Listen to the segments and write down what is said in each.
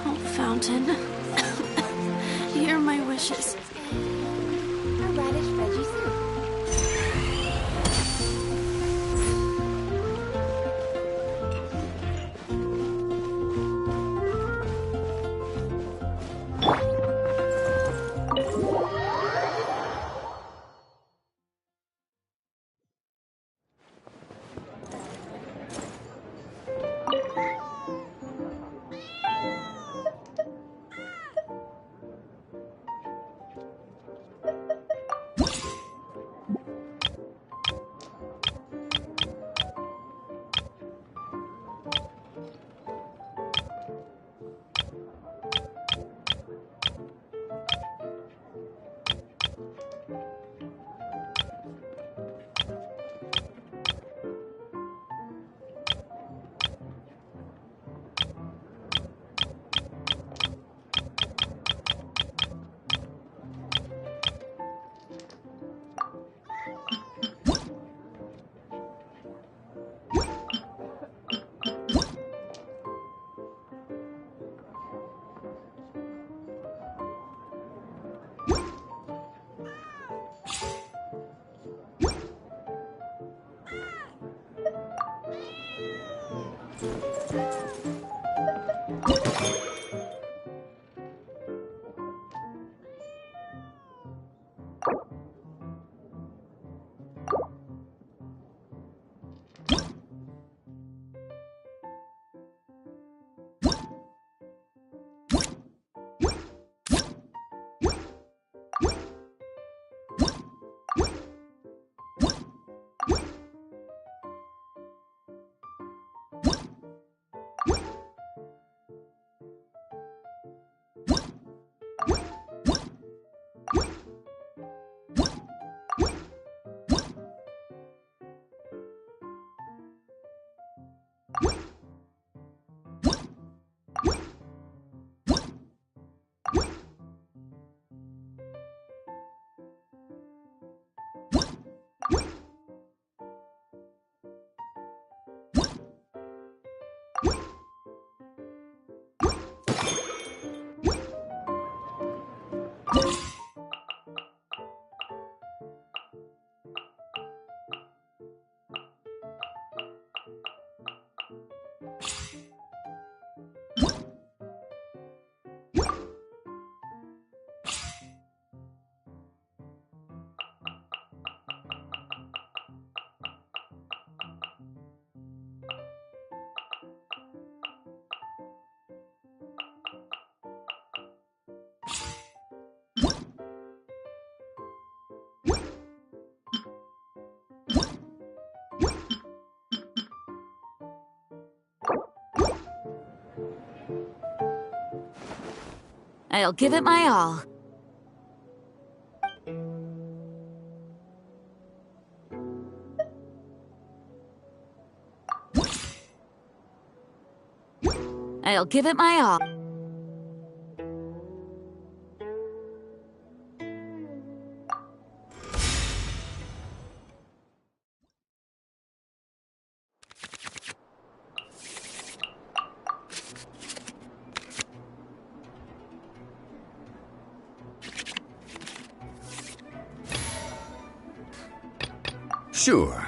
Oh, Fountain. Hear my wishes. A radish veggie soup. I'll give it my all. I'll give it my all. Sure.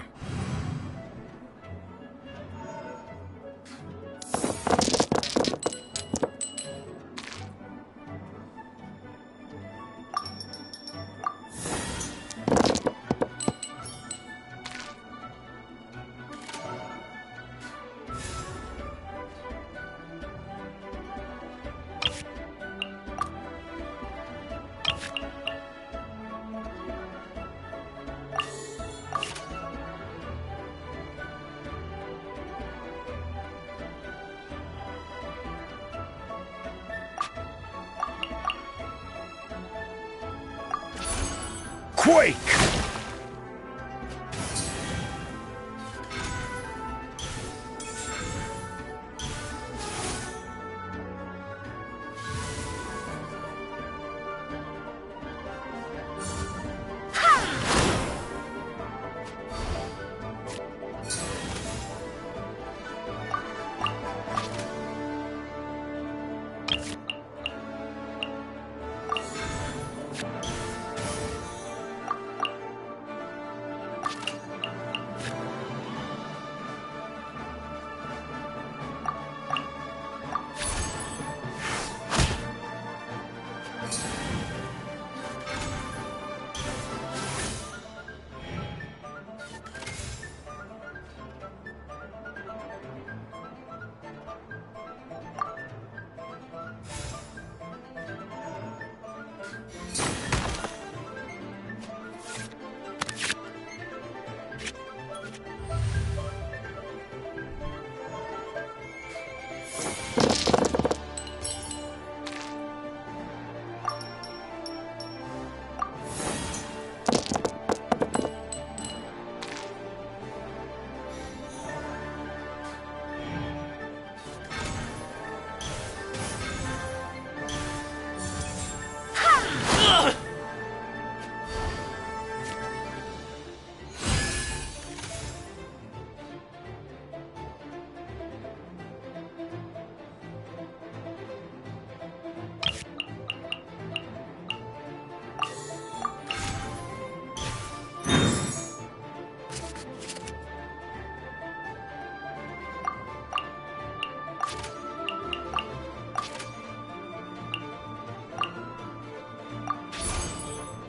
Quake!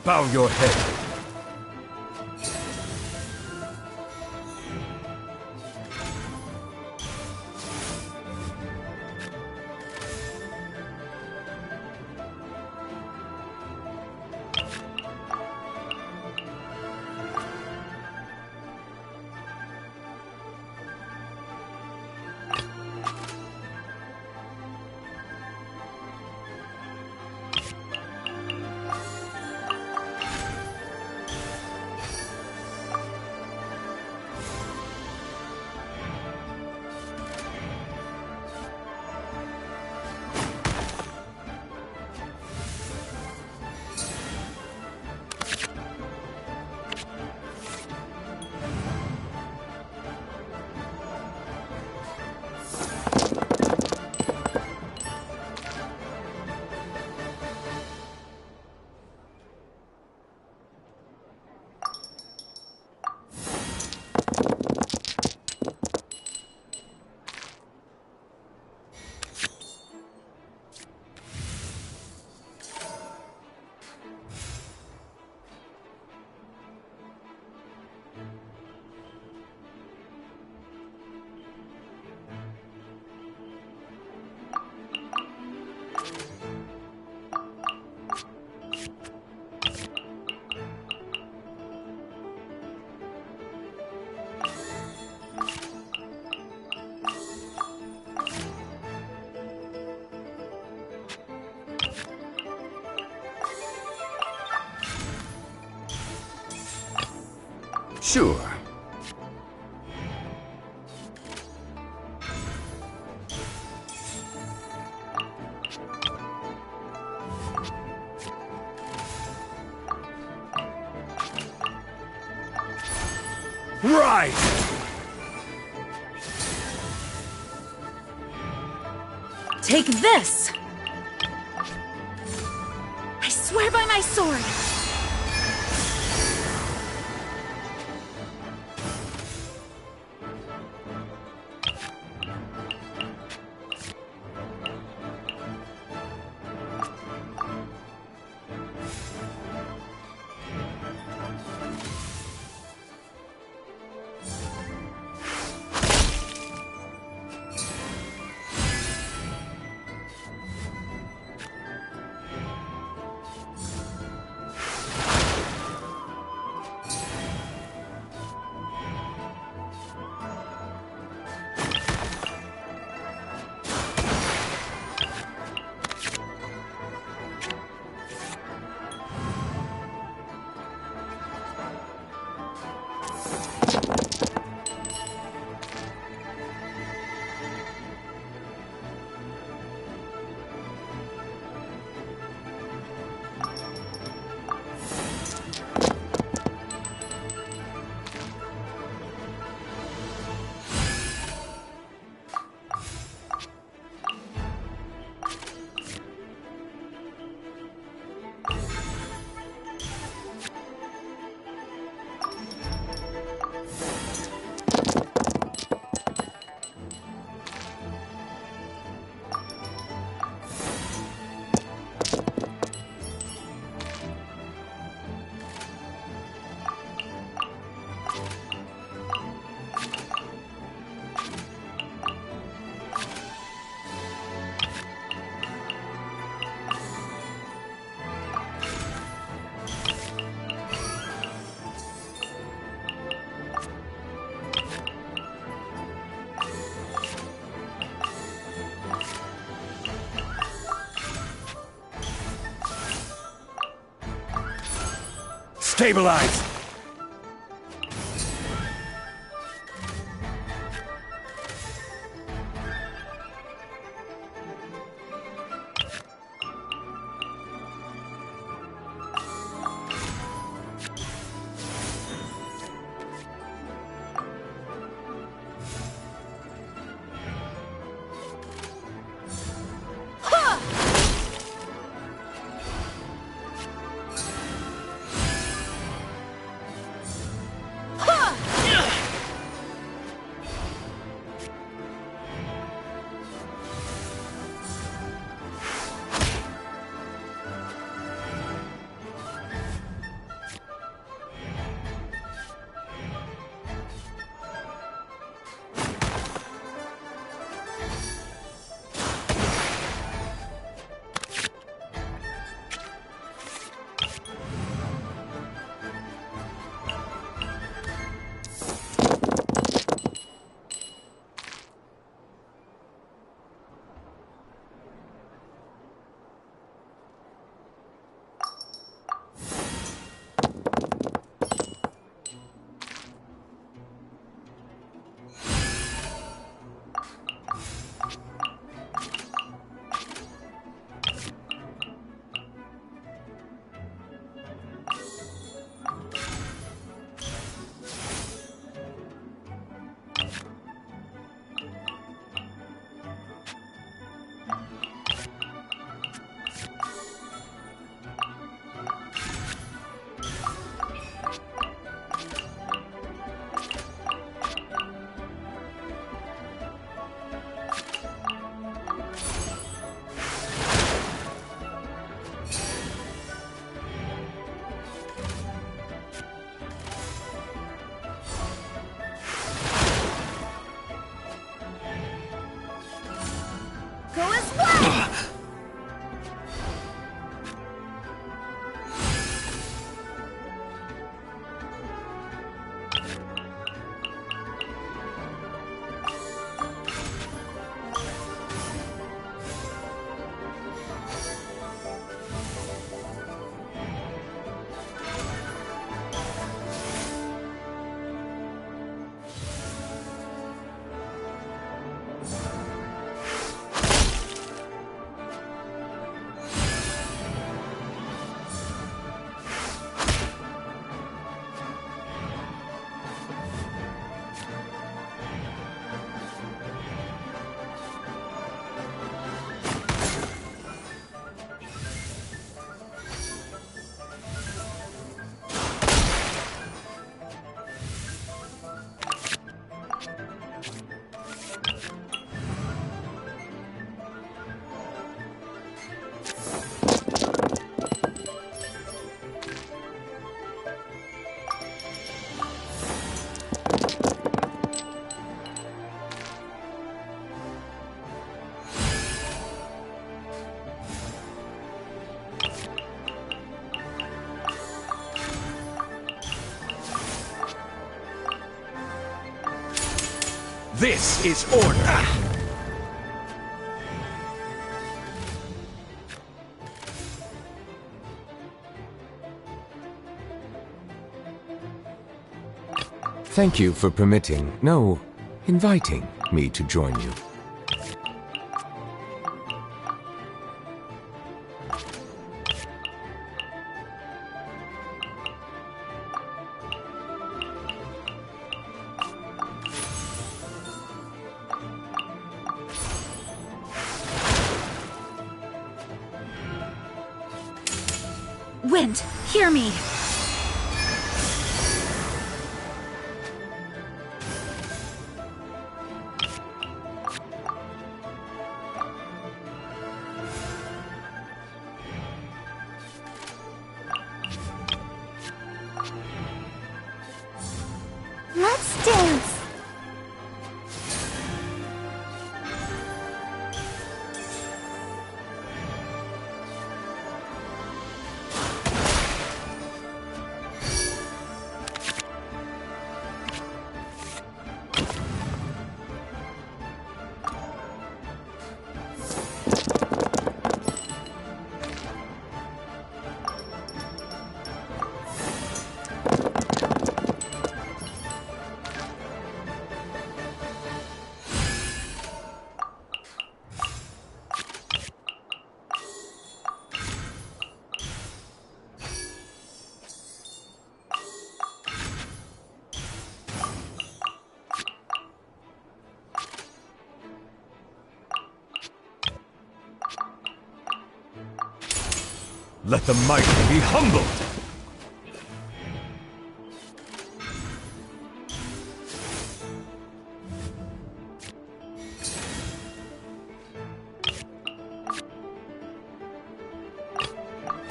Bow your head. Sure. Right! Take this! I swear by my sword! Stabilize! Go as well! This is order! Thank you for permitting, no, inviting me to join you. Wind, hear me! Let's dance! Let the mighty be humbled!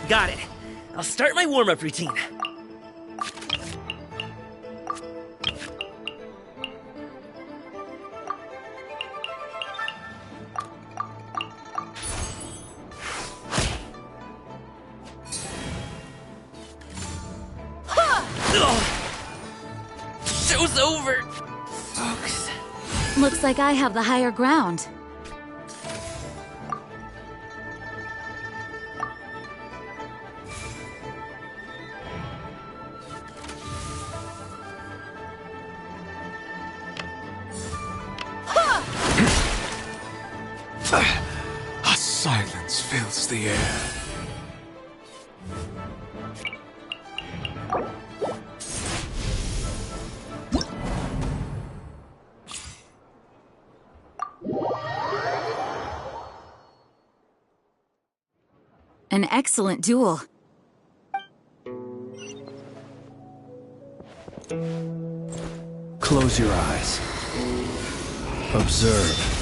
Got it. I'll start my warm-up routine. Show's over! Folks. Looks like I have the higher ground. A silence fills the air. An excellent duel. Close your eyes. Observe.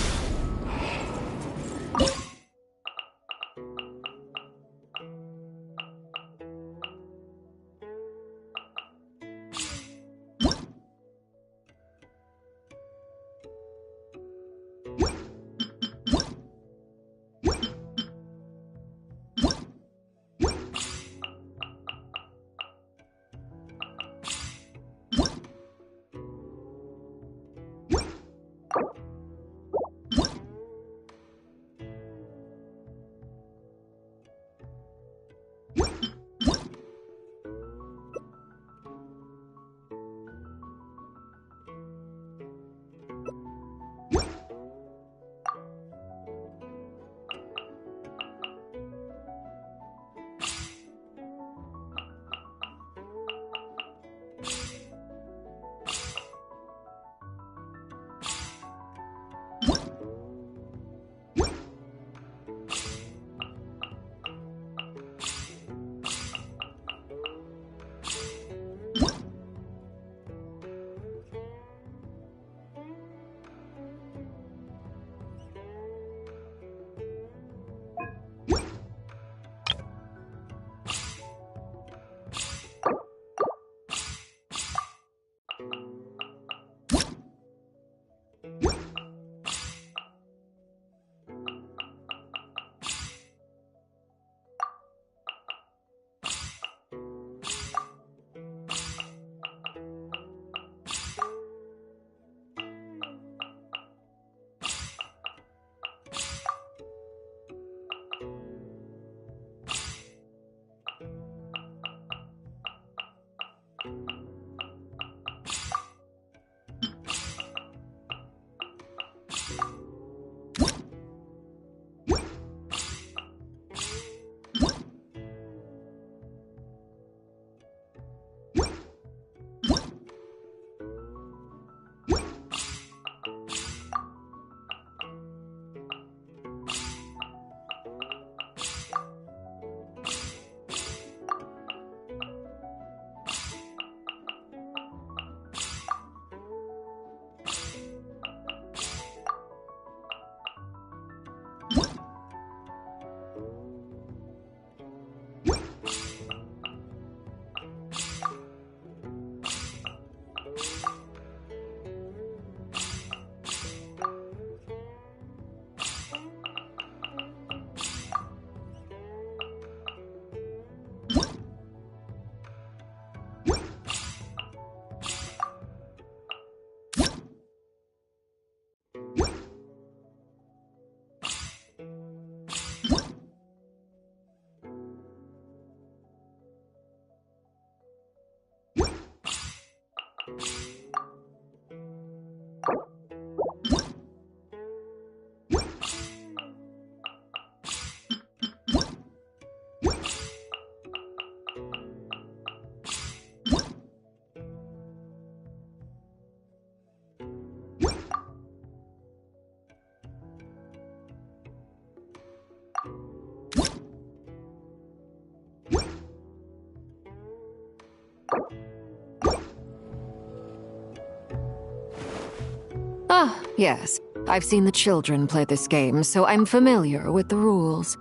Ah, yes. I've seen the children play this game, so I'm familiar with the rules.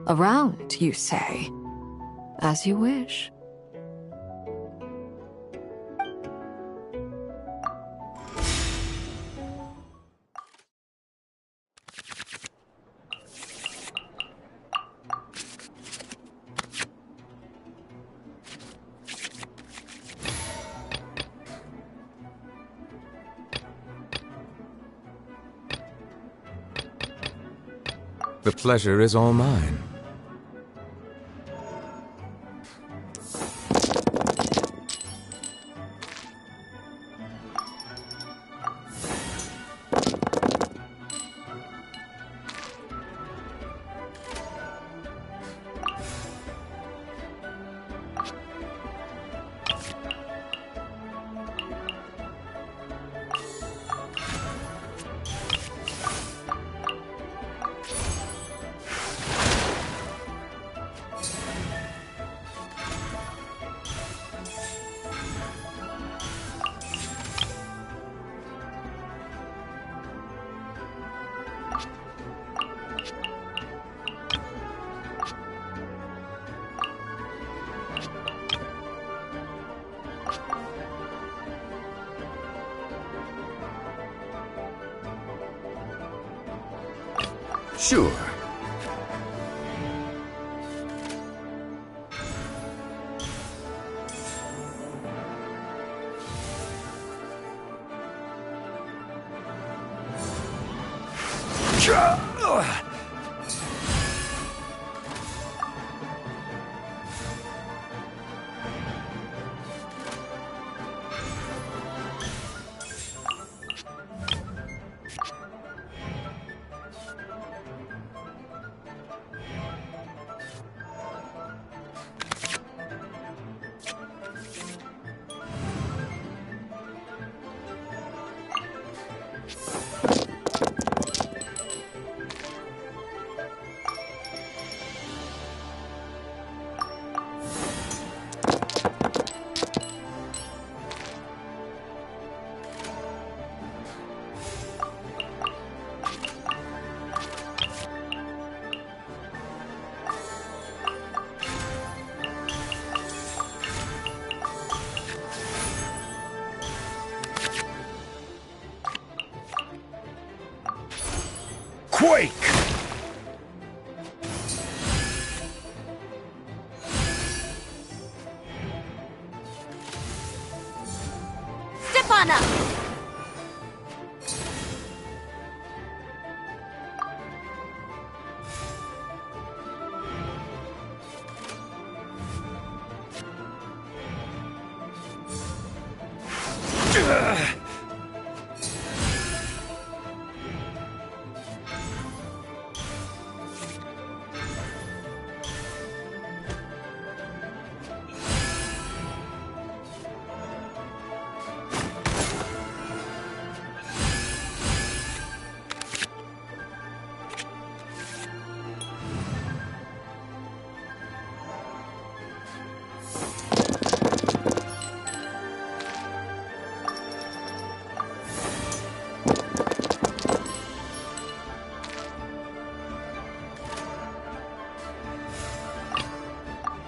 A round, you say? As you wish. The pleasure is all mine. Sure. Quake! Step on up!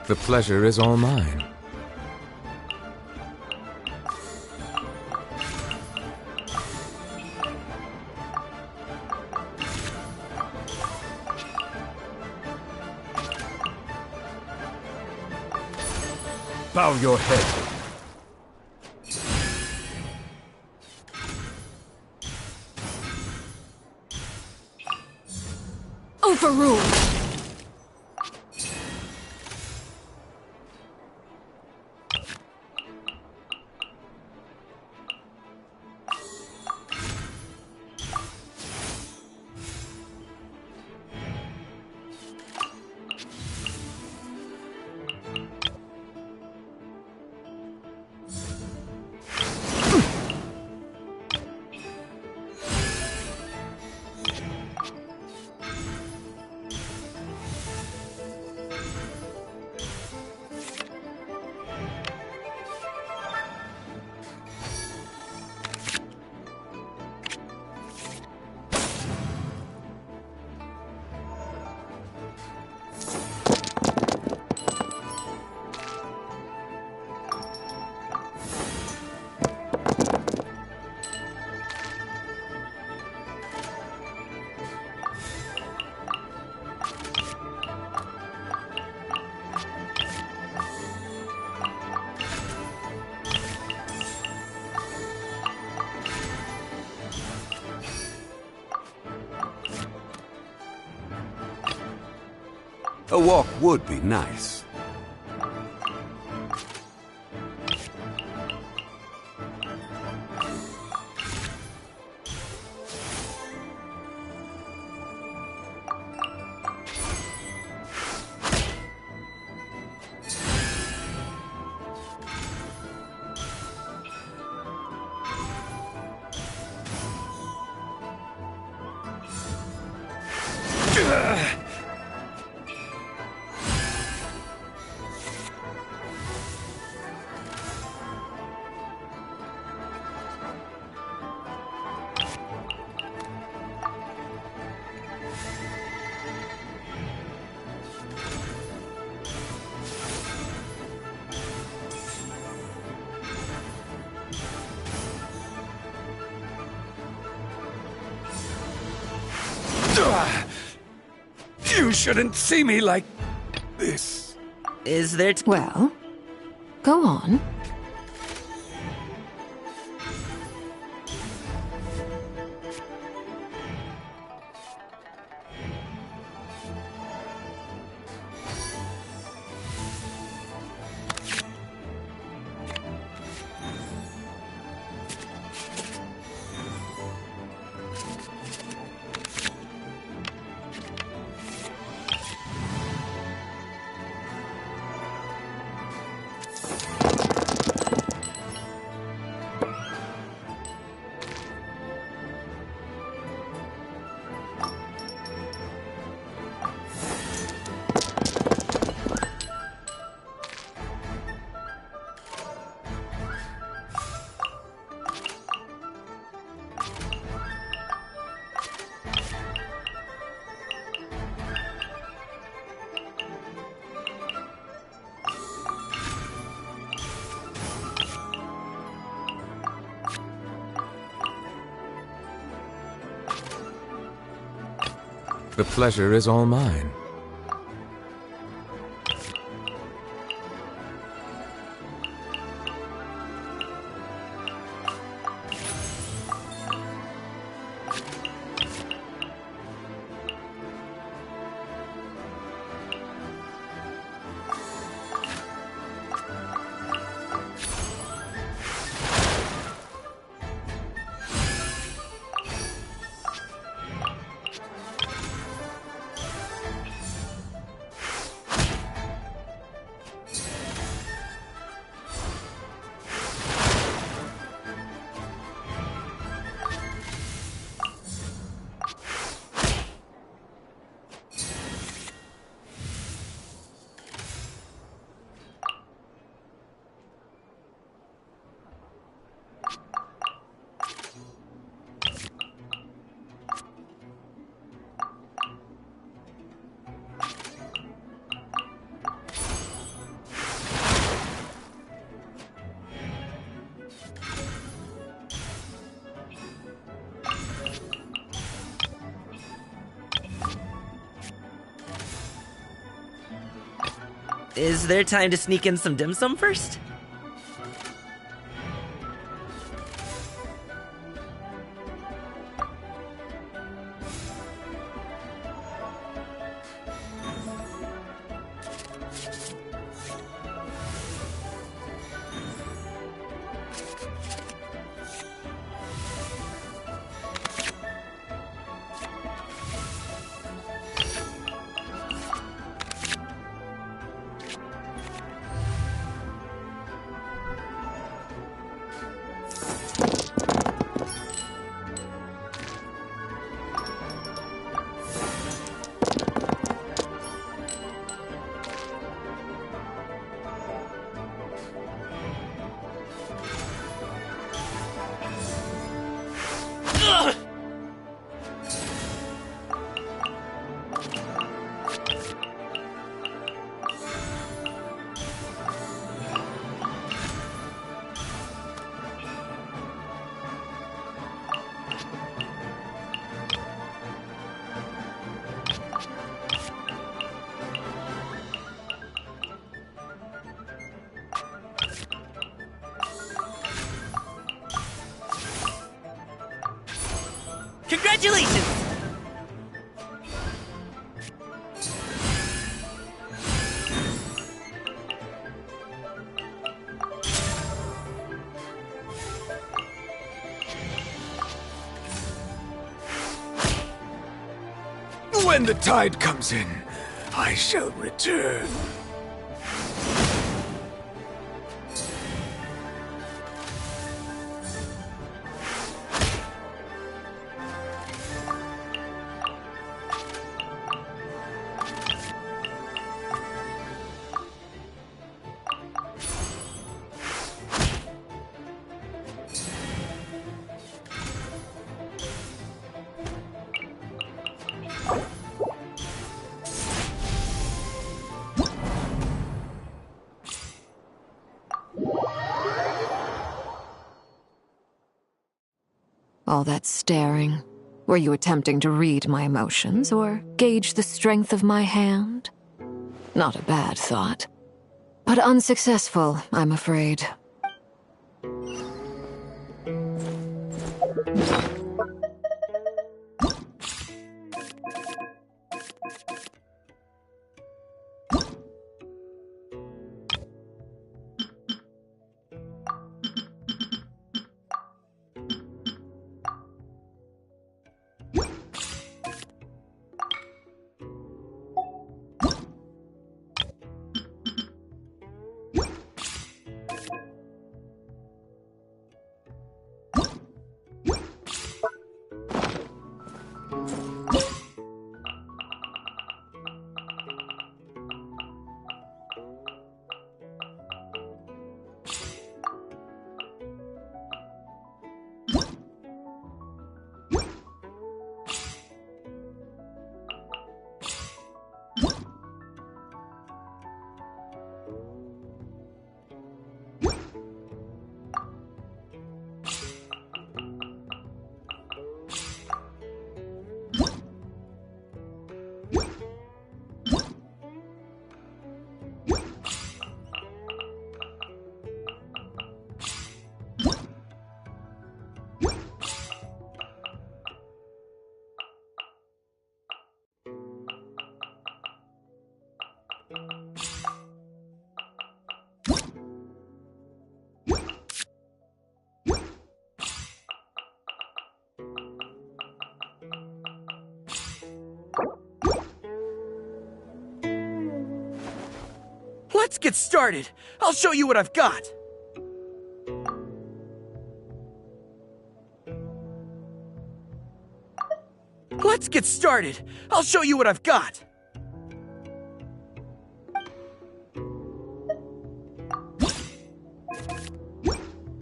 The pleasure is all mine. Bow your head. Overruled! A walk would be nice. You shouldn't see me like this. Is there Well, go on. The pleasure is all mine. Is there time to sneak in some dim sum first? Congratulations! When the tide comes in, I shall return. All that staring. Were you attempting to read my emotions or gauge the strength of my hand? Not a bad thought. But unsuccessful, I'm afraid. Let's get started. I'll show you what I've got. Let's get started. I'll show you what I've got.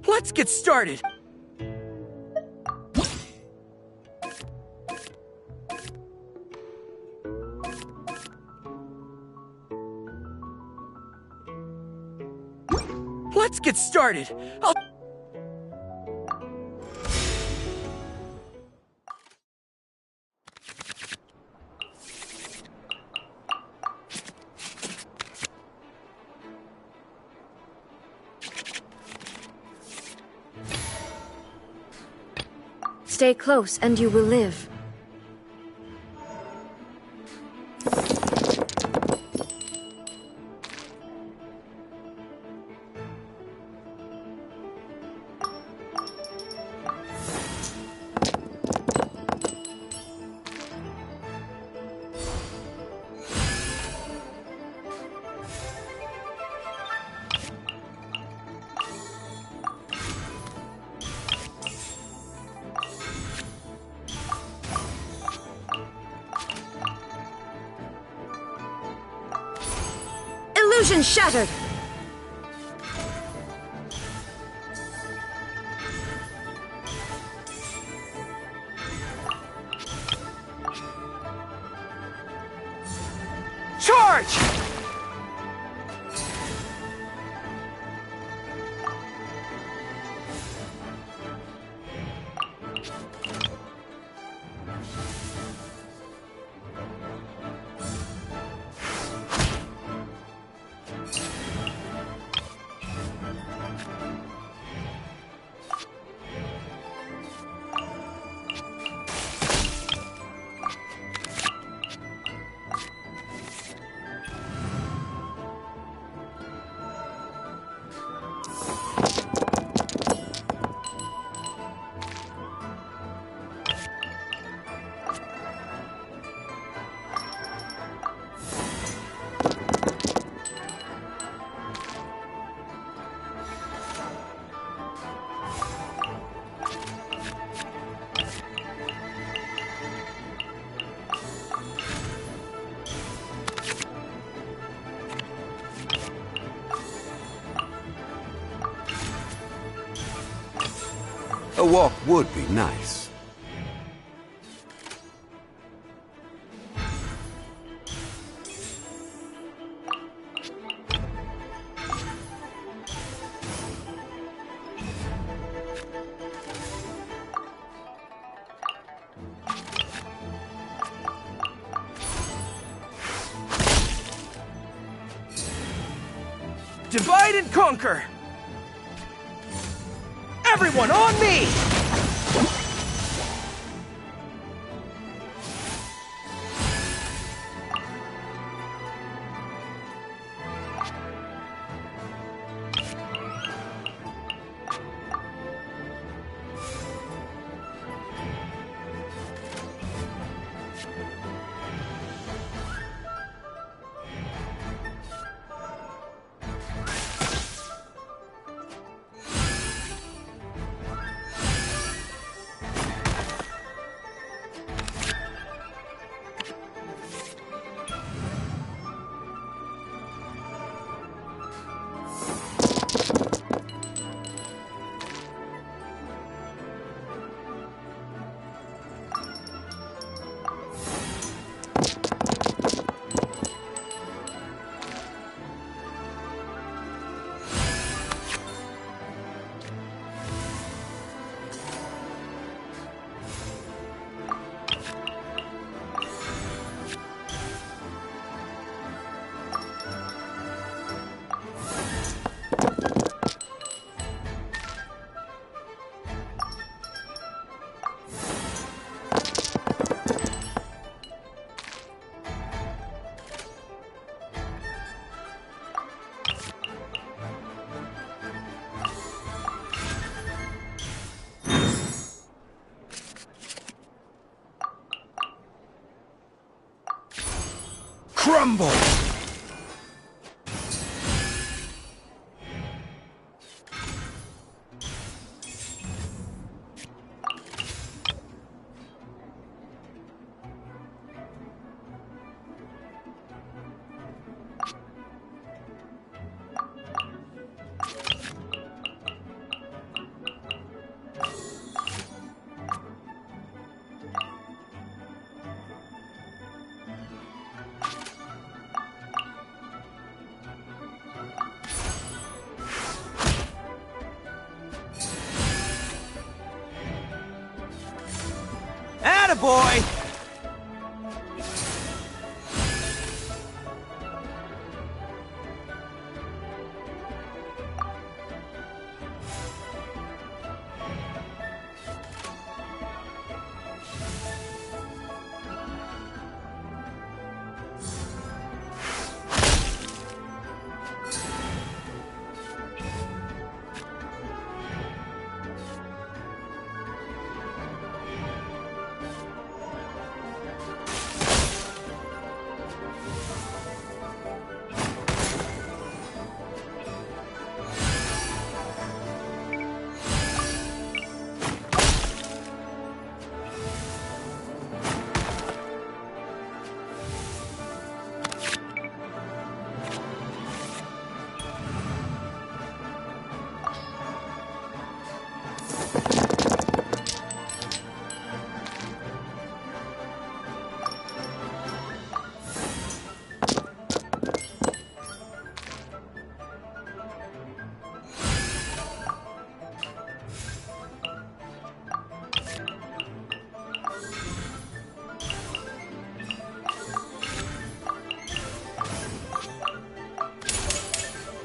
Let's get started. Let's get started. Stay close and you will live. Illusion shattered! Charge! A walk would be nice. Divide and conquer! Everyone on me! Crumble! Attaboy!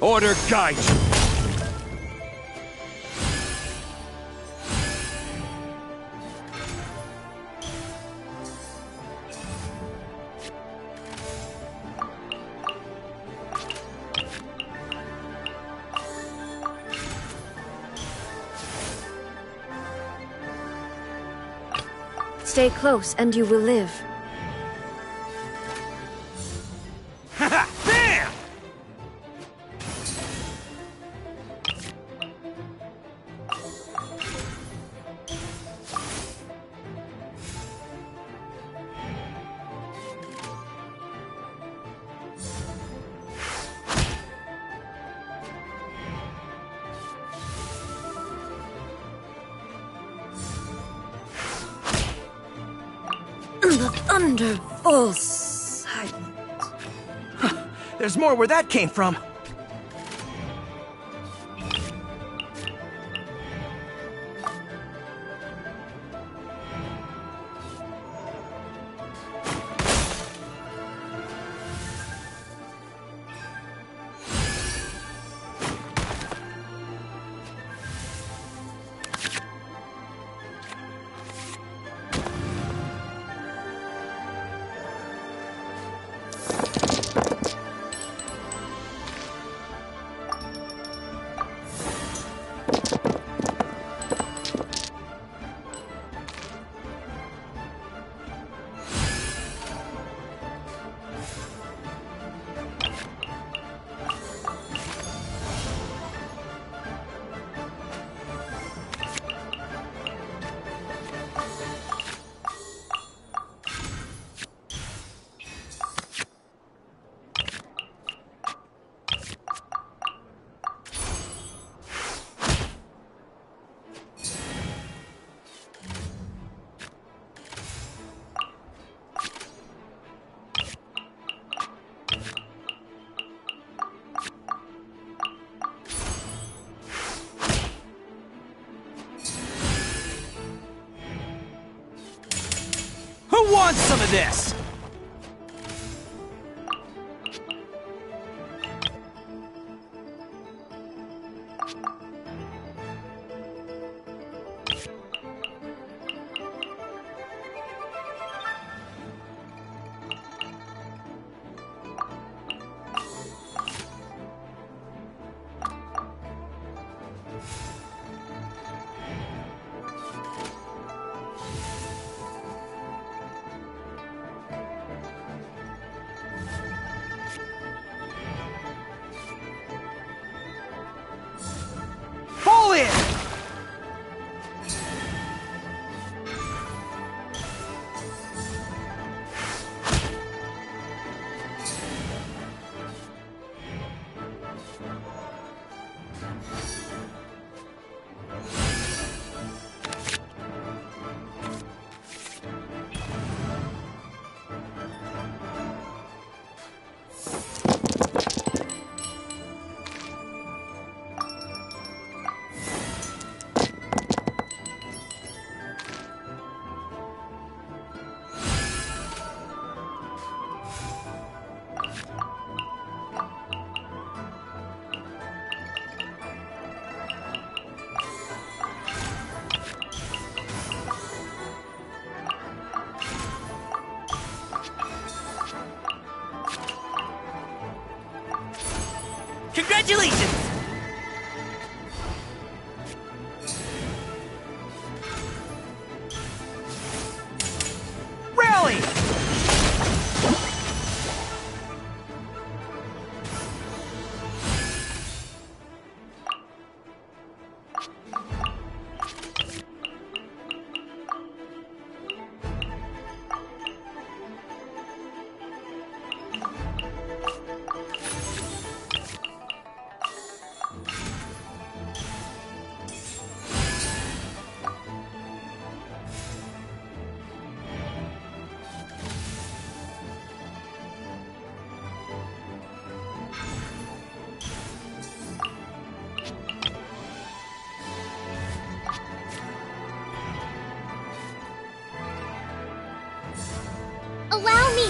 Order guide! Stay close and you will live. Haha! Bam! The thunder falls silent. There's more where that came from. Who wants some of this? Fall in! Congratulations! Rally! Allow me!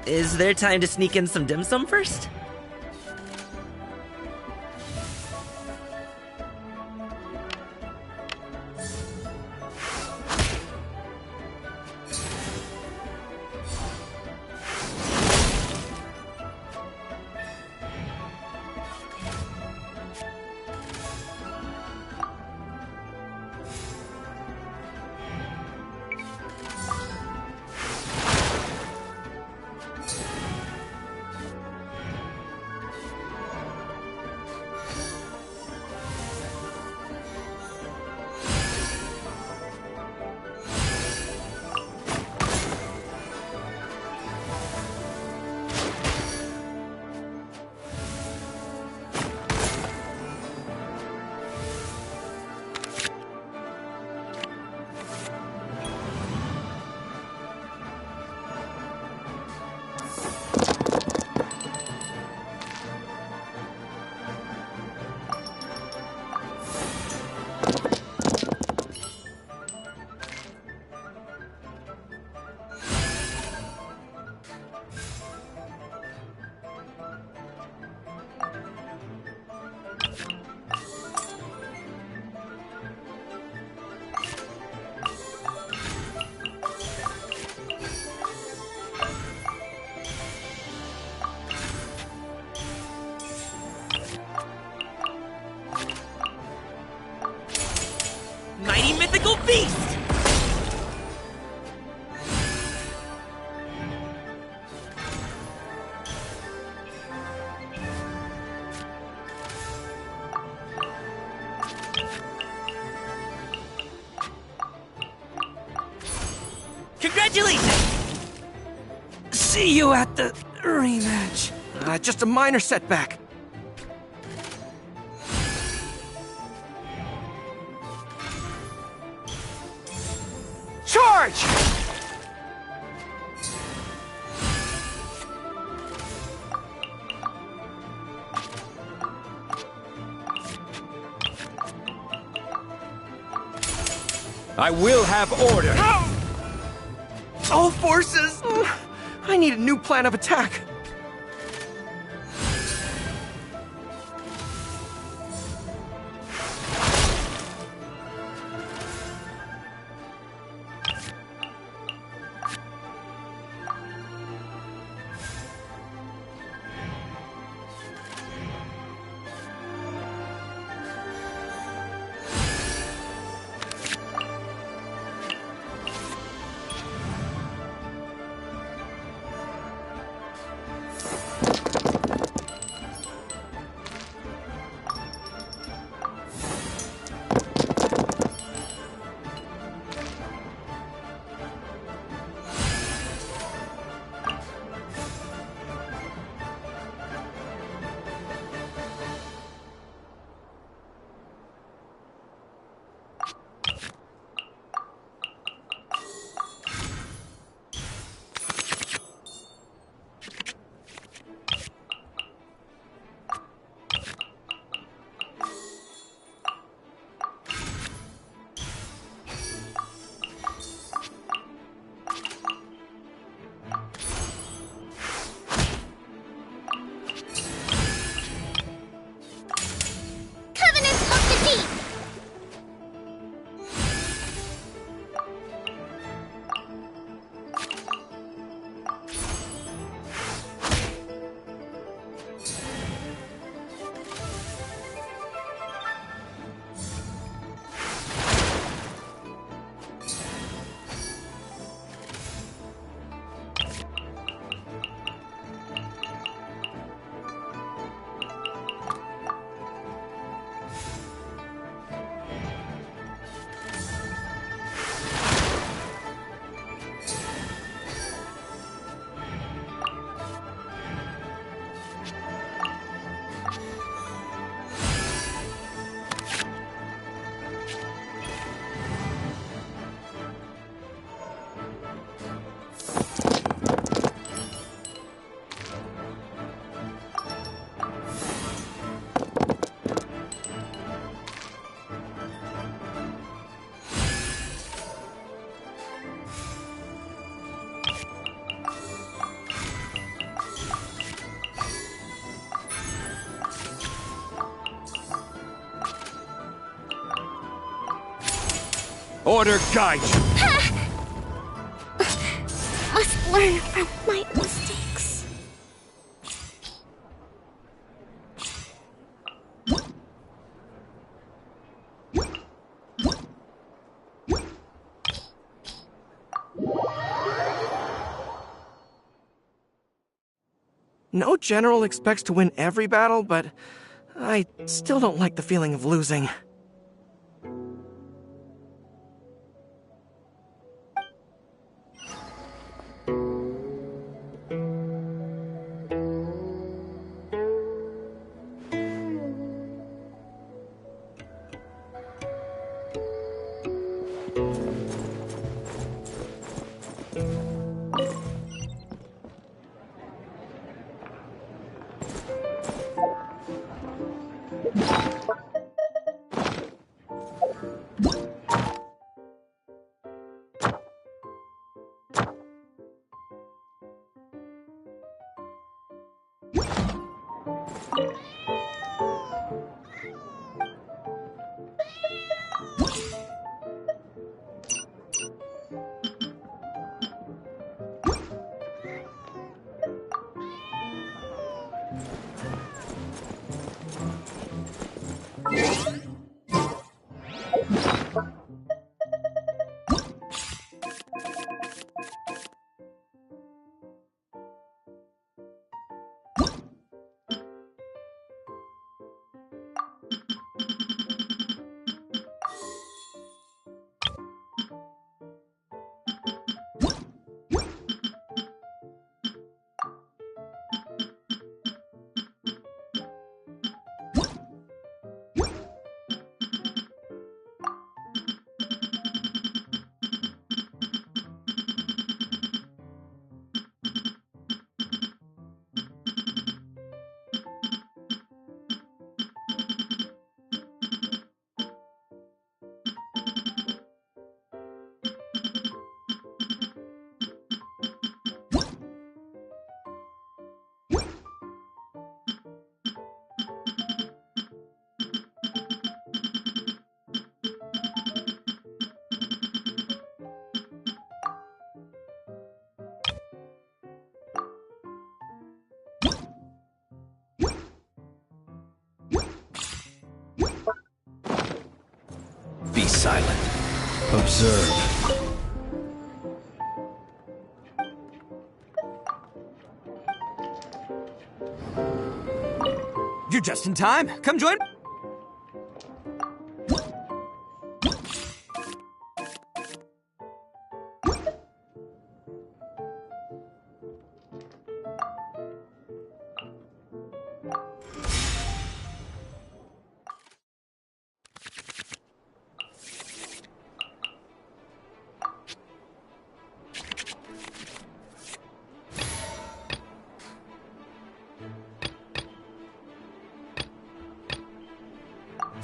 Is there time to sneak in some dim sum first? Mighty mythical beast! Congratulations! See you at the rematch. Just a minor setback. Charge! I will have order. All forces! I need a new plan of attack. Order guide you. Must learn from my mistakes. No general expects to win every battle, but I still don't like the feeling of losing. Be silent. Observe. You're just in time. Come join.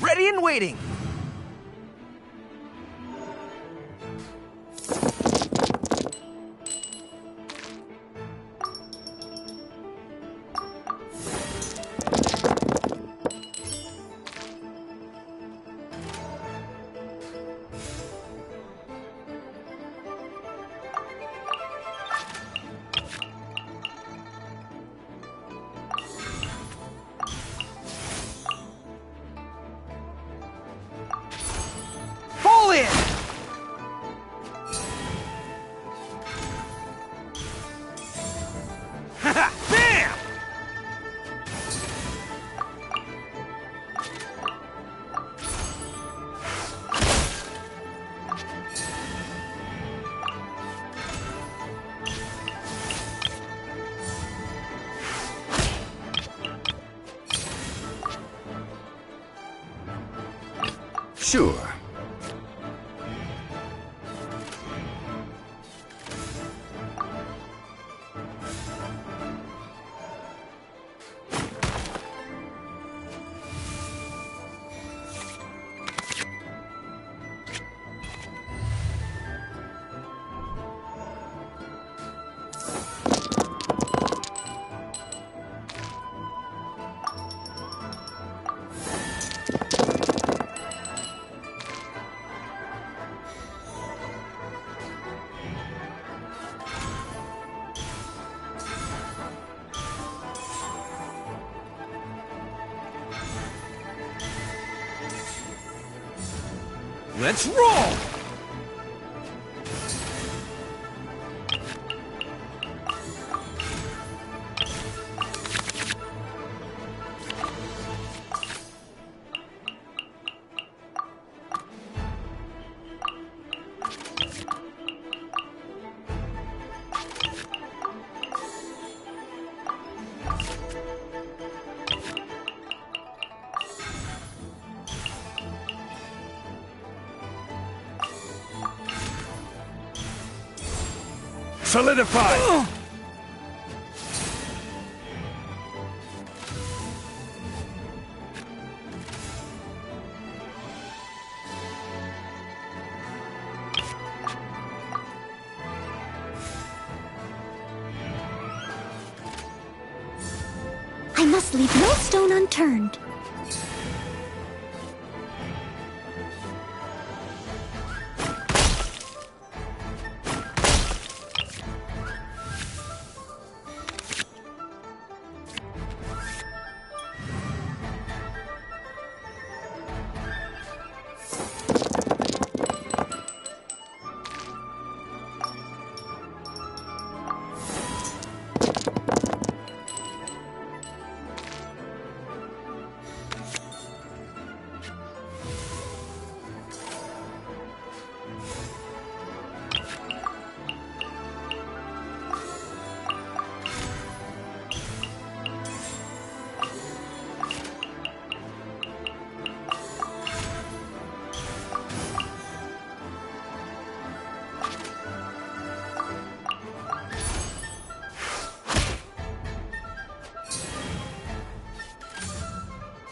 Ready and waiting! Fall in! Haha! Bam! Sure. Let's roll! Solidify! I must leave no stone unturned.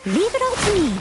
Leave it all to me.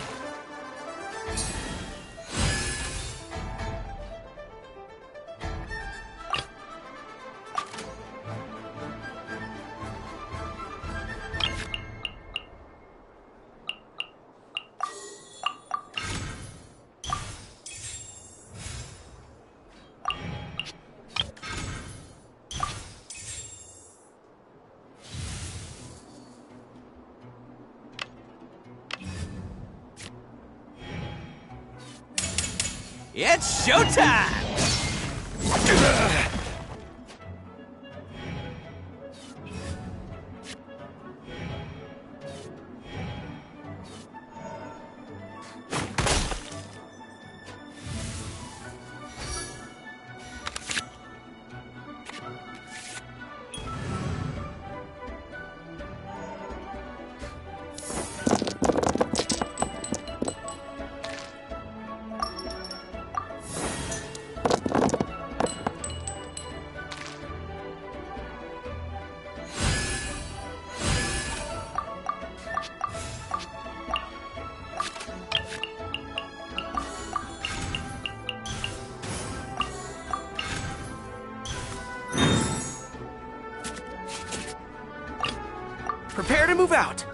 It's showtime! Prepare to move out.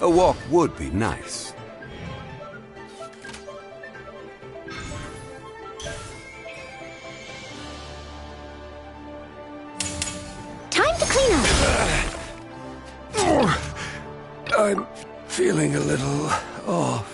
A walk would be nice. Time to clean up. I'm feeling a little off.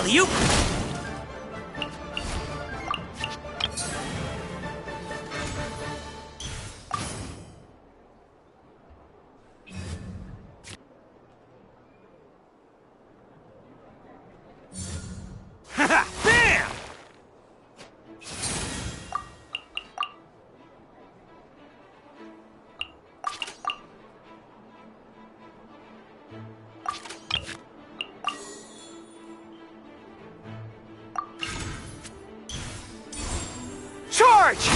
Alley-oop! Haha! Bam! Charge!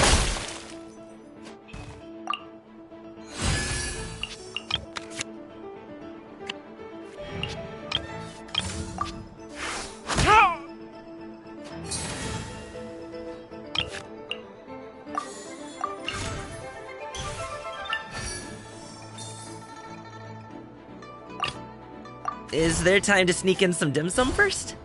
Is there time to sneak in some dim sum first?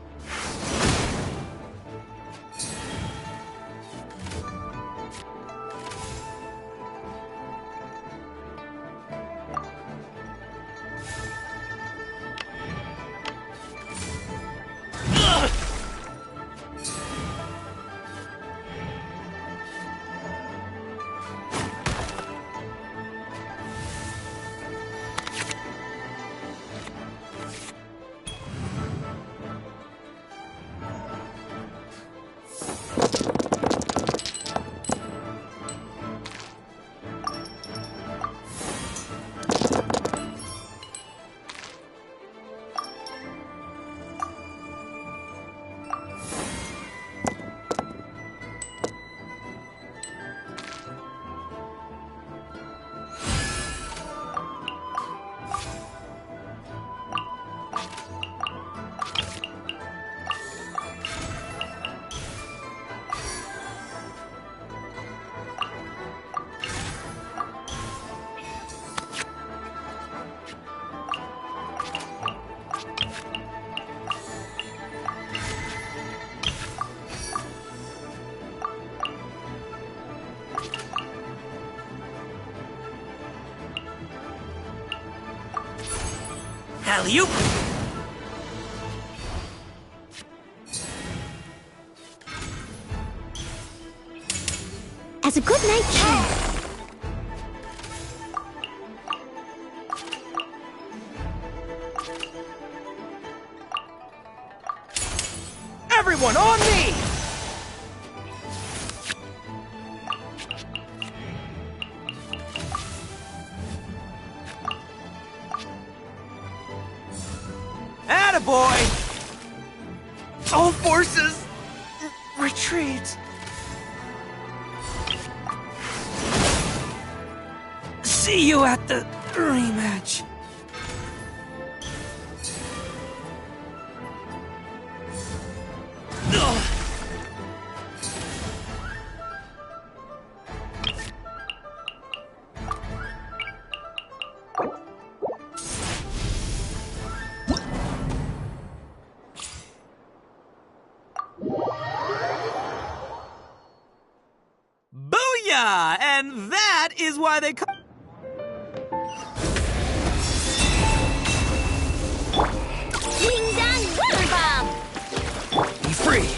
Alley-oop! As a good night cheer. Everyone on me! Attaboy! All forces, retreat! See you at the rematch. Ugh. Booyah! And that is why they call... Ding dong, water bomb! Be free!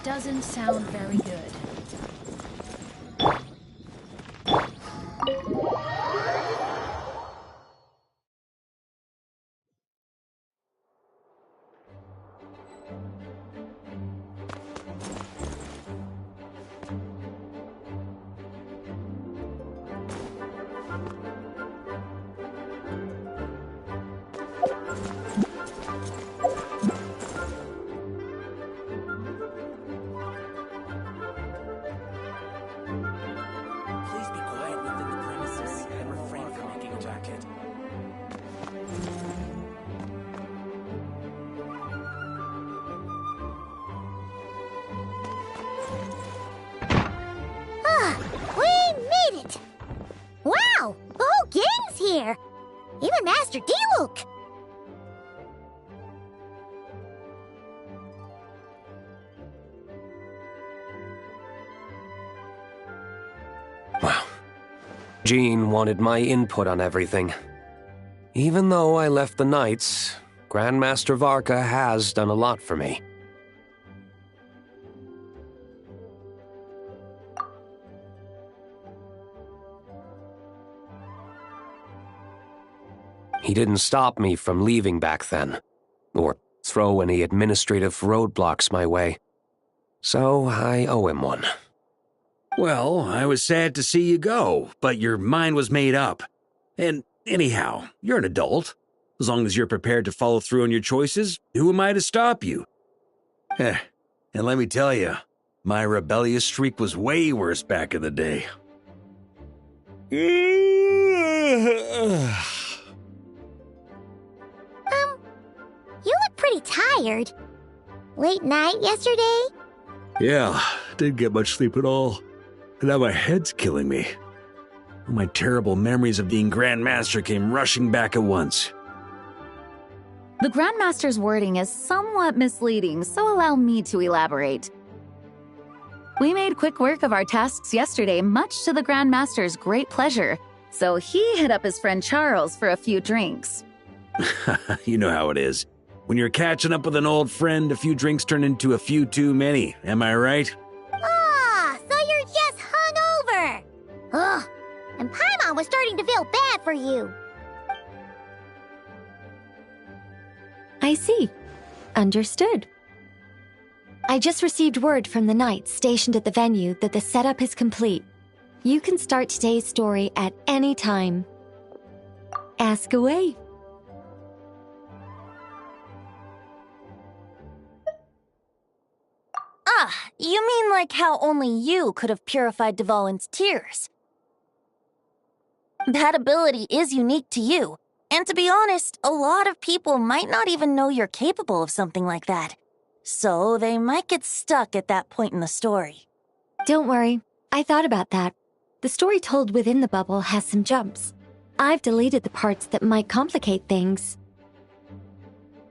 doesn't sound very good. Please be quiet within the premises and refrain from making a racket. We made it! Wow! The whole gang's here! Even Master Diluc! Wow. Jean wanted my input on everything. Even though I left the Knights, Grandmaster Varka has done a lot for me. He didn't stop me from leaving back then, or throw any administrative roadblocks my way. So I owe him one. Well, I was sad to see you go, but your mind was made up. And anyhow, you're an adult. As long as you're prepared to follow through on your choices, who am I to stop you? And let me tell you, my rebellious streak was way worse back in the day. You look pretty tired. Late night yesterday? Yeah, didn't get much sleep at all. And now my head's killing me. All my terrible memories of being Grand Master came rushing back at once. The Grandmaster's wording is somewhat misleading, so allow me to elaborate. We made quick work of our tasks yesterday, much to the Grandmaster's great pleasure, so he hit up his friend Charles for a few drinks. You know how it is. When you're catching up with an old friend, a few drinks turn into a few too many, am I right? Ah, so you're just hungover! Ugh, and Paimon was starting to feel bad for you. I see. Understood. I just received word from the Knights stationed at the venue that the setup is complete. You can start today's story at any time. Ask away. Ah, you mean like how only you could have purified Dvalin's tears? That ability is unique to you, and to be honest, a lot of people might not even know you're capable of something like that. So they might get stuck at that point in the story. Don't worry, I thought about that. The story told within the bubble has some jumps. I've deleted the parts that might complicate things.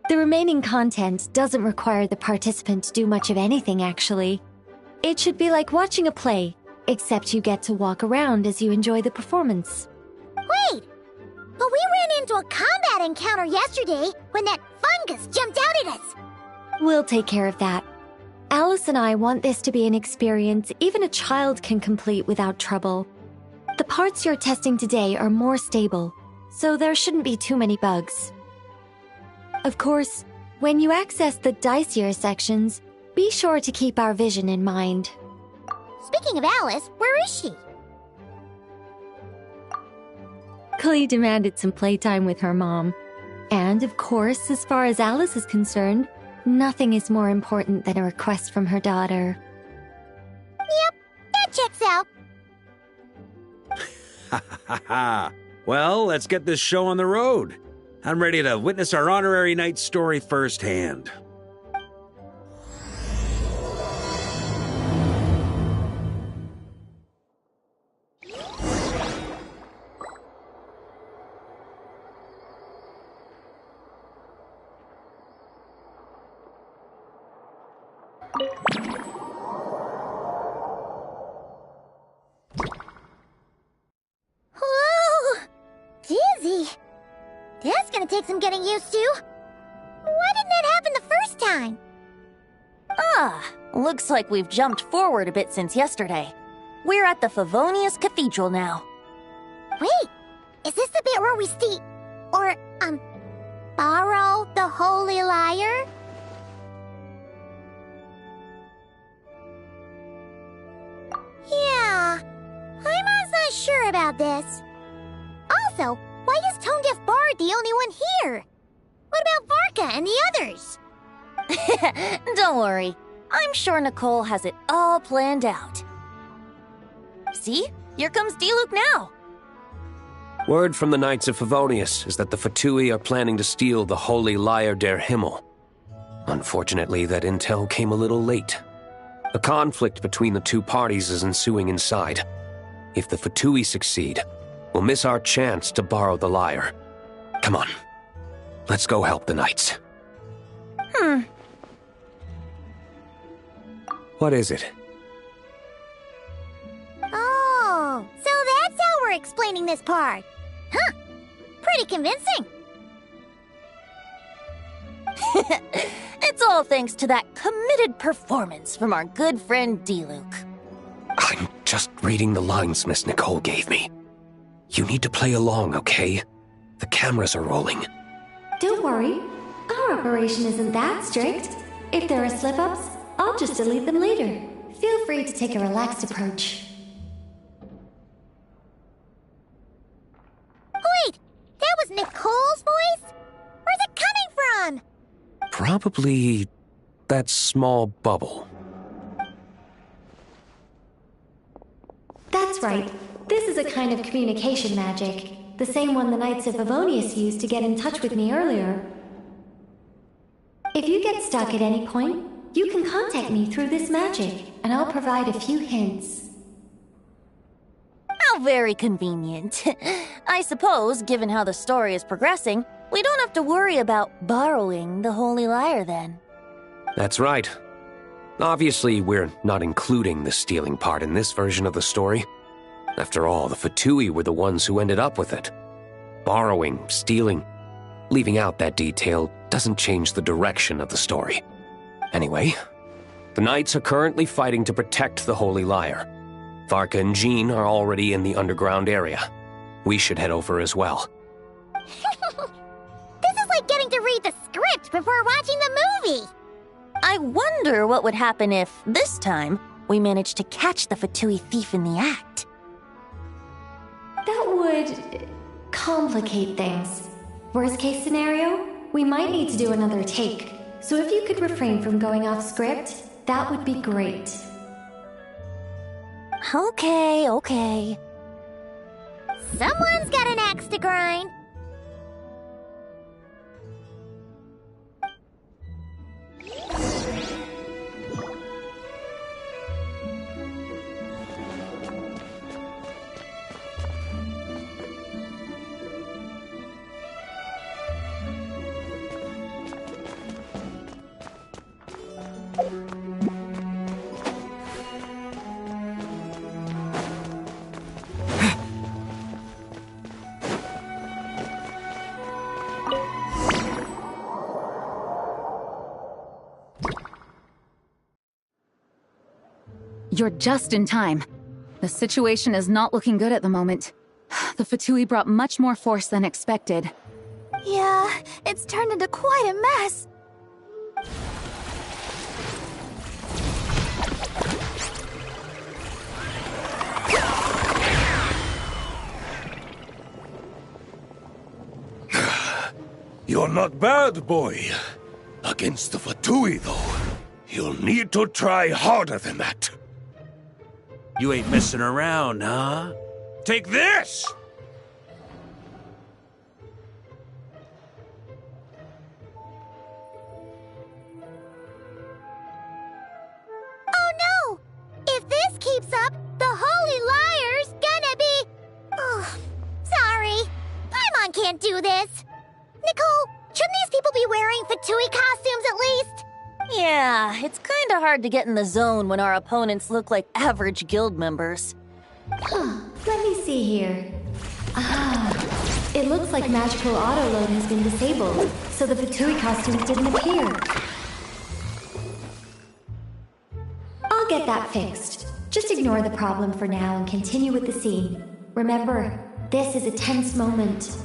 The remaining content doesn't require the participant to do much of anything, actually. It should be like watching a play, except you get to walk around as you enjoy the performance. Wait! But we ran into a combat encounter yesterday when that fungus jumped out at us! We'll take care of that. Alice and I want this to be an experience even a child can complete without trouble. The parts you're testing today are more stable, so there shouldn't be too many bugs. Of course, when you access the dicier sections, be sure to keep our vision in mind. Speaking of Alice, where is she? Clee demanded some playtime with her mom. And of course, as far as Alice is concerned, nothing is more important than a request from her daughter. Yep, that checks out. Ha ha ha! Well, let's get this show on the road. I'm ready to witness our honorary knight's story firsthand. Whoa! Dizzy! That's gonna take some getting used to. Why didn't that happen the first time? Ah, Looks like we've jumped forward a bit since yesterday. We're at the Favonius Cathedral now. Wait, is this the bit where we steal... or, borrow the Holy Lyre? Yeah, I'm not sure about this. Also, why is Tone Deaf Bard the only one here? What about Varka and the others? Don't worry. I'm sure Nicole has it all planned out. See? Here comes Diluc now. Word from the Knights of Favonius is that the Fatui are planning to steal the Holy Lyre der Himmel. Unfortunately, that intel came a little late. A conflict between the two parties is ensuing inside. If the Fatui succeed, we'll miss our chance to borrow the lyre. Come on. Let's go help the Knights. What is it? Oh, so that's how we're explaining this part. Huh. Pretty convincing. It's all thanks to that committed performance from our good friend Diluc. I'm just reading the lines Miss Nicole gave me. You need to play along, okay? The cameras are rolling. Don't worry. Our operation isn't that strict. If there are slip-ups, I'll just delete them later. Feel free to take a relaxed approach. Wait, that was Nicole's voice? Where's it coming from? Probably that small bubble. That's right. This is a kind of communication magic. The same one the Knights of Favonius used to get in touch with me earlier. If you get stuck at any point, you can contact me through this magic, and I'll provide a few hints. How very convenient. I suppose, given how the story is progressing, we don't have to worry about borrowing the Holy Lyre then. That's right. Obviously, we're not including the stealing part in this version of the story. After all, the Fatui were the ones who ended up with it. Borrowing, stealing, leaving out that detail doesn't change the direction of the story. Anyway, the Knights are currently fighting to protect the Holy Lyre. Varka and Jean are already in the underground area. We should head over as well. This is like getting to read the script before watching the movie. I wonder what would happen if, this time, we managed to catch the Fatui thief in the act. That would complicate things. Worst case scenario, we might need to do another take. So if you could refrain from going off script, that would be great. Okay. Someone's got an axe to grind. You're just in time. The situation is not looking good at the moment. The Fatui brought much more force than expected. Yeah, it's turned into quite a mess. You're not bad, boy. Against the Fatui, though, you'll need to try harder than that. You ain't messing around, huh? Take this! Oh no! If this keeps up, the Holy Lyre's gonna be... Oh, sorry. Paimon can't do this. Nicole, shouldn't these people be wearing Fatui costumes at least? Yeah, it's kinda hard to get in the zone when our opponents look like average guild members. Let me see here. It looks like magical autoload has been disabled, so the Fatui costumes didn't appear. get that fixed. Just ignore the problem for now and continue with the scene. Remember, this is a tense moment.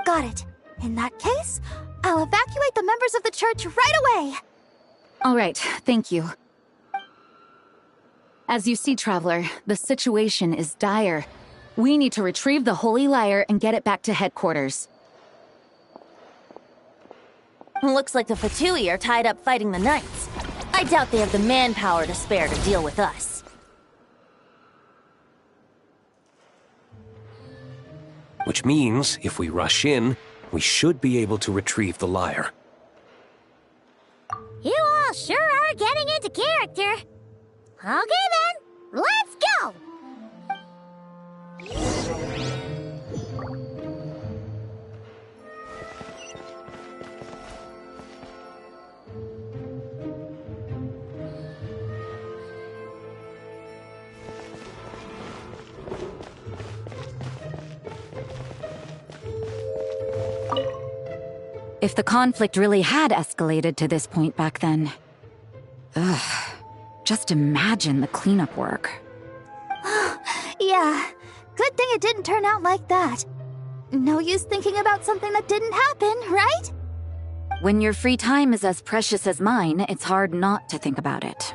Got it. In that case, I'll evacuate the members of the church right away. All right, thank you. As you see, Traveler, the situation is dire. We need to retrieve the Holy Lyre and get it back to headquarters. Looks like the Fatui are tied up fighting the Knights. I doubt they have the manpower to spare to deal with us. Which means, if we rush in, we should be able to retrieve the lyre. You all sure are getting into character. Okay then, let's go! If the conflict really had escalated to this point back then... Ugh. Just imagine the cleanup work. Yeah, good thing it didn't turn out like that. No use thinking about something that didn't happen, right? When your free time is as precious as mine, it's hard not to think about it.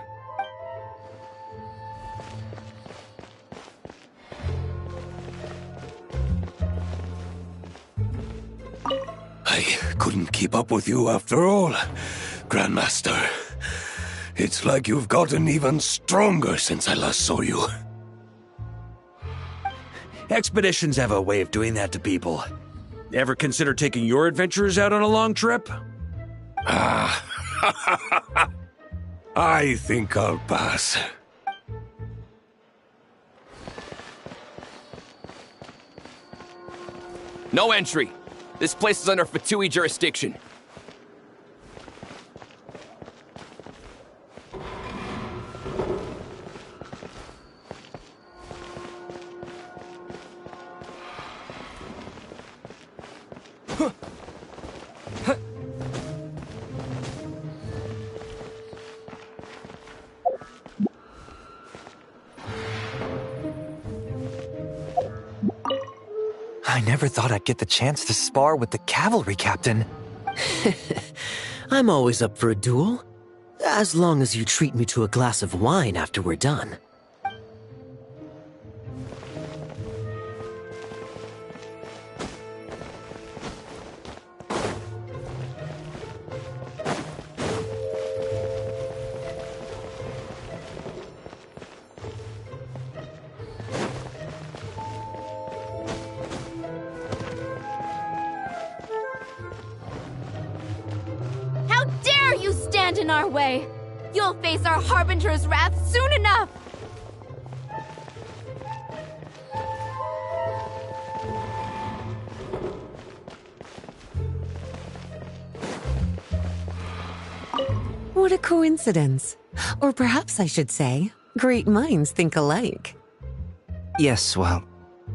I couldn't keep up with you after all, Grandmaster. It's like you've gotten even stronger since I last saw you. Expeditions have a way of doing that to people. Ever consider taking your adventurers out on a long trip? Ah, I think I'll pass. No entry. This place is under Fatui jurisdiction. I never thought I'd get the chance to spar with the cavalry captain. I'm always up for a duel, as long as you treat me to a glass of wine after we're done. In our way. You'll face our Harbinger's wrath soon enough! What a coincidence. Or perhaps I should say, great minds think alike. Yes, well,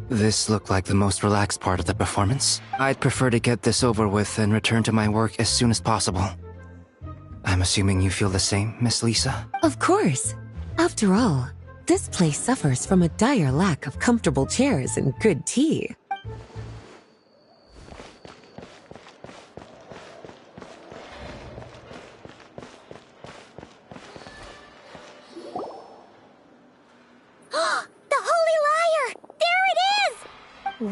this looked like the most relaxed part of the performance. I'd prefer to get this over with and return to my work as soon as possible. I'm assuming you feel the same, Miss Lisa? Of course. After all, this place suffers from a dire lack of comfortable chairs and good tea. The Holy Lyre! There it is!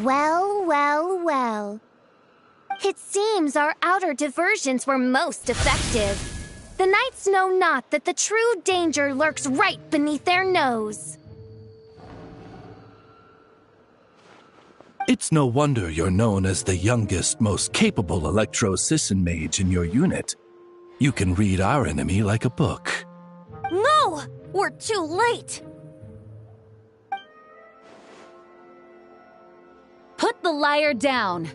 Well, well, well. It seems our outer diversions were most effective. The knights know not that the true danger lurks right beneath their nose. It's no wonder you're known as the youngest, most capable Electro-Sisson mage in your unit. You can read our enemy like a book. No! We're too late! Put the lyre down!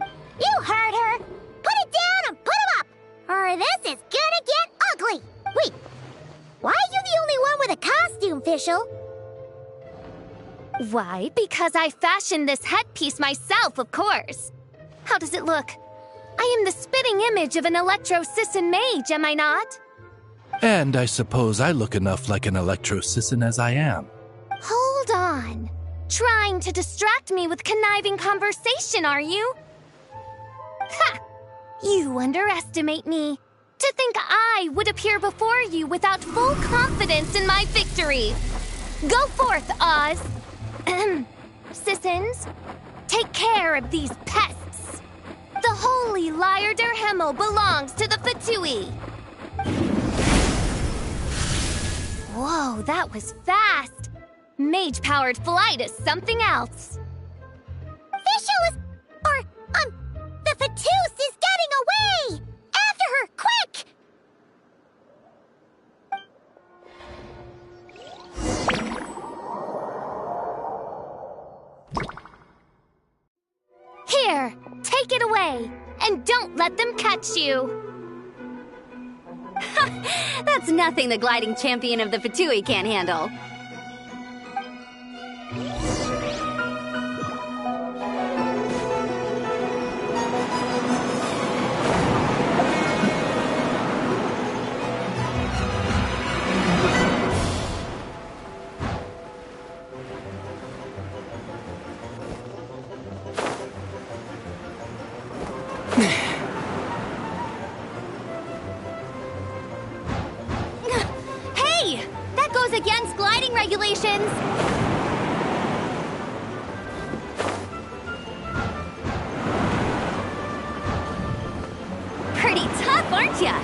You heard her! Put it down and put him up! Or this is gonna get ugly! Wait, why are you the only one with a costume, Fischl? Why? Because I fashioned this headpiece myself, of course. How does it look? I am the spitting image of an Electro-Sisson mage, am I not? And I suppose I look enough like an electrocyssin as I am. Hold on. Trying to distract me with conniving conversation, are you? Ha! You underestimate me. To think I would appear before you without full confidence in my victory. Go forth, Oz. Sissons, take care of these pests. The holy Lyre der Himmel belongs to the Fatui. Whoa, that was fast. Mage-powered flight is something else. Fischl is... the Fatus is getting away! After her, quick! Here, take it away, and don't let them catch you. That's nothing the gliding champion of the Fatui can't handle. Hey! That goes against gliding regulations! Pretty tough, aren't ya?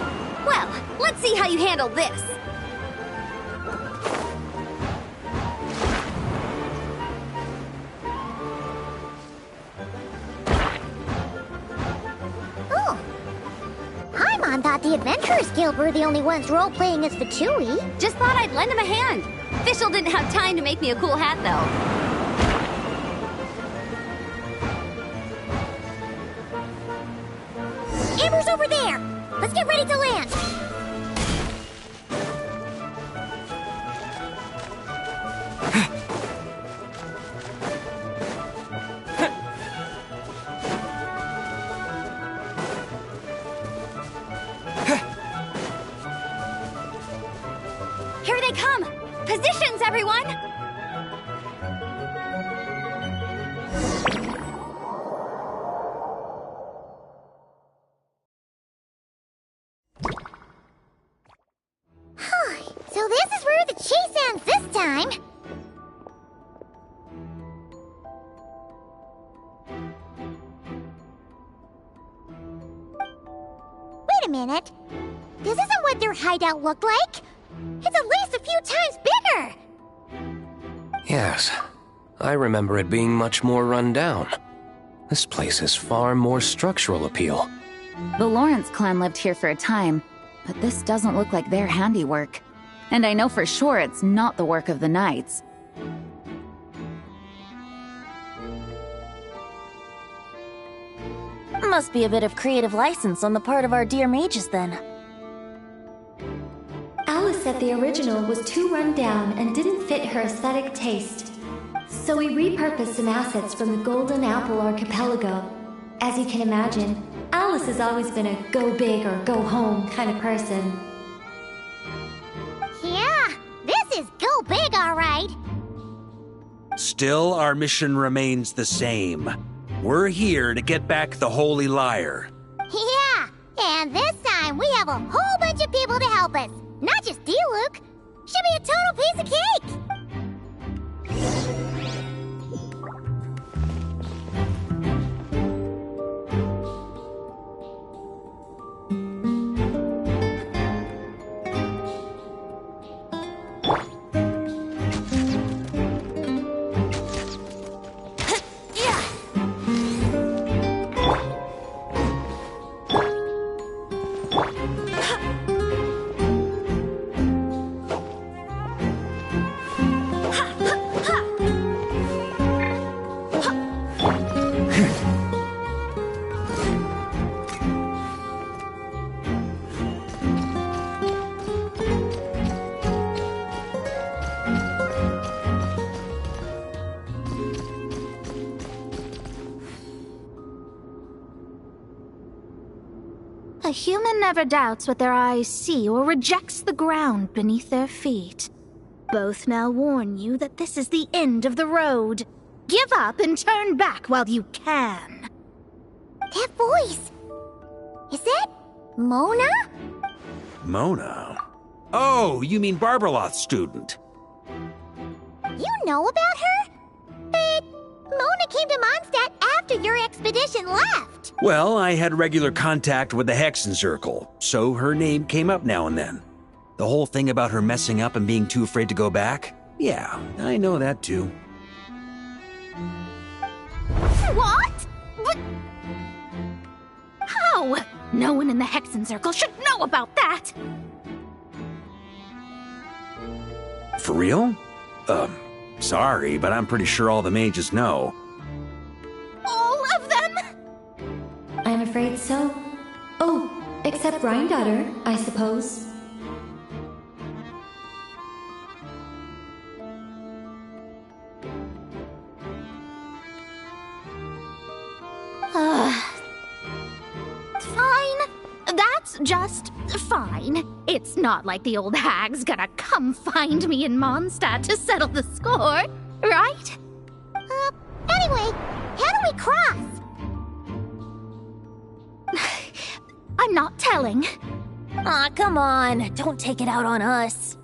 Well, let's see how you handle this. Oh. Paimon thought the Adventurers Guild were the only ones role-playing as Fatui. Just thought I'd lend him a hand. Fischl didn't have time to make me a cool hat, though. Amber's over there! Let's get ready to land! Here they come! Positions, everyone! So this is where the chase ends this time! Wait a minute. This isn't what their hideout looked like. It's at least a few times bigger! Yes, I remember it being much more run down. This place has far more structural appeal. The Lawrence clan lived here for a time, but this doesn't look like their handiwork. And I know for sure it's not the work of the Knights. Must be a bit of creative license on the part of our dear mages, then. Alice said the original was too run down and didn't fit her aesthetic taste. So we repurposed some assets from the Golden Apple Archipelago. As you can imagine, Alice has always been a go big or go home kind of person. Yeah, this is go big, all right. Still, our mission remains the same. We're here to get back the Holy Lyre. Yeah, and this time we have a whole bunch of people to help us. Not just Diluc. Should be a total piece of cake. A human never doubts what their eyes see or rejects the ground beneath their feet. Both now warn you that this is the end of the road. Give up and turn back while you can. That voice! Is that Mona? Mona? Oh, you mean Barbeloth's student. You know about her? But Mona came to Mondstadt after your expedition left. Well, I had regular contact with the Hexen Circle, so her name came up now and then. The whole thing about her messing up and being too afraid to go back? Yeah, I know that too. What? But... How? No one in the Hexen Circle should know about that! For real? Sorry, but I'm pretty sure all the mages know. All of them? I'm afraid so. Oh, except Granddaughter, I suppose. Fine. That's just fine. It's not like the old hag's gonna come find me in Mondstadt to settle the score, right? Anyway, how do we cross? I'm not telling. Aw, come on. Don't take it out on us.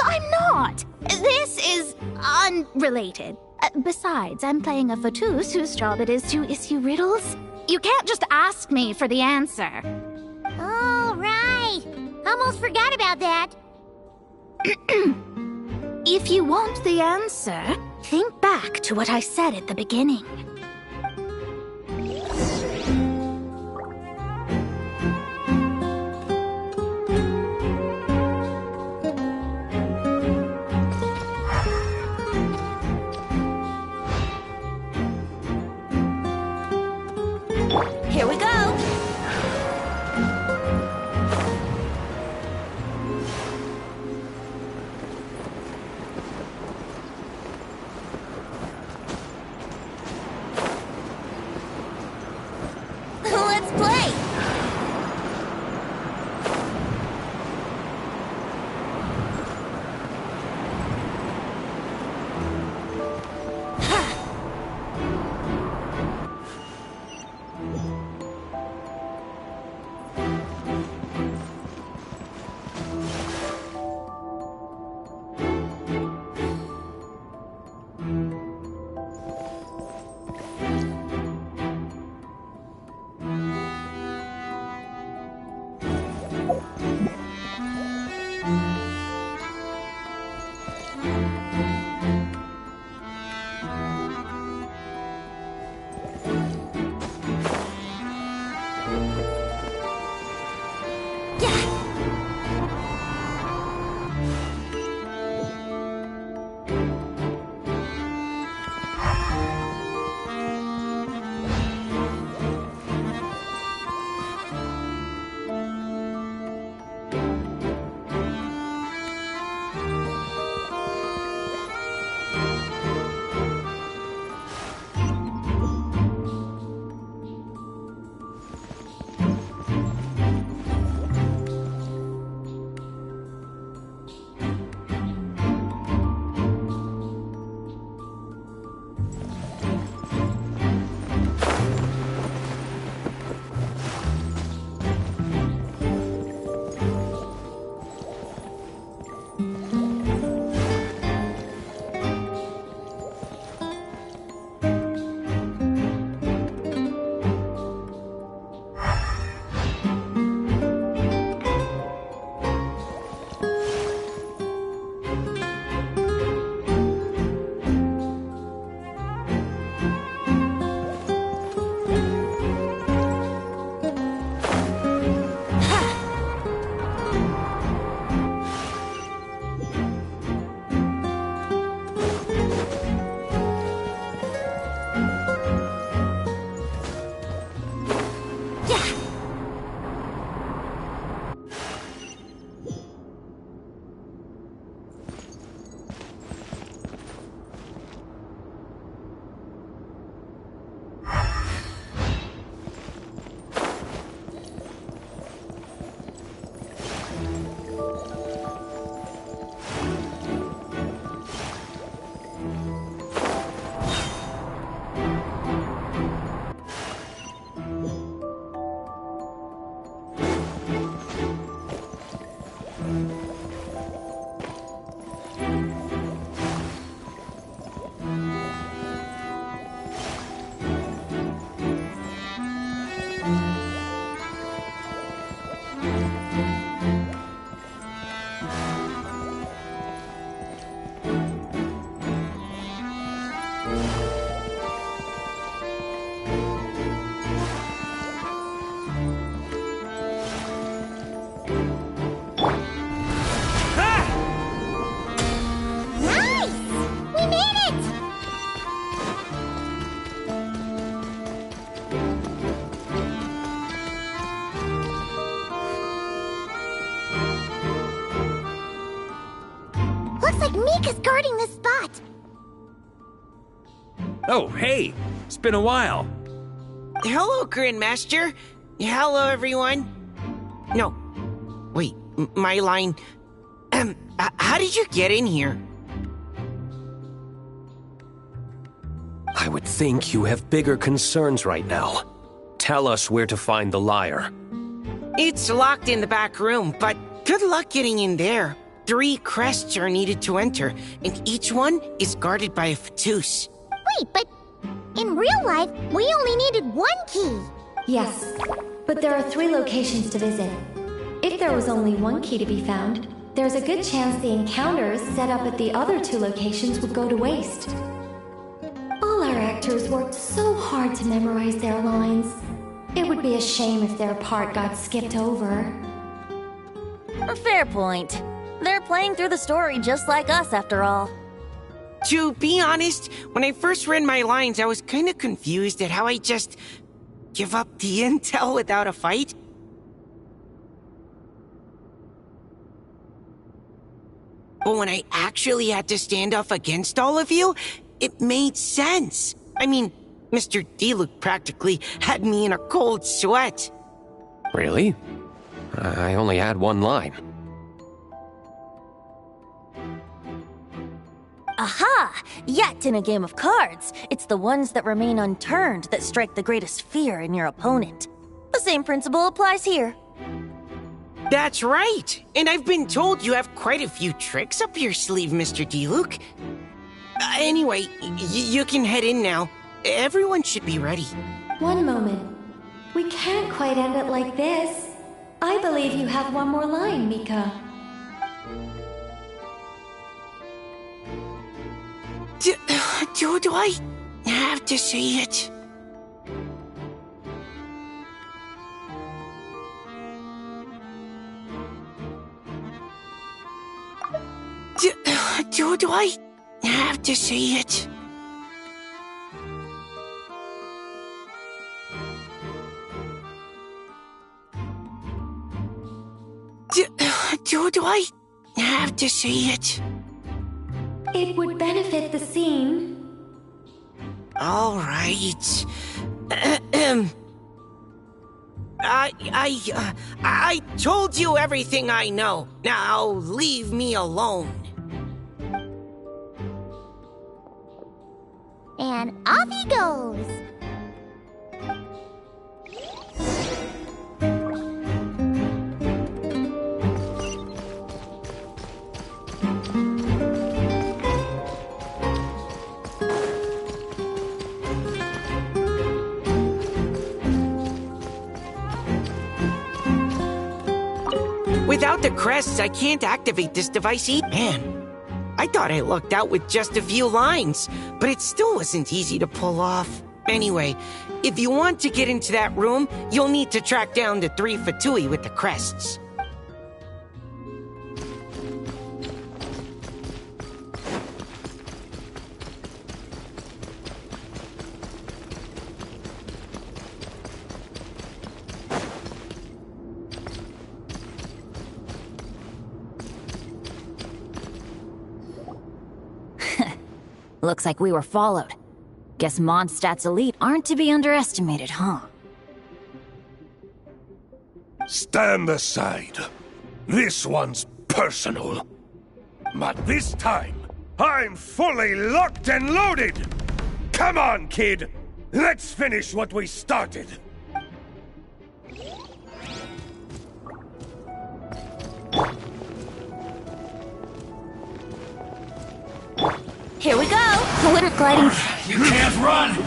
I'm not. This is unrelated. Besides, I'm playing a fatus whose job it is to issue riddles. You can't just ask me for the answer. All right. Almost forgot about that. If you want the answer, think back to what I said at the beginning. Here we go. Let's play. Looks like Mika's guarding the spot. Oh, hey! It's been a while. Hello, Grandmaster. Hello, everyone. No. Wait, my line... how did you get in here? I would think you have bigger concerns right now. Tell us where to find the lyre. It's locked in the back room, but good luck getting in there. 3 crests are needed to enter, and each one is guarded by a Fatus. Wait, but in real life, we only needed 1 key. Yes, but there are 3 locations to visit. If there was only 1 key to be found, there's a good chance the encounters set up at the other 2 locations would go to waste. All our actors worked so hard to memorize their lines. It would be a shame if their part got skipped over. A fair point. They're playing through the story just like us, after all. To be honest, when I first read my lines, I was kind of confused at how I just give up the intel without a fight. But when I actually had to stand up against all of you, it made sense. I mean, Mr. Diluc practically had me in a cold sweat. Really? I only had 1 line. Aha! Yet in a game of cards, it's the ones that remain unturned that strike the greatest fear in your opponent. The same principle applies here. That's right! And I've been told you have quite a few tricks up your sleeve, Mr. Diluc. Anyway, you can head in now. Everyone should be ready. One moment. We can't quite end it like this. I believe you have 1 more line, Mika. Do I have to say it? Do I have to say it? Do I have to say it? It would benefit the scene. All right. I told you everything I know. Now leave me alone. And off he goes. Without the crests, I can't activate this device either. Man, I thought I lucked out with just a few lines, but it still wasn't easy to pull off. Anyway, if you want to get into that room, you'll need to track down the 3 Fatui with the crests. Looks like we were followed. Guess Mondstadt's elite aren't to be underestimated, huh? Stand aside. This one's personal. But this time, I'm fully locked and loaded! Come on, kid! Let's finish what we started! Here we go! Glitter gliding... You can't run! Go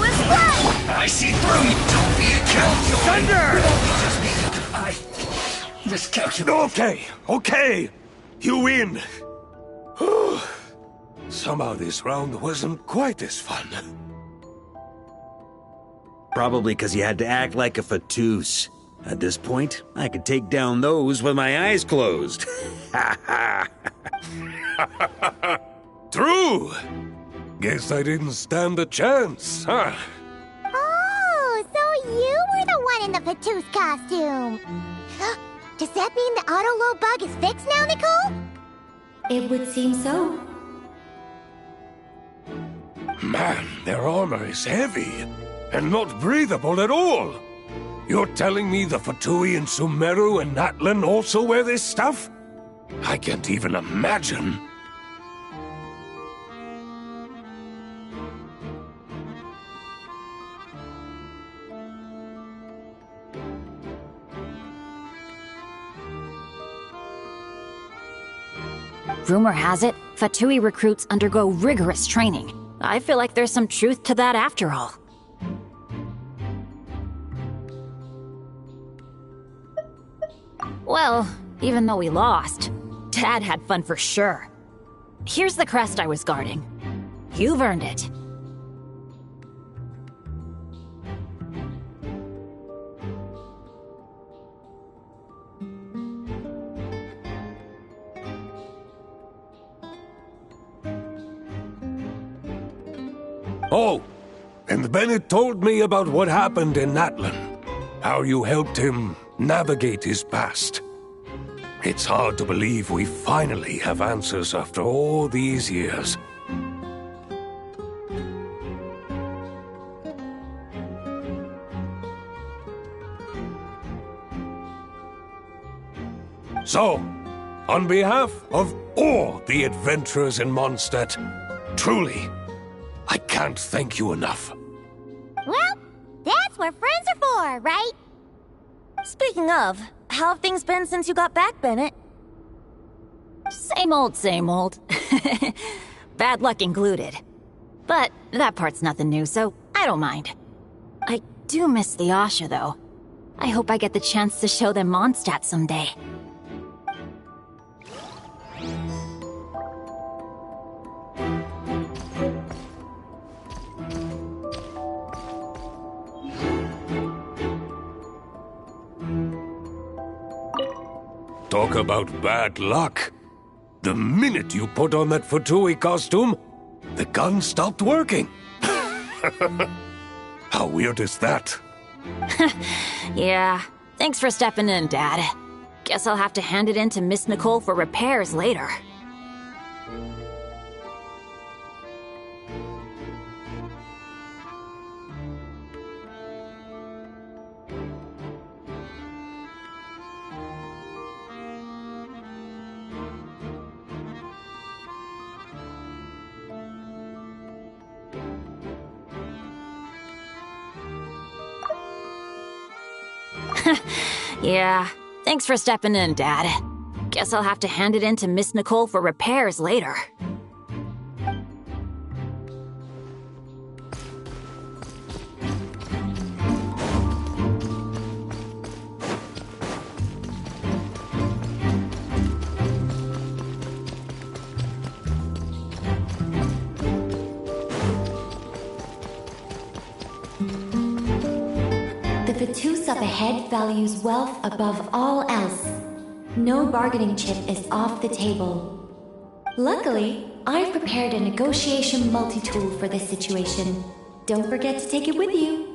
and fly! I see through you! Don't be a killjoy! Thunder! I miscalculated. Okay. You win. Somehow this round wasn't quite as fun. Probably because you had to act like a Fatus. At this point, I could take down those with my eyes closed. True! Guess I didn't stand a chance, huh? Oh, so you were the one in the Fatus costume. Does that mean the auto-load bug is fixed now, Nicole? It would seem so. Man, their armor is heavy, and not breathable at all. You're telling me the Fatui and Sumeru and Natlan also wear this stuff? I can't even imagine. Rumor has it, Fatui recruits undergo rigorous training. I feel like there's some truth to that after all. Well, even though we lost, Dad had fun for sure. Here's the crest I was guarding. You've earned it. Oh, and Bennett told me about what happened in Natlan. How you helped him navigate his past. It's hard to believe we finally have answers after all these years. So, on behalf of all the adventurers in Mondstadt, truly, I can't thank you enough. Well, that's what friends are for, right? Speaking of, how have things been since you got back, Bennett? Same old, same old. Bad luck included. But that part's nothing new, so I don't mind. I do miss the Asha, though. I hope I get the chance to show them Mondstadt someday. Talk about bad luck. The minute you put on that Fatui costume, the gun stopped working. How weird is that? Yeah, thanks for stepping in, Dad. Guess I'll have to hand it in to Miss Nicole for repairs later. Yeah, thanks for stepping in, Dad. Guess I'll have to hand it in to Miss Nicole for repairs later. The Fatus up ahead values wealth above all else. No bargaining chip is off the table. Luckily, I've prepared a negotiation multi-tool for this situation. Don't forget to take it with you.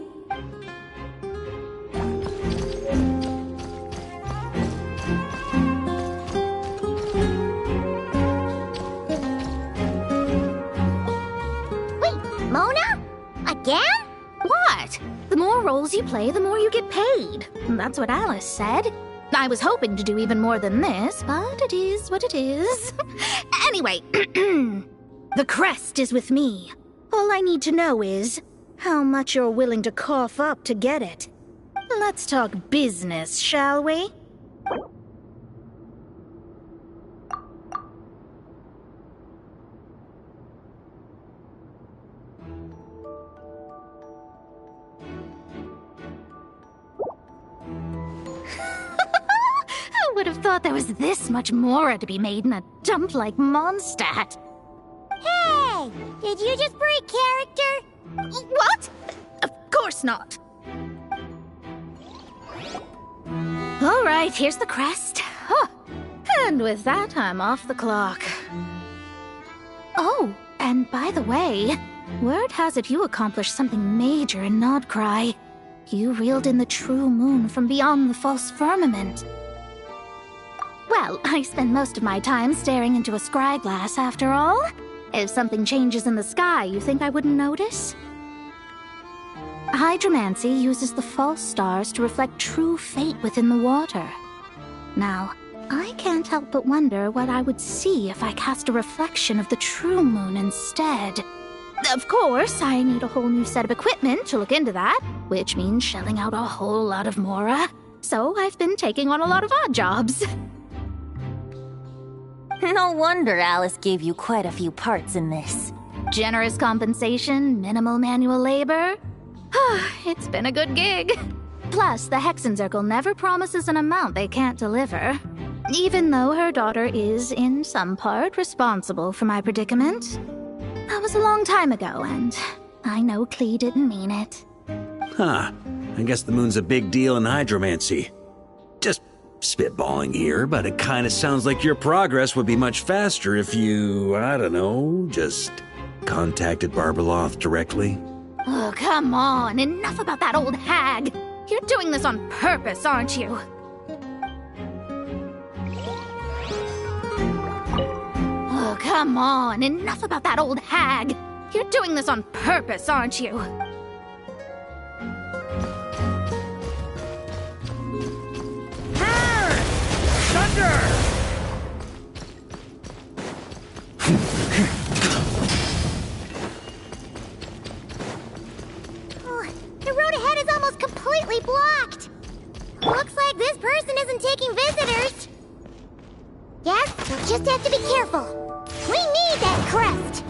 Wait, Mona? Again? What? The more roles you play, the more you get paid. That's what Alice said. I was hoping to do even more than this, but it is what it is. Anyway, the crest is with me. All I need to know is how much you're willing to cough up to get it. Let's talk business, shall we? I would have thought there was this much more to be made in a dump like Mondstadt. Hey! Did you just break character? What? Of course not. All right, here's the crest. Huh. And with that, I'm off the clock. Oh, and by the way, word has it you accomplished something major in Nodcry. You reeled in the true moon from beyond the false firmament. Well, I spend most of my time staring into a scry glass after all. If something changes in the sky, you think I wouldn't notice? Hydromancy uses the false stars to reflect true fate within the water. Now, I can't help but wonder what I would see if I cast a reflection of the true moon instead. Of course, I need a whole new set of equipment to look into that, which means shelling out a whole lot of mora. So I've been taking on a lot of odd jobs. No wonder Alice gave you quite a few parts in this. Generous compensation, minimal manual labor. It's been a good gig. Plus, the Hexen Circle never promises an amount they can't deliver. Even though her daughter is, in some part, responsible for my predicament. That was a long time ago, and I know Klee didn't mean it. Huh. I guess the moon's a big deal in hydromancy. Just spitballing here, but it kinda sounds like your progress would be much faster if you, I don't know, just contacted Barbeloth directly. Oh, come on. Enough about that old hag. You're doing this on purpose, aren't you? Oh, come on. Enough about that old hag. You're doing this on purpose, aren't you? Thunder! The road ahead is almost completely blocked. Looks like this person isn't taking visitors. Yes, we'll just have to be careful. We need that crest.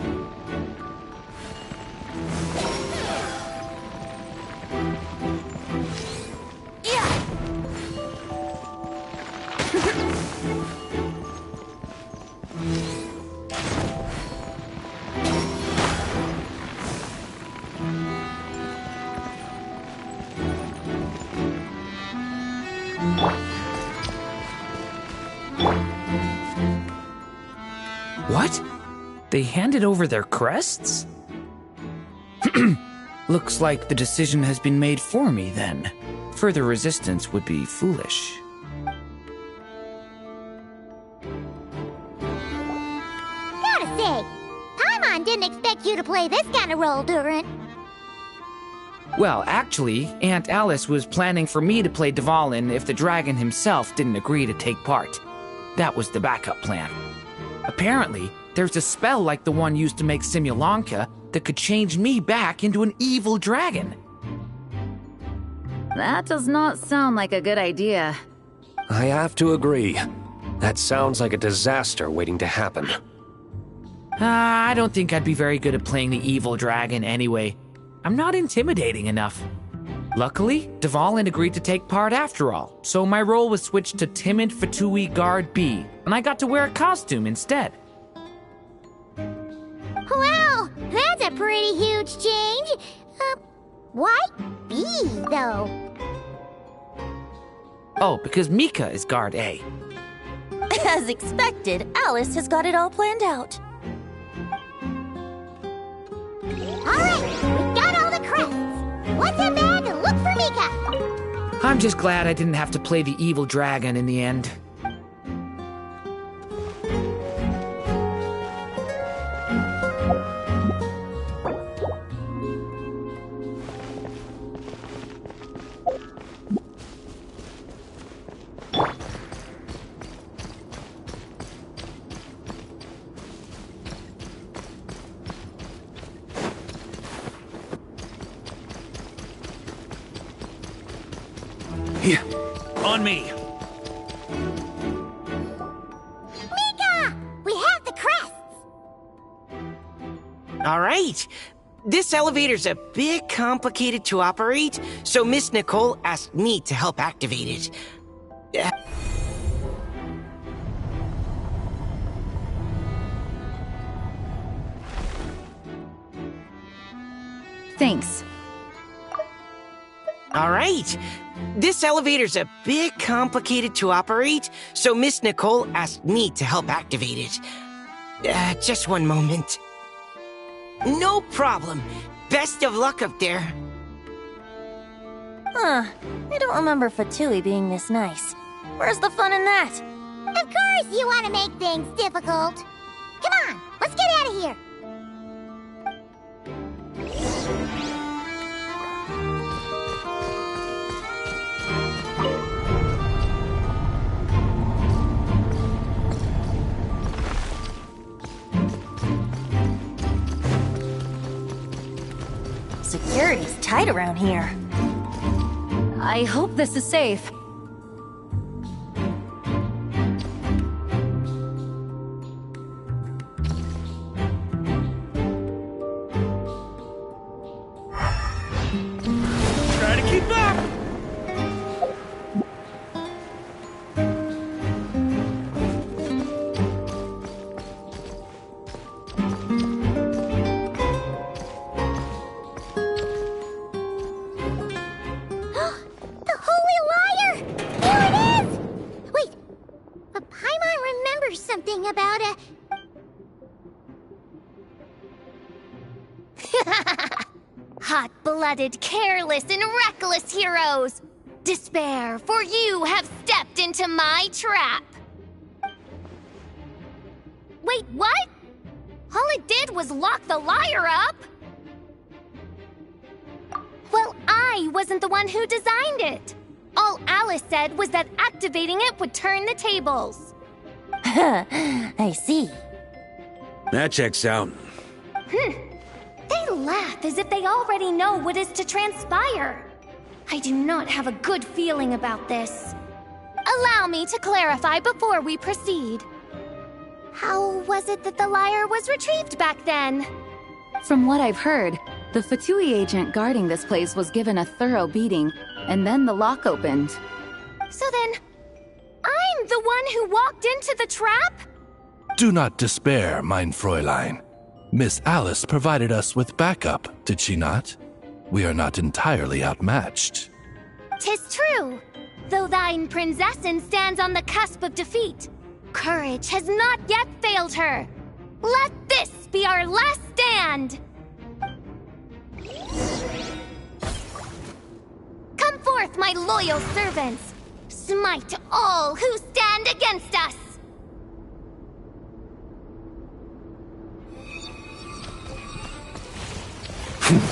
What? They handed over their crests? Looks like the decision has been made for me, then. Further resistance would be foolish. Gotta say, Paimon didn't expect you to play this kind of role, Durant. Well, actually, Aunt Alice was planning for me to play Dvalin if the dragon himself didn't agree to take part. That was the backup plan. Apparently, there's a spell like the one used to make Simulanka that could change me back into an evil dragon. That does not sound like a good idea. I have to agree. That sounds like a disaster waiting to happen. I don't think I'd be very good at playing the evil dragon anyway. I'm not intimidating enough. Luckily, Dvalin agreed to take part after all, so my role was switched to Timid Fatui Guard B, and I got to wear a costume instead. Wow, that's a pretty huge change. Why B, though? Oh, because Mika is Guard A. As expected, Alice has got it all planned out. All right, we've got all the crests. What's that bag and look for Mika? I'm just glad I didn't have to play the evil dragon in the end. Here, on me. Mika! We have the crests! All right. This elevator's a bit complicated to operate, so Miss Nicole asked me to help activate it. Thanks. All right. This elevator's a bit complicated to operate, so Miss Nicole asked me to help activate it. Just one moment. No problem. Best of luck up there. Huh. I don't remember Fatui being this nice. Where's the fun in that? Of course you want to make things difficult. Come on, let's get out of here. Security's tight around here. I hope this is safe. Try to keep up! The Holy Liar! Here it is! Wait, but Paimon remembers something about a... Hot-blooded, careless, and reckless heroes! Despair, for you have stepped into my trap! Wait, what? All it did was lock the liar up! Well, I wasn't the one who designed it! All Alice said was that activating it would turn the tables. I see. That checks out. They laugh as if they already know what is to transpire. I do not have a good feeling about this. Allow me to clarify before we proceed. How was it that the liar was retrieved back then? From what I've heard, the Fatui agent guarding this place was given a thorough beating, and then the lock opened. So then, I'm the one who walked into the trap? Do not despair, mein Fräulein. Miss Alice provided us with backup, did she not? We are not entirely outmatched. 'Tis true. Though thine Prinzessin stands on the cusp of defeat, courage has not yet failed her. Let this be our last stand! Come forth, my loyal servants! Smite all who stand against us!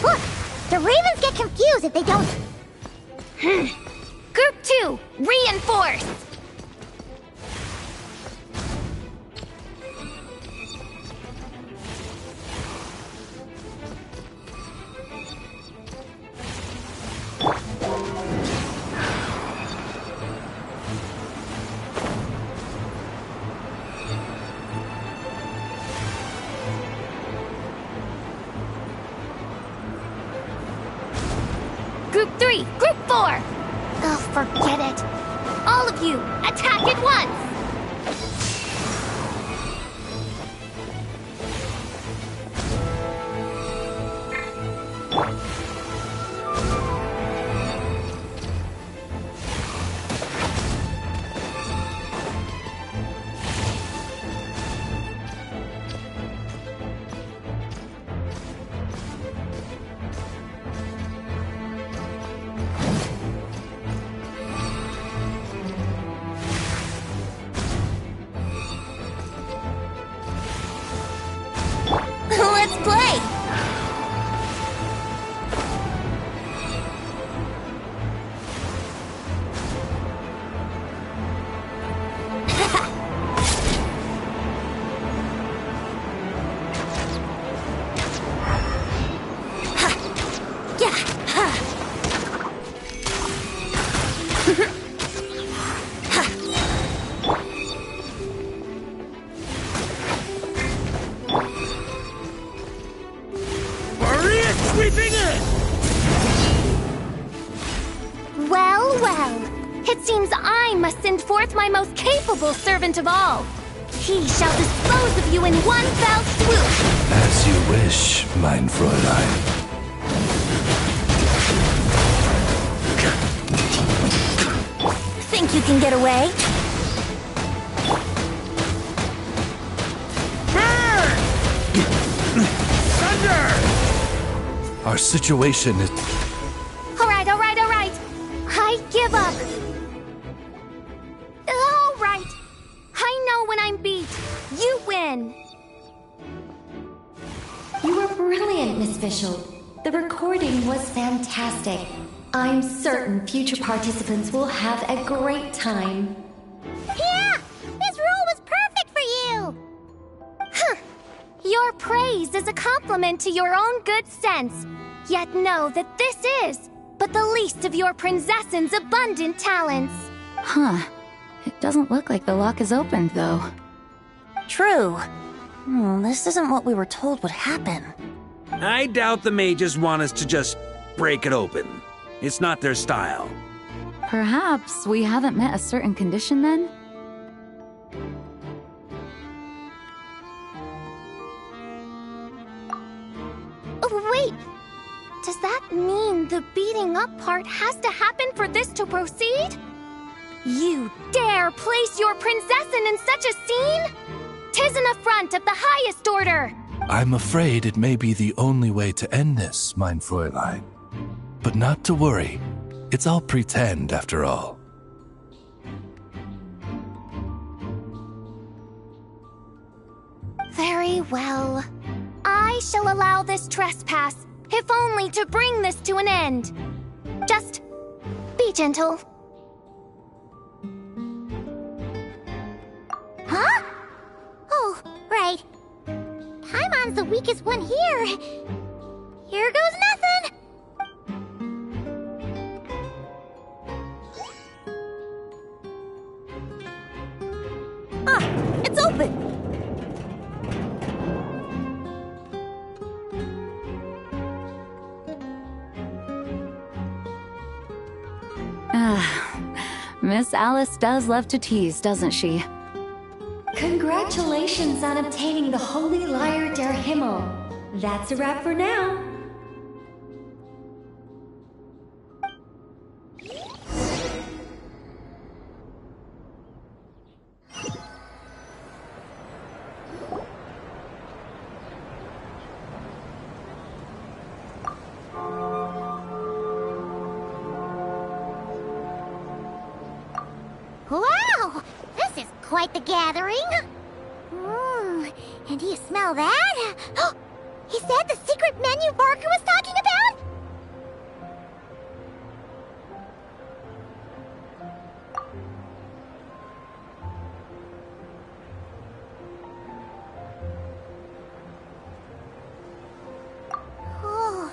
Look! The ravens get confused if they don't... Group 2, reinforce! Group 3, Group 4! Oh, forget it. All of you, attack at once! Let's play! Sweeping in! Well, well. It seems I must send forth my most capable servant of all. He shall dispose of you in one fell swoop. As you wish, mein Fräulein. Think you can get away? Our situation is... All right. I give up. All right. when I'm beat. You win. You were brilliant, Miss Fischl. The recording was fantastic. I'm certain future participants will have a great time. Yeah! This role was perfect for you! Huh. Your praise is a compliment to your own good sense. Yet know that this is but the least of your princess's abundant talents. Huh. It doesn't look like the lock is opened, though. True. This isn't what we were told would happen. I doubt the mages want us to just break it open. It's not their style. Perhaps we haven't met a certain condition then? Oh, wait! Does that mean the beating up part has to happen for this to proceed? You dare place your princessin in such a scene? 'Tis an affront of the highest order! I'm afraid it may be the only way to end this, mein Fräulein. But not to worry. It's all pretend, after all. Very well. I shall allow this trespass, if only to bring this to an end. Just be gentle. Huh? Oh, right. Paimon's the weakest one here. Here goes nothing! Ah, it's open! Miss Alice does love to tease, doesn't she? Congratulations on obtaining the Holy Lyre der Himmel. That's a wrap for now. Wow! This is quite the gathering. And do you smell that? Is that the secret menu Barker was talking about? Oh,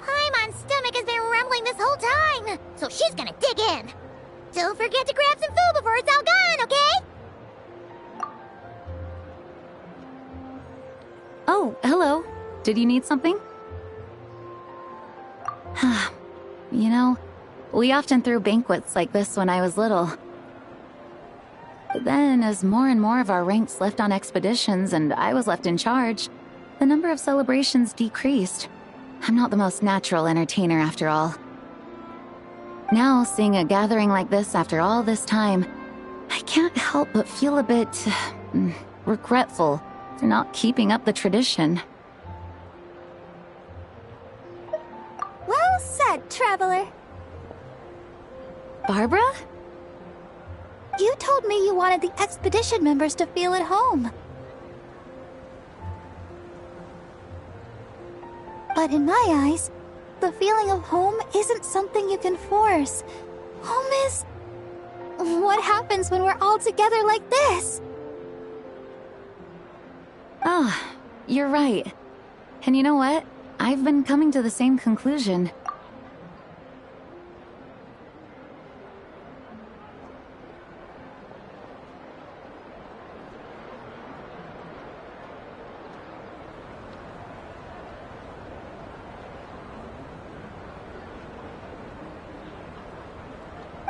Paimon's stomach has been rumbling this whole time, so she's gonna dig in. Don't forget to grab some food before it's all gone, okay? Oh, hello. Did you need something? You know, we often threw banquets like this when I was little. But then, as more and more of our ranks left on expeditions and I was left in charge, the number of celebrations decreased. I'm not the most natural entertainer after all. Now, seeing a gathering like this after all this time, I can't help but feel a bit regretful for not keeping up the tradition. Well said, traveler. Barbara? You told me you wanted the expedition members to feel at home. But in my eyes, the feeling of home isn't something you can force. Home is... what happens when we're all together like this? Oh, you're right. And you know what? I've been coming to the same conclusion.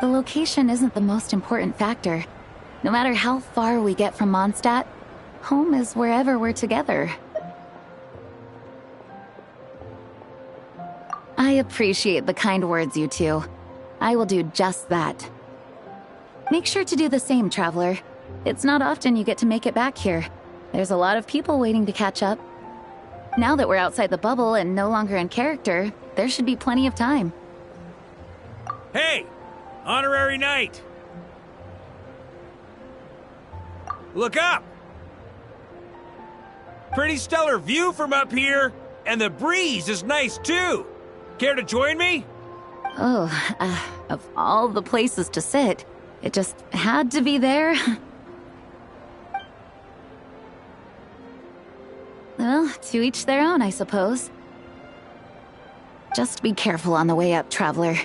The location isn't the most important factor. No matter how far we get from Mondstadt, home is wherever we're together. I appreciate the kind words, you two. I will do just that. Make sure to do the same, traveler. It's not often you get to make it back here. There's a lot of people waiting to catch up. Now that we're outside the bubble and no longer in character, there should be plenty of time. Hey! Honorary knight! look up! Pretty stellar view from up here, and the breeze is nice too. Care to join me? Oh, of all the places to sit, it just had to be there. Well, to each their own, I suppose. Just be careful on the way up, traveler.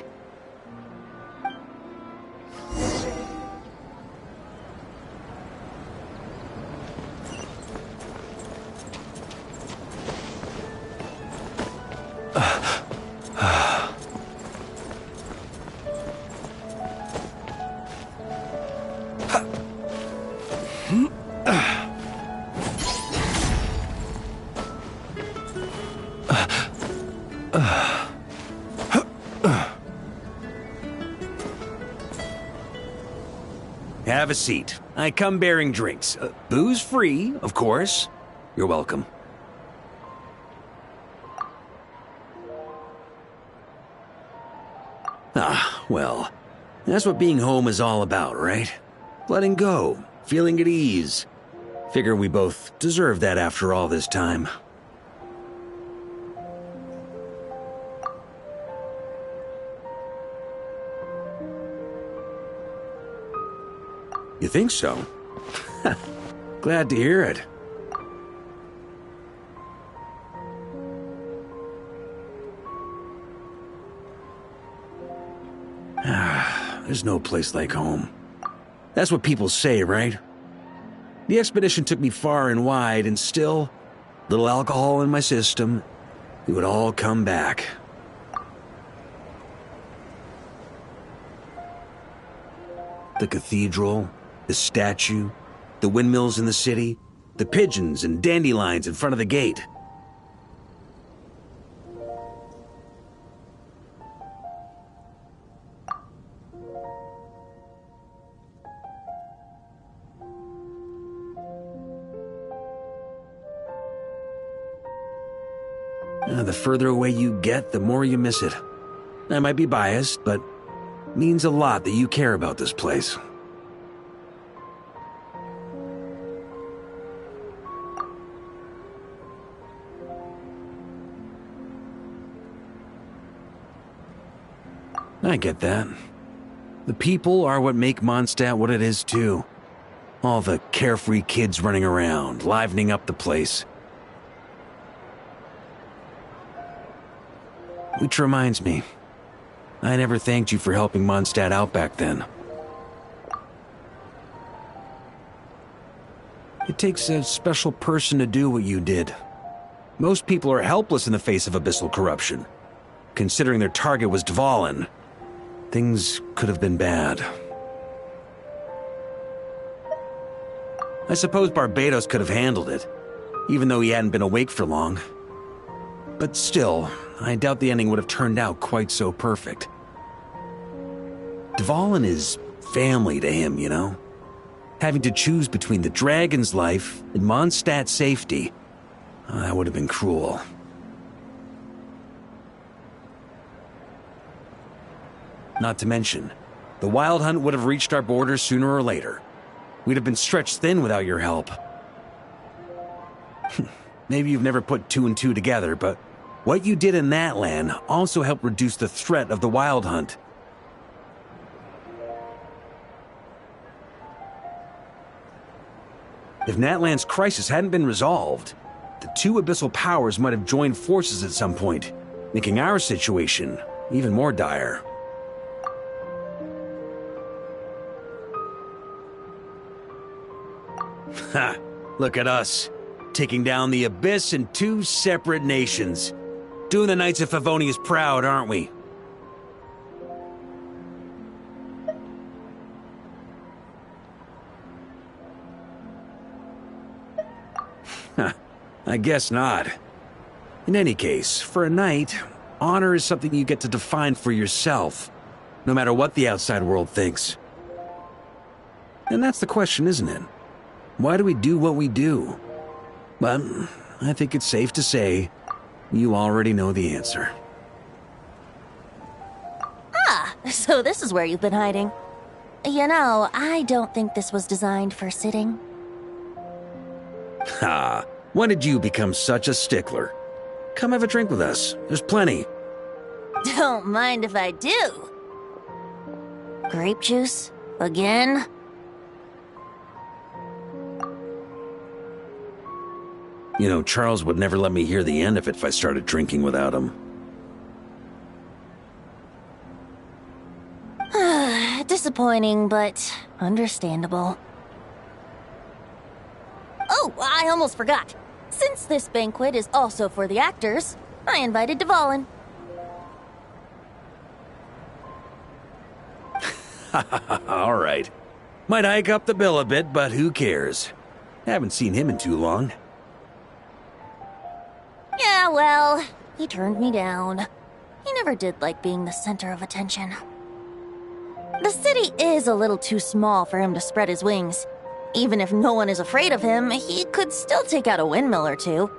Have a seat. I come bearing drinks. Booze free, of course. You're welcome. Ah, well, that's what being home is all about, right? Letting go, feeling at ease. Figure we both deserve that after all this time. You think so? Glad to hear it. There's no place like home. That's what people say, right? The expedition took me far and wide, and still, little alcohol in my system, it would all come back. The cathedral, the statue, the windmills in the city, the pigeons and dandelions in front of the gate. The further away you get, the more you miss it. I might be biased, but it means a lot that you care about this place. I get that. The people are what make Mondstadt what it is, too. All the carefree kids running around, livening up the place. Which reminds me, I never thanked you for helping Mondstadt out back then. It takes a special person to do what you did. Most people are helpless in the face of abyssal corruption. Considering their target was Dvalin, things could have been bad. I suppose Barbados could have handled it, even though he hadn't been awake for long. But still, I doubt the ending would have turned out quite so perfect. Dvalin is family to him, you know? Having to choose between the dragon's life and Mondstadt's safety, that would have been cruel. Not to mention, the Wild Hunt would have reached our borders sooner or later. We'd have been stretched thin without your help. Maybe you've never put two and two together, but what you did in that land also helped reduce the threat of the Wild Hunt. If Natlan's crisis hadn't been resolved, the two abyssal powers might have joined forces at some point, making our situation even more dire. Ha! Look at us, taking down the Abyss in two separate nations. Doing the Knights of Favonius proud, aren't we? I guess not. In any case, for a knight, honor is something you get to define for yourself, no matter what the outside world thinks. And that's the question, isn't it? Why do we do what we do? But I think it's safe to say you already know the answer. Ah, so this is where you've been hiding. You know, I don't think this was designed for sitting. Ha! When did you become such a stickler? Come have a drink with us. There's plenty. Don't mind if I do. Grape juice? Again? You know, Charles would never let me hear the end of it if I started drinking without him. Disappointing, but understandable. Oh, I almost forgot. Since this banquet is also for the actors, I invited Dvalin. All right. Might hike up the bill a bit, but who cares? Haven't seen him in too long. Yeah, well, he turned me down. He never did like being the center of attention. The city is a little too small for him to spread his wings. Even if no one is afraid of him, he could still take out a windmill or two.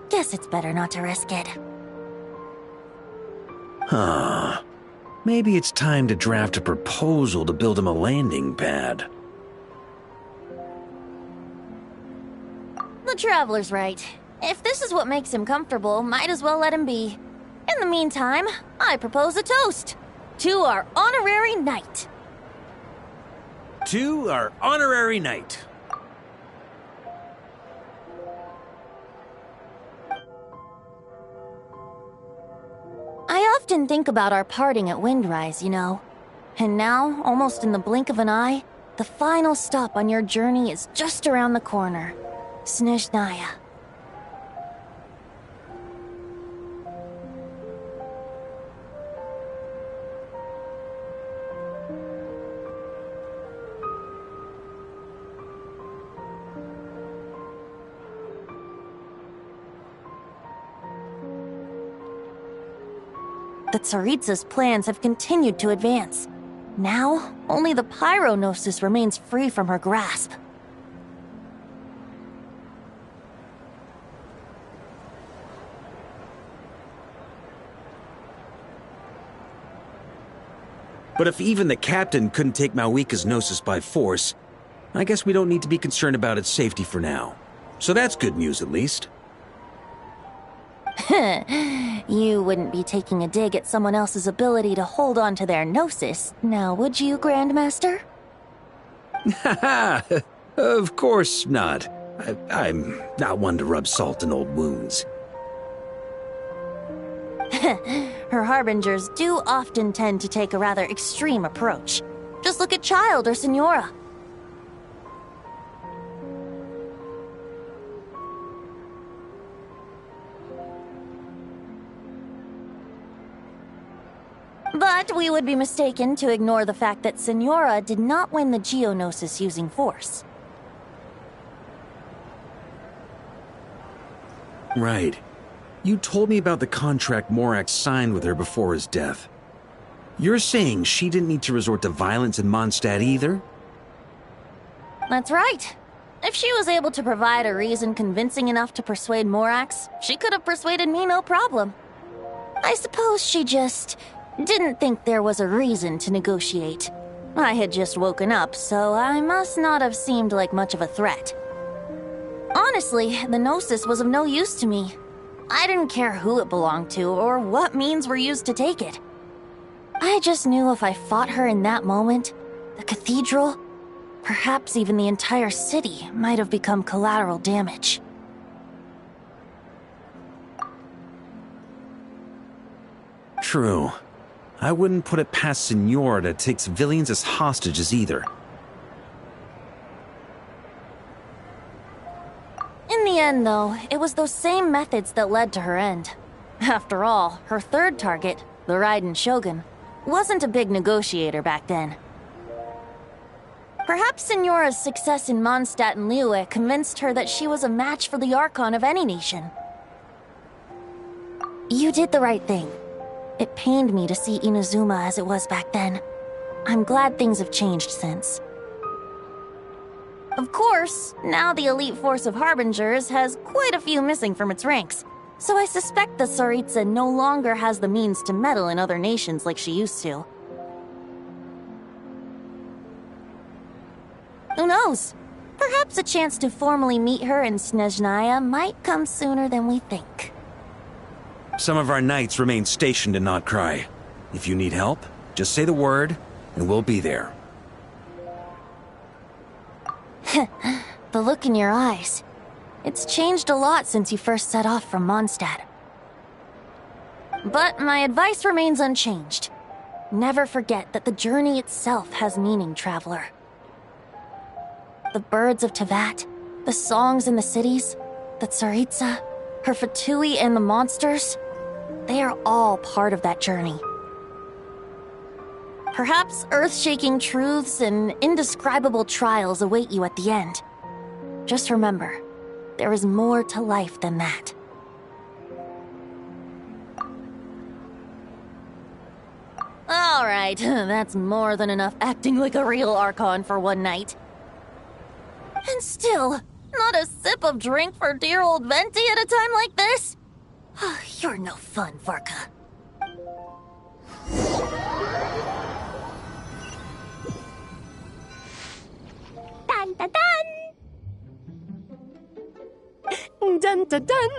Guess it's better not to risk it. Huh. Maybe it's time to draft a proposal to build him a landing pad. The Traveler's right. If this is what makes him comfortable, might as well let him be. In the meantime, I propose a toast to our honorary knight. To our honorary knight. I often think about our parting at Windrise, you know. And now, almost in the blink of an eye, the final stop on your journey is just around the corner. Snezhnaya. The Tsaritsa's plans have continued to advance. Now, only the Pyronosis remains free from her grasp. But if even the captain couldn't take Malwika's Gnosis by force, I guess we don't need to be concerned about its safety for now. So that's good news, at least. You wouldn't be taking a dig at someone else's ability to hold on to their Gnosis, now would you, Grandmaster? Haha! Of course not. I'm not one to rub salt in old wounds. Her harbingers do often tend to take a rather extreme approach. Just look at Child or Senora. But we would be mistaken to ignore the fact that Senora did not win the Geonosis using force. Right. You told me about the contract Morak signed with her before his death. You're saying she didn't need to resort to violence in Mondstadt either? That's right. If she was able to provide a reason convincing enough to persuade Morax, she could have persuaded me no problem. I suppose she just didn't think there was a reason to negotiate. I had just woken up, so I must not have seemed like much of a threat. Honestly, the Gnosis was of no use to me. I didn't care who it belonged to or what means were used to take it. I just knew if I fought her in that moment, the cathedral, perhaps even the entire city, might have become collateral damage. True. I wouldn't put it past Senora to take civilians as hostages either. In the end, though, it was those same methods that led to her end. After all, her third target, the Raiden Shogun, wasn't a big negotiator back then. Perhaps Senora's success in Mondstadt and Liyue convinced her that she was a match for the Archon of any nation. You did the right thing. It pained me to see Inazuma as it was back then. I'm glad things have changed since. Of course, now the elite force of Harbingers has quite a few missing from its ranks, so I suspect the Tsaritsa no longer has the means to meddle in other nations like she used to. Who knows? Perhaps a chance to formally meet her in Snezhnaya might come sooner than we think. Some of our knights remain stationed in Notcry. If you need help, just say the word, and we'll be there. The look in your eyes. It's changed a lot since you first set off from Mondstadt. But my advice remains unchanged. Never forget that the journey itself has meaning, traveler. The birds of Tevat, the songs in the cities, the Tsaritsa, her Fatui and the monsters, they are all part of that journey. Perhaps earth-shaking truths and indescribable trials await you at the end. Just remember, there is more to life than that. Alright, that's more than enough acting like a real Archon for one night. And still, not a sip of drink for dear old Venti at a time like this? You're no fun, Varka. Dun dun dun! Dun dun dun!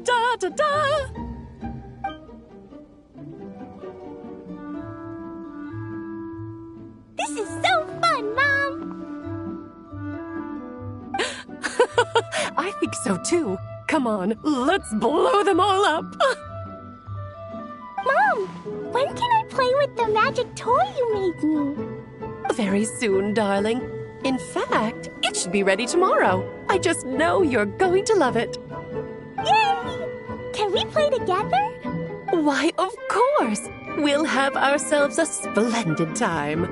Da da da! This is so fun, Mom! I think so too. Come on, let's blow them all up! Mom, when can I play with the magic toy you made me? Very soon, darling. In fact, it should be ready tomorrow. I just know you're going to love it. Yay! Can we play together? Why, of course! We'll have ourselves a splendid time.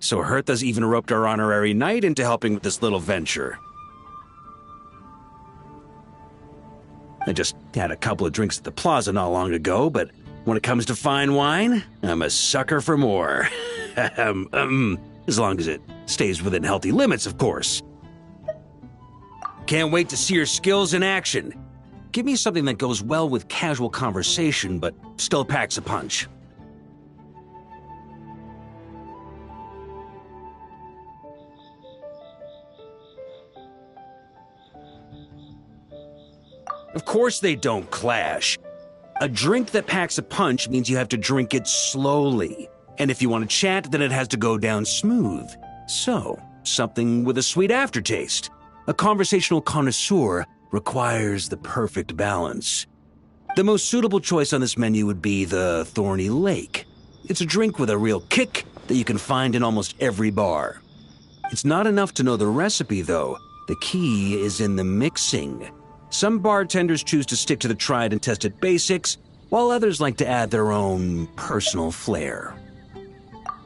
So Hertha's even roped our honorary knight into helping with this little venture. I just had a couple of drinks at the plaza not long ago, but when it comes to fine wine, I'm a sucker for more. As long as it stays within healthy limits, of course. Can't wait to see your skills in action. Give me something that goes well with casual conversation, but still packs a punch. Of course they don't clash. A drink that packs a punch means you have to drink it slowly. And if you want to chat, then it has to go down smooth. So, something with a sweet aftertaste. A conversational connoisseur requires the perfect balance. The most suitable choice on this menu would be the Thorny Lake. It's a drink with a real kick that you can find in almost every bar. It's not enough to know the recipe, though. The key is in the mixing. Some bartenders choose to stick to the tried and tested basics, while others like to add their own personal flair.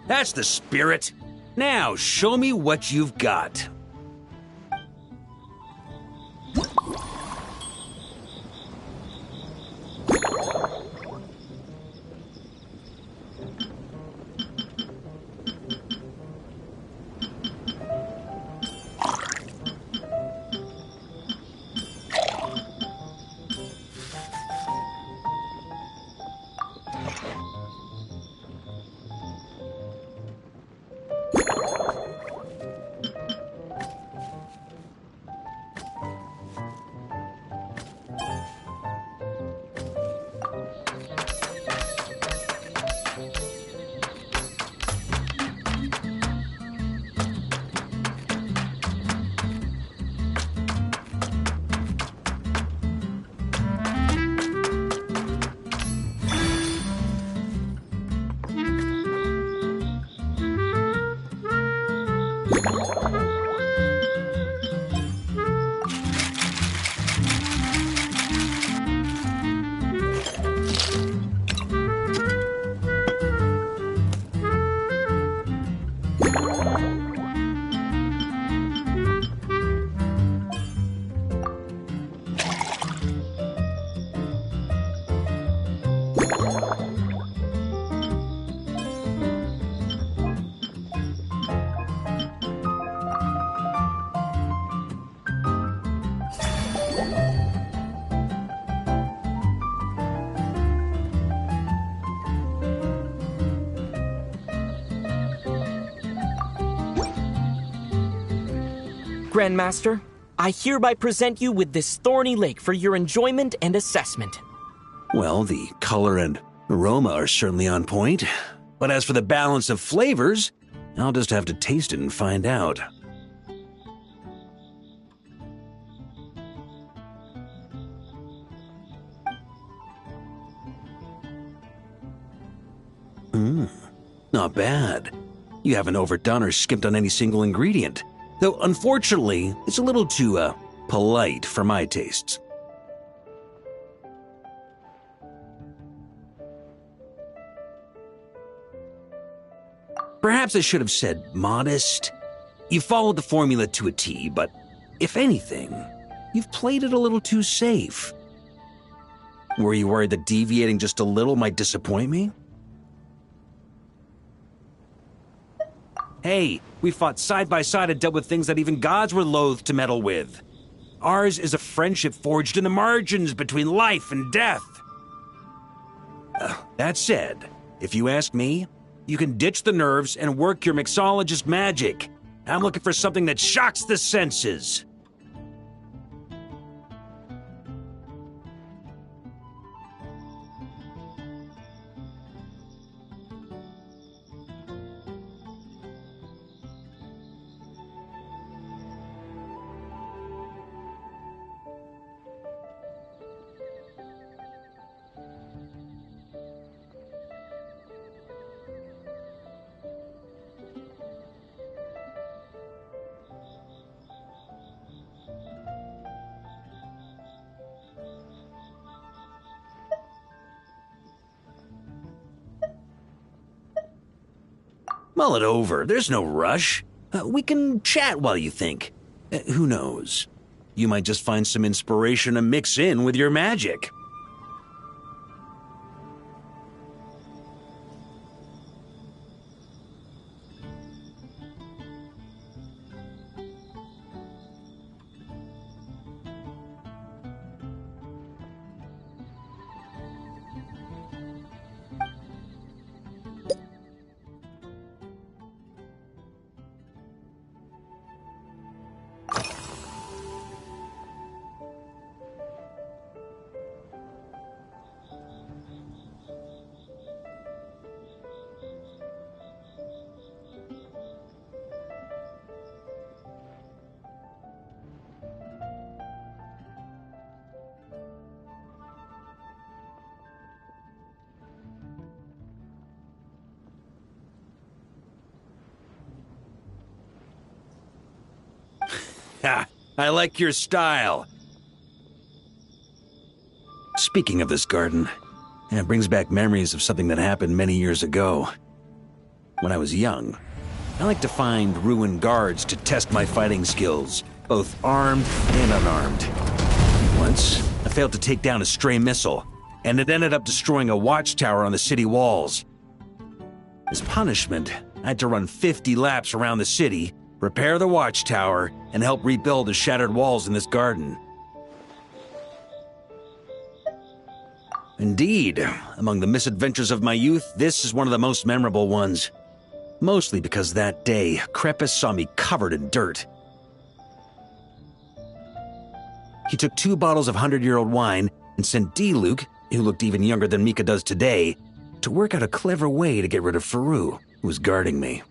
That's the spirit. Now, show me what you've got. Grandmaster, I hereby present you with this thorny lake for your enjoyment and assessment. Well, the color and aroma are certainly on point. But as for the balance of flavors, I'll just have to taste it and find out. Not bad. You haven't overdone or skimped on any single ingredient. Though, unfortunately, it's a little too, polite for my tastes. Perhaps I should have said modest. You followed the formula to a T, but if anything, you've played it a little too safe. Were you worried that deviating just a little might disappoint me? Hey, we fought side by side and dealt with things that even gods were loath to meddle with. Ours is a friendship forged in the margins between life and death. That said, if you ask me, you can ditch the nerves and work your mixologist magic. I'm looking for something that shocks the senses. Mull it over. There's no rush. We can chat while you think. Who knows? You might just find some inspiration to mix in with your magic. Ha! I like your style. Speaking of this garden, it brings back memories of something that happened many years ago. When I was young, I liked to find ruined guards to test my fighting skills, both armed and unarmed. Once, I failed to take down a stray missile, and it ended up destroying a watchtower on the city walls. As punishment, I had to run 50 laps around the city, repair the watchtower, and help rebuild the shattered walls in this garden. Indeed, among the misadventures of my youth, this is one of the most memorable ones. Mostly because that day, Crepus saw me covered in dirt. He took 2 bottles of 100-year-old wine and sent D-Luke, who looked even younger than Mika does today, to work out a clever way to get rid of Faru, who was guarding me.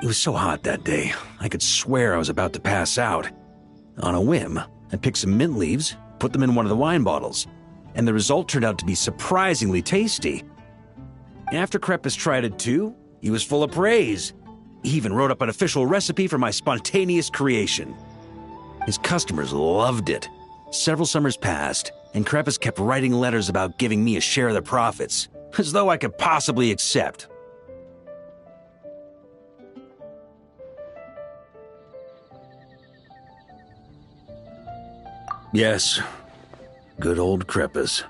It was so hot that day, I could swear I was about to pass out. On a whim, I picked some mint leaves, put them in one of the wine bottles, and the result turned out to be surprisingly tasty. After Crepus tried it too, he was full of praise. He even wrote up an official recipe for my spontaneous creation. His customers loved it. Several summers passed, and Crepus kept writing letters about giving me a share of the profits, as though I could possibly accept. Yes, good old Crepus.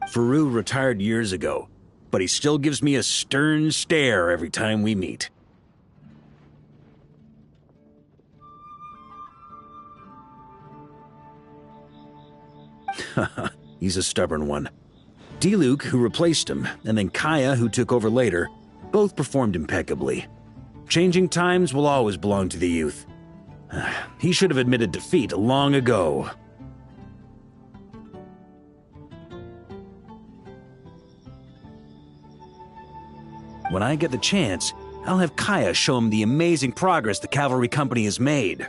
Faru retired years ago, but he still gives me a stern stare every time we meet. He's a stubborn one. D-Luke, who replaced him, and then Kaya, who took over later, both performed impeccably. Changing times will always belong to the youth. He should have admitted defeat long ago. When I get the chance, I'll have Kaya show him the amazing progress the cavalry company has made.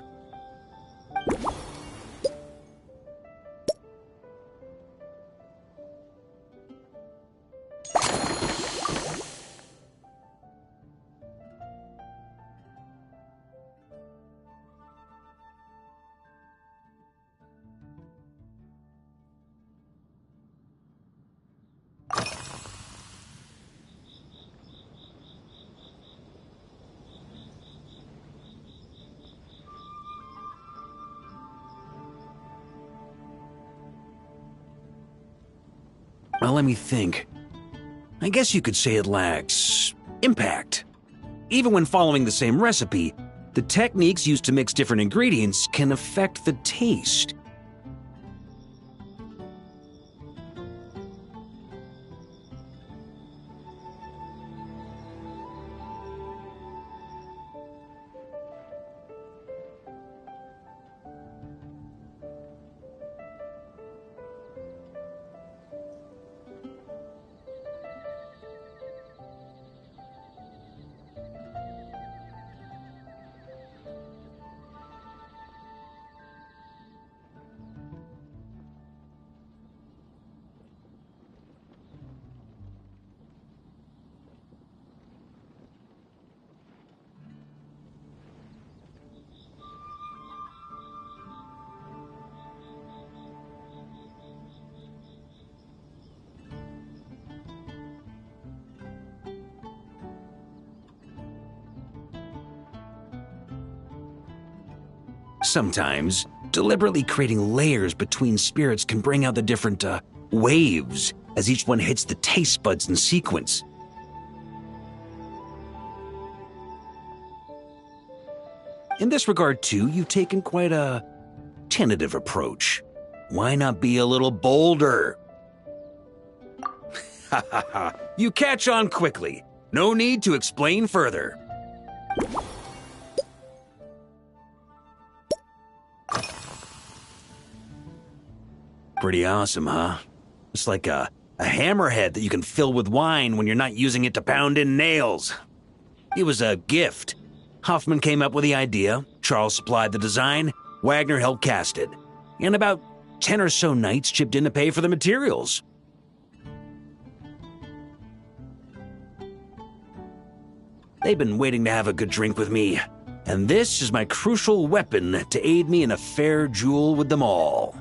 Well, let me think. I guess you could say it lacks impact. Even when following the same recipe, the techniques used to mix different ingredients can affect the taste. Sometimes, deliberately creating layers between spirits can bring out the different, waves as each one hits the taste buds in sequence. In this regard, too, you've taken quite a tentative approach. Why not be a little bolder? Ha ha ha, you catch on quickly. No need to explain further. Pretty awesome, huh? It's like a hammerhead that you can fill with wine when you're not using it to pound in nails. It was a gift. Huffman came up with the idea, Charles supplied the design, Wagner helped cast it. And about 10 or so knights chipped in to pay for the materials. They've been waiting to have a good drink with me, and this is my crucial weapon to aid me in a fair duel with them all.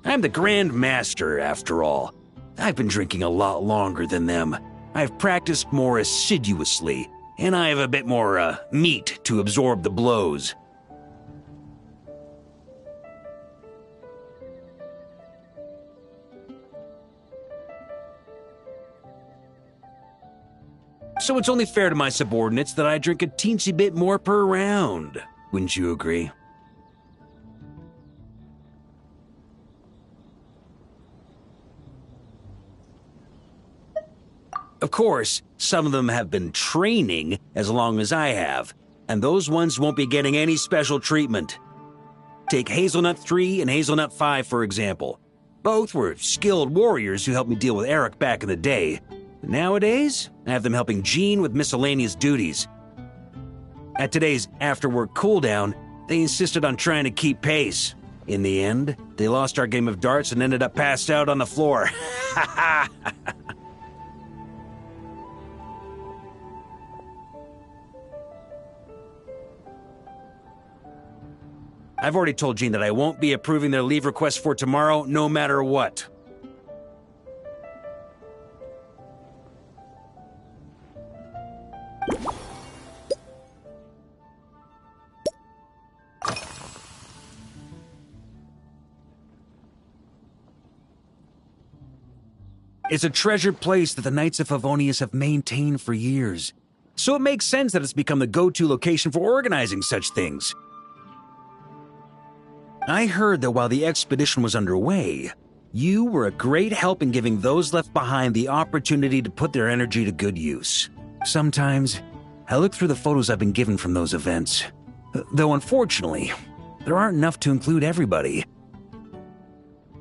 I'm the Grand Master, after all. I've been drinking a lot longer than them. I've practiced more assiduously, and I have a bit more, meat to absorb the blows. So it's only fair to my subordinates that I drink a teensy bit more per round. Wouldn't you agree? Of course, some of them have been training as long as I have, and those ones won't be getting any special treatment. Take Hazelnut 3 and Hazelnut 5, for example. Both were skilled warriors who helped me deal with Eric back in the day. Nowadays, I have them helping Jean with miscellaneous duties. At today's after-work cooldown, they insisted on trying to keep pace. In the end, they lost our game of darts and ended up passed out on the floor. I've already told Jean that I won't be approving their leave request for tomorrow, no matter what. It's a treasured place that the Knights of Favonius have maintained for years. So it makes sense that it's become the go-to location for organizing such things. I heard that while the expedition was underway, you were a great help in giving those left behind the opportunity to put their energy to good use. Sometimes, I look through the photos I've been given from those events. Though unfortunately, there aren't enough to include everybody.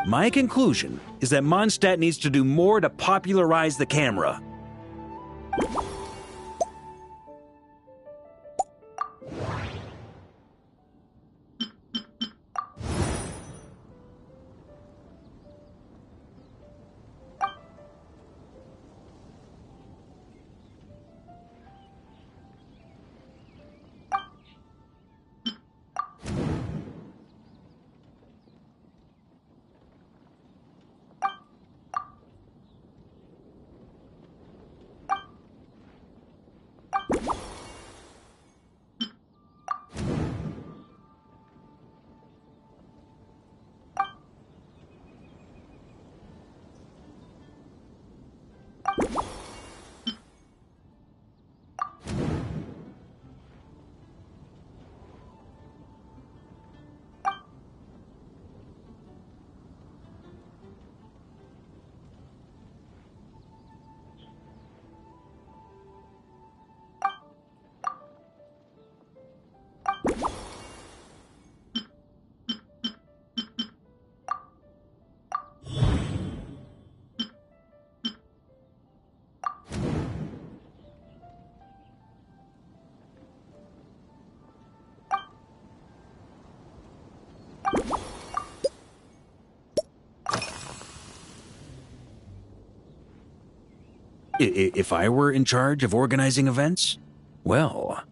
My conclusion is that Mondstadt needs to do more to popularize the camera. If I were in charge of organizing events, well,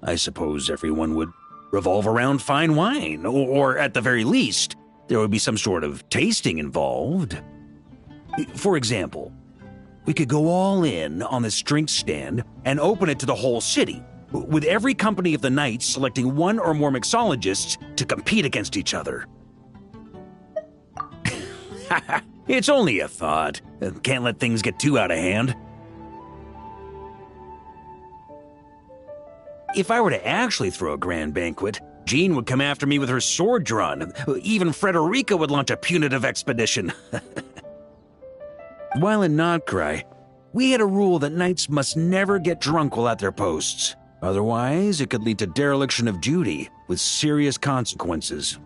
I suppose everyone would revolve around fine wine, or at the very least, there would be some sort of tasting involved. For example, we could go all in on this drink stand and open it to the whole city, with every company of the Knights selecting one or more mixologists to compete against each other. It's only a thought. Can't let things get too out of hand. If I were to actually throw a grand banquet, Jean would come after me with her sword drawn. Even Frederica would launch a punitive expedition. While in Nodcry, we had a rule that knights must never get drunk while at their posts. Otherwise, it could lead to dereliction of duty, with serious consequences.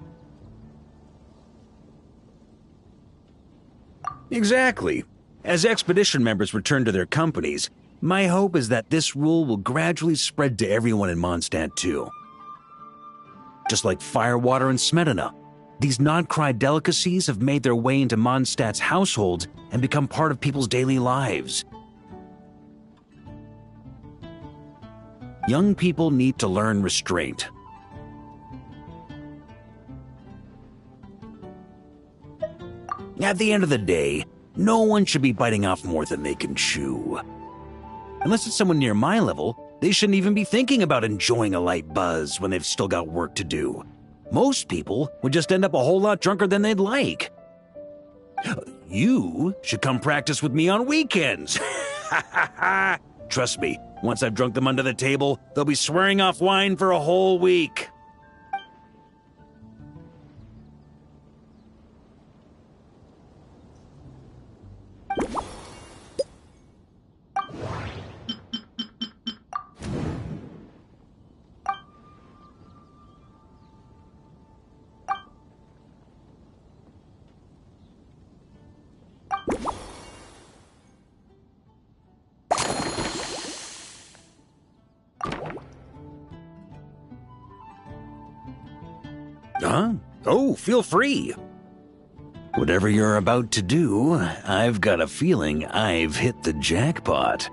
Exactly. As expedition members returned to their companies, My hope is that this rule will gradually spread to everyone in Mondstadt too. Just like firewater and Smedina, these non-cry delicacies have made their way into Mondstadt's household and become part of people's daily lives. Young people need to learn restraint. At the end of the day, no one should be biting off more than they can chew. Unless it's someone near my level, they shouldn't even be thinking about enjoying a light buzz when they've still got work to do. Most people would just end up a whole lot drunker than they'd like. You should come practice with me on weekends. Trust me, once I've drunk them under the table, they'll be swearing off wine for a whole week. Huh? Oh, feel free. Whatever you're about to do, I've got a feeling I've hit the jackpot.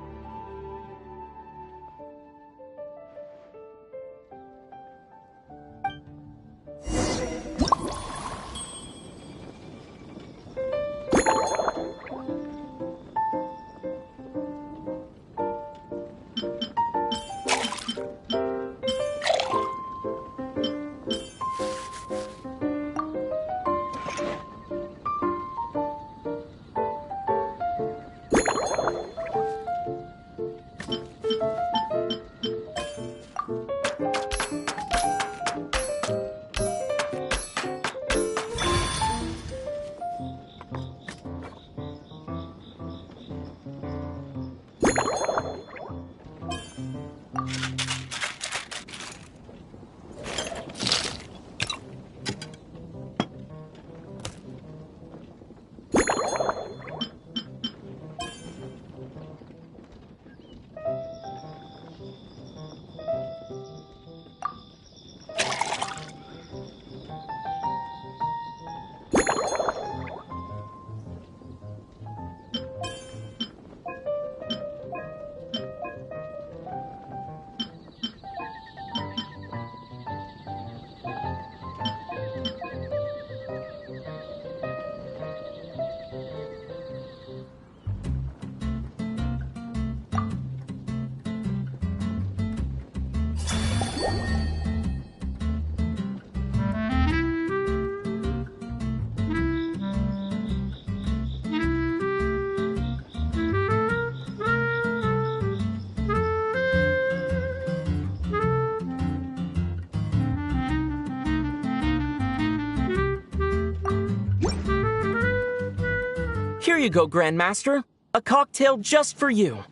Here you go, Grandmaster. A cocktail just for you.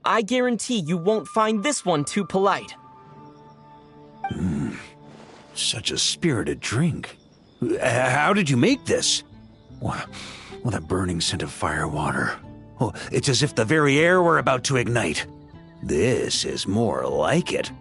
I guarantee you won't find this one too polite. Such a spirited drink. How did you make this? What a burning scent of firewater. Oh, it's as if the very air were about to ignite. This is more like it.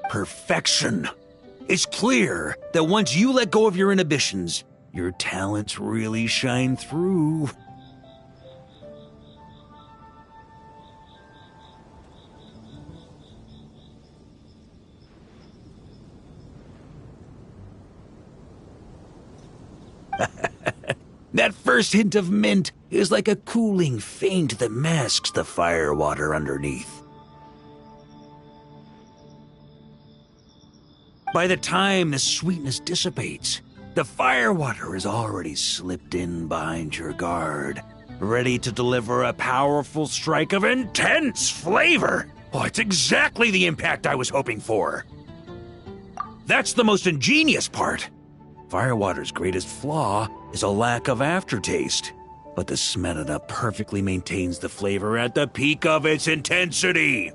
Perfection. It's clear that once you let go of your inhibitions, your talents really shine through. That first hint of mint is like a cooling feint that masks the firewater underneath. By the time the sweetness dissipates, the firewater has already slipped in behind your guard, ready to deliver a powerful strike of intense flavor. Oh, it's exactly the impact I was hoping for. That's the most ingenious part. Firewater's greatest flaw is a lack of aftertaste, but the Smelana perfectly maintains the flavor at the peak of its intensity.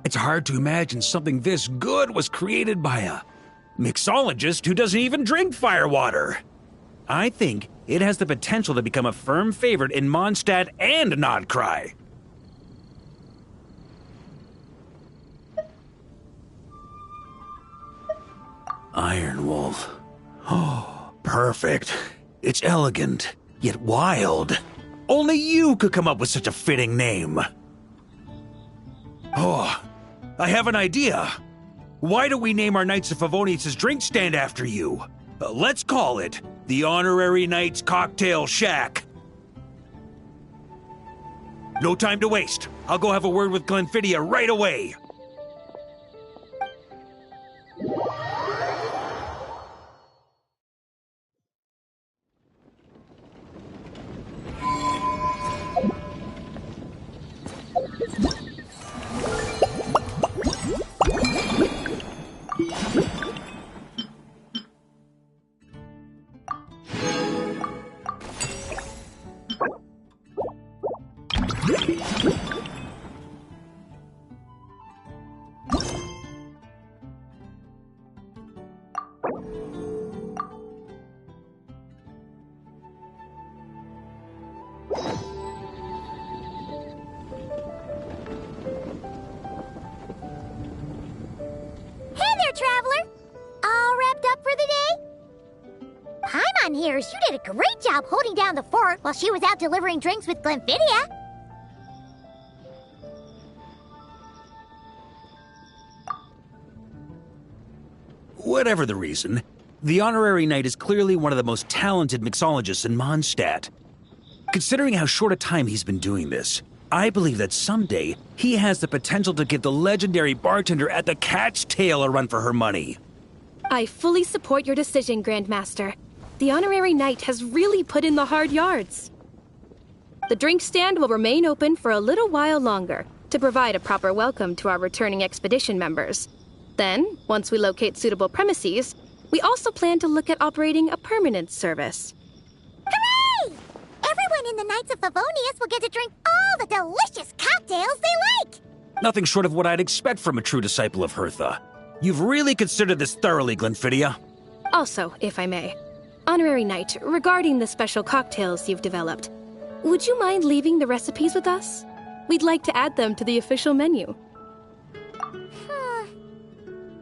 It's hard to imagine something this good was created by a mixologist who doesn't even drink firewater. I think it has the potential to become a firm favorite in Mondstadt and Nodcry. Iron Wolf. Oh, perfect. It's elegant, yet wild. Only you could come up with such a fitting name. Oh, I have an idea. Why don't we name our Knights of Favonius' drink stand after you? Let's call it the Honorary Knights Cocktail Shack. No time to waste. I'll go have a word with Glenfiddia right away. Here's, you did a great job holding down the fort while she was out delivering drinks with Glenfiddia. Whatever the reason, The Honorary Knight is clearly one of the most talented mixologists in Mondstadt. Considering how short a time he's been doing this, I believe that someday he has the potential to give the legendary bartender at the Cat's Tail a run for her money. I fully support your decision, Grandmaster. The Honorary Knight has really put in the hard yards. The drink stand will remain open for a little while longer to provide a proper welcome to our returning expedition members. Then, once we locate suitable premises, we also plan to look at operating a permanent service. Hooray! Everyone in the Knights of Favonius will get to drink all the delicious cocktails they like! Nothing short of what I'd expect from a true disciple of Hertha. You've really considered this thoroughly, Glenfidia. Also, if I may, Honorary Knight, regarding the special cocktails you've developed, would you mind leaving the recipes with us? We'd like to add them to the official menu.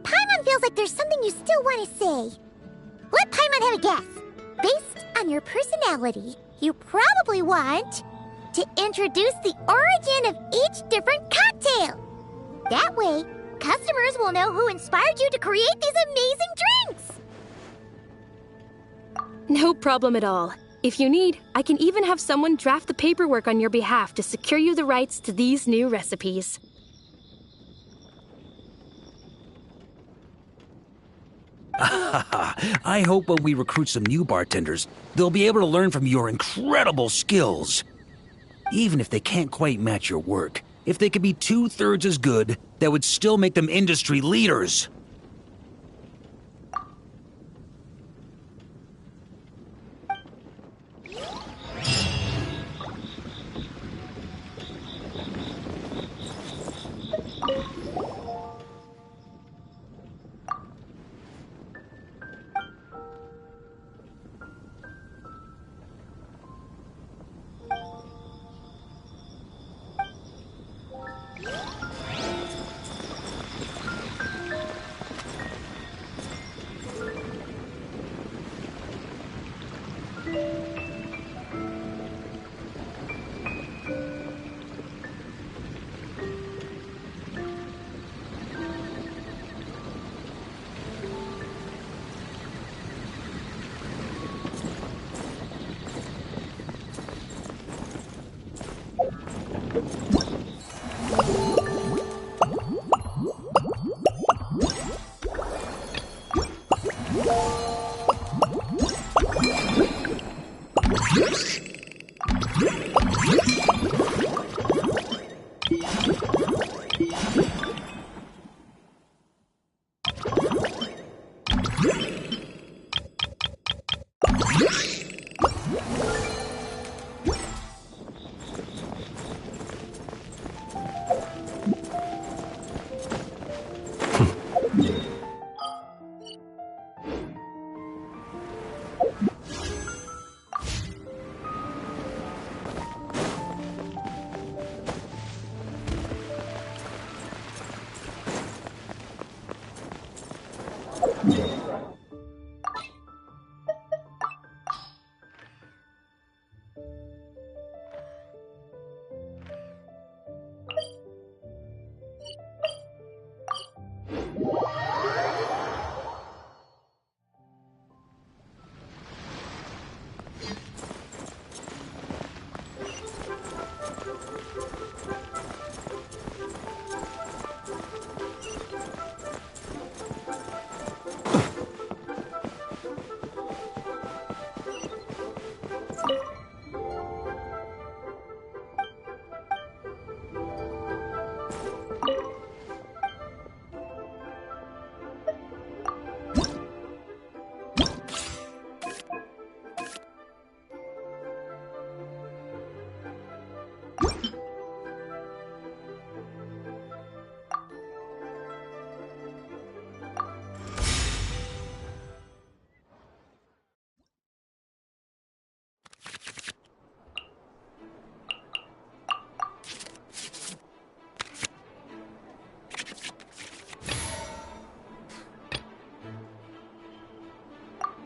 Paimon feels like there's something you still want to say. Let Paimon have a guess. Based on your personality, you probably want to introduce the origin of each different cocktail. That way, customers will know who inspired you to create these amazing drinks. No problem at all. If you need, I can even have someone draft the paperwork on your behalf to secure you the rights to these new recipes. I hope when we recruit some new bartenders, they'll be able to learn from your incredible skills. Even if they can't quite match your work, if they could be 2/3 as good, that would still make them industry leaders.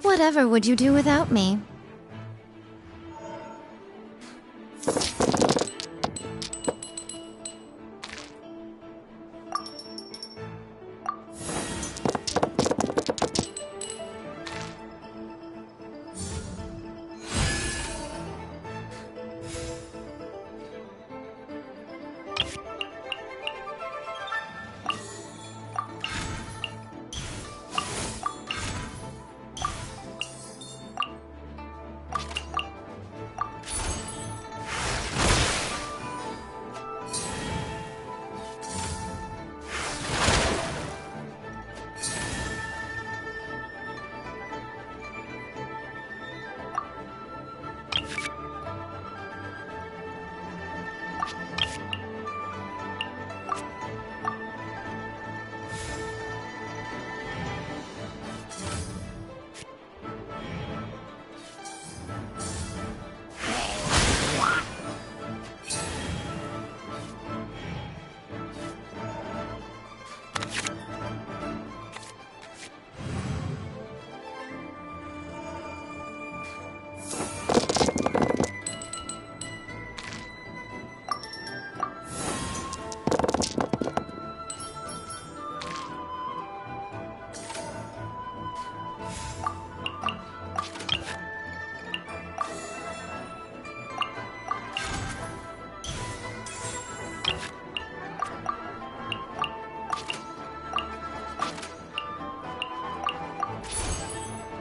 Whatever would you do without me?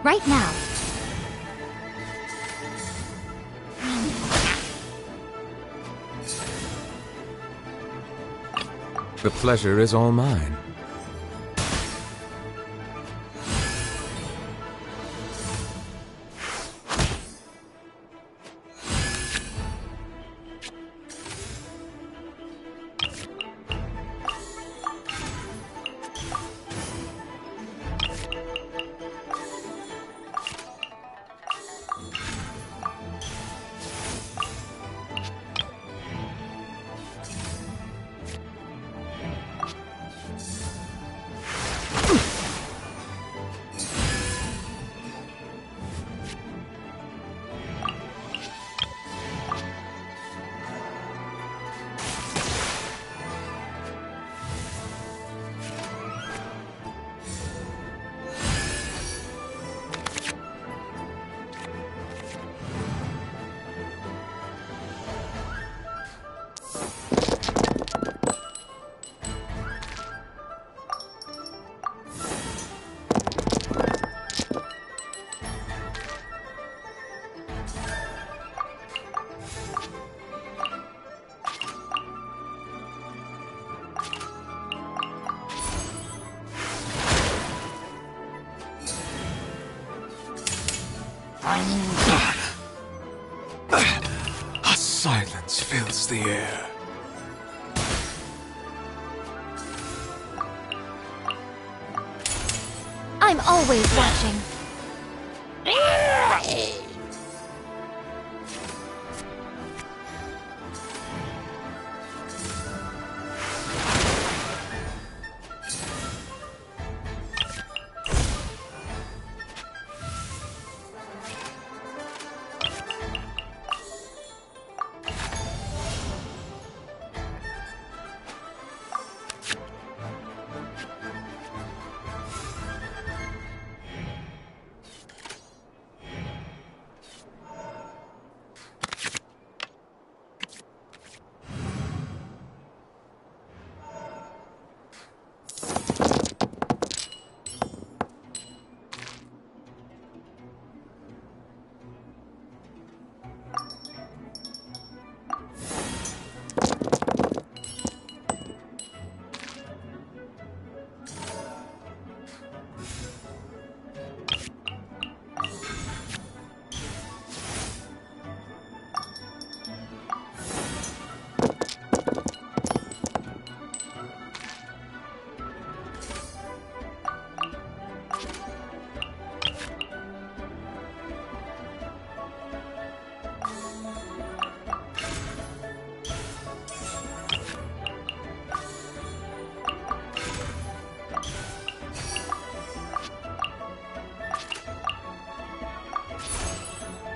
Right now. The pleasure is all mine. A silence fills the air. I'm always watching.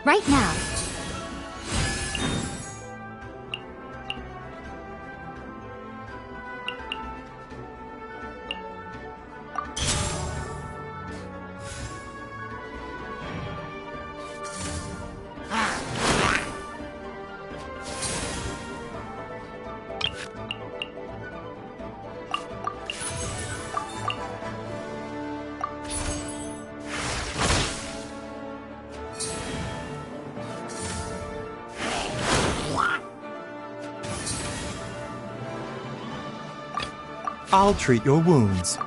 Right now. I'll treat your wounds.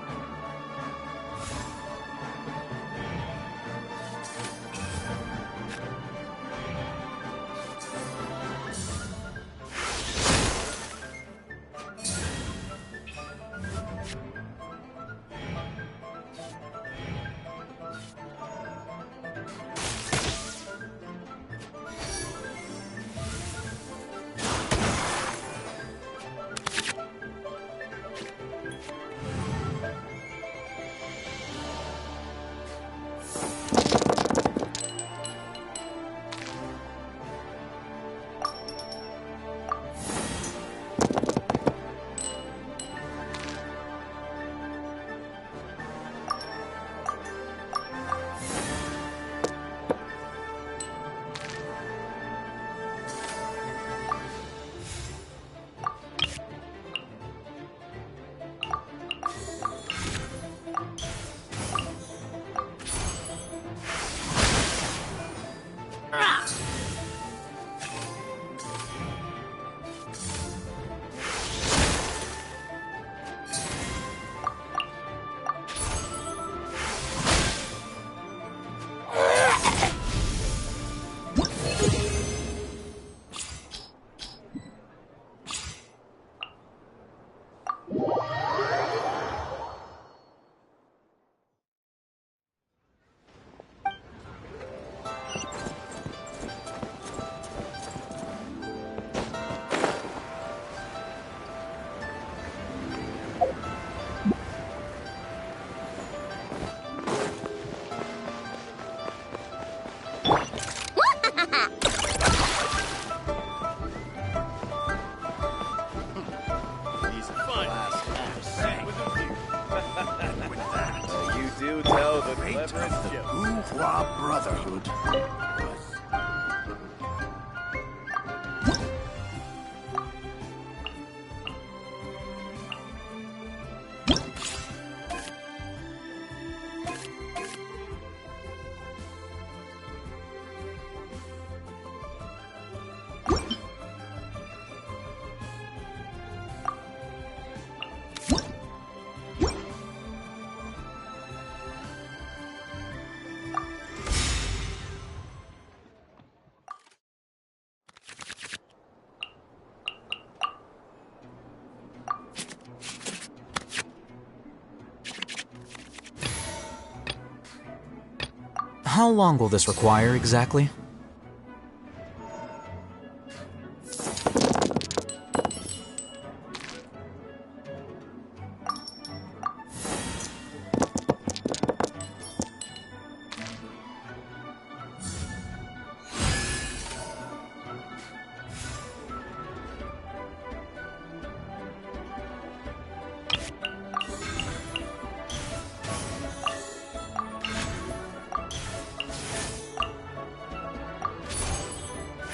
How long will this require exactly?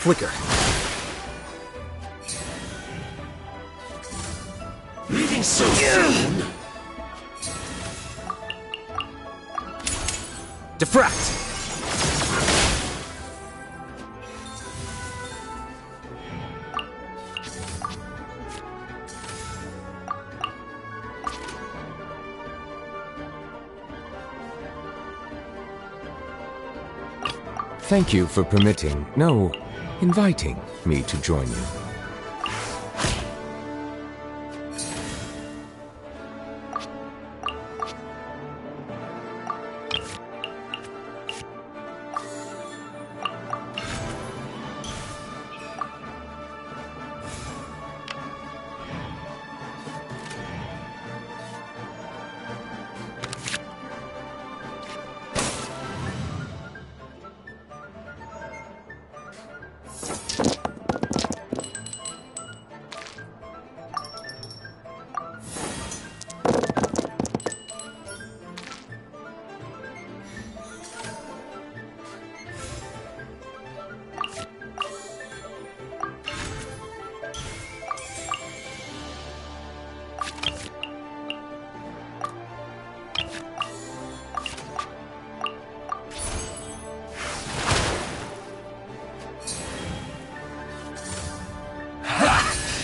Flicker. Leaving so soon? Diffract! Thank you for permitting, no, inviting me to join you.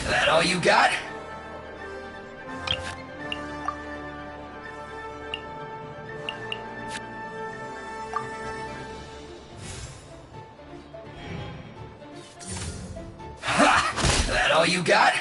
That all you got? Ha! That all you got?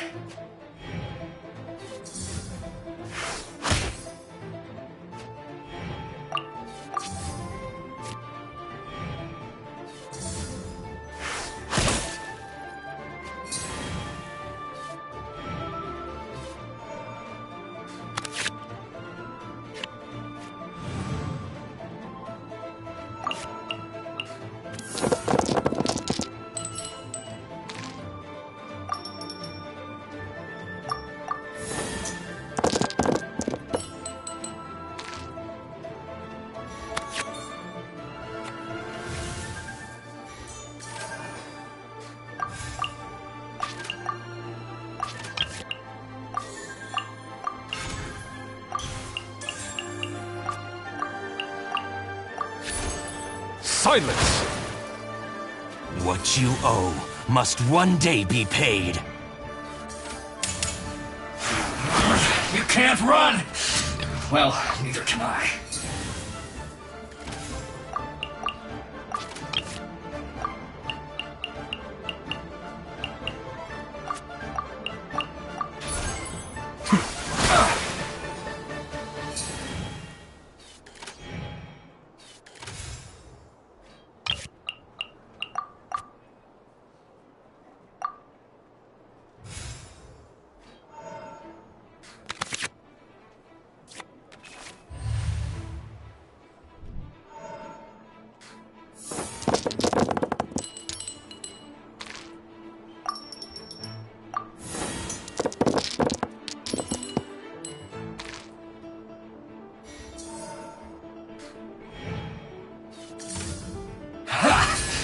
Silence! What you owe must one day be paid. You can't run! Well, neither can I.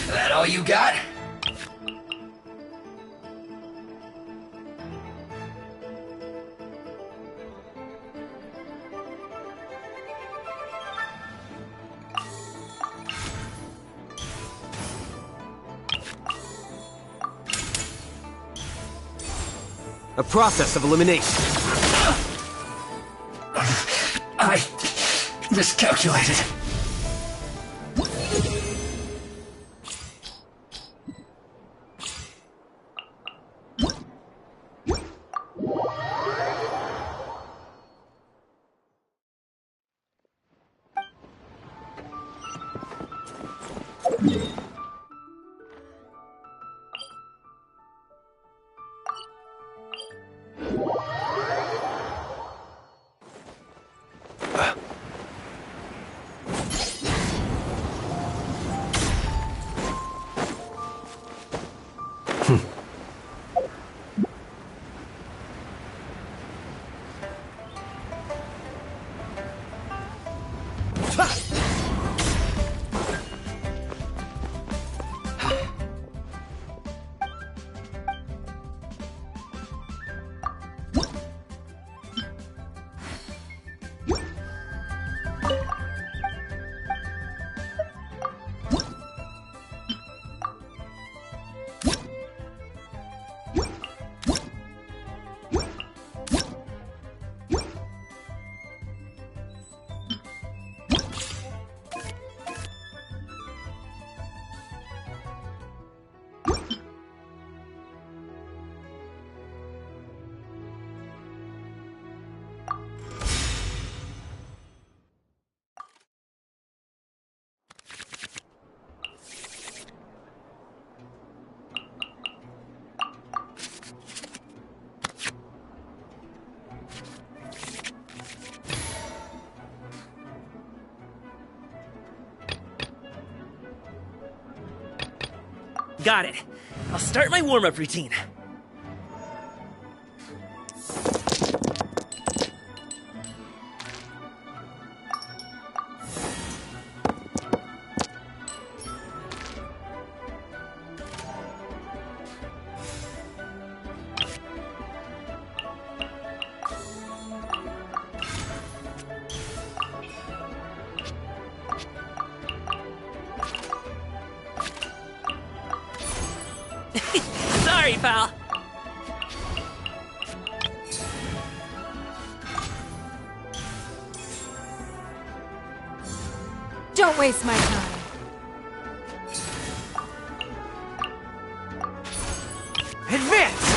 That all you got? A process of elimination. I miscalculated. Got it. I'll start my warm-up routine. Sorry, pal. Don't waste my time. Advance!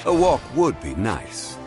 A walk would be nice.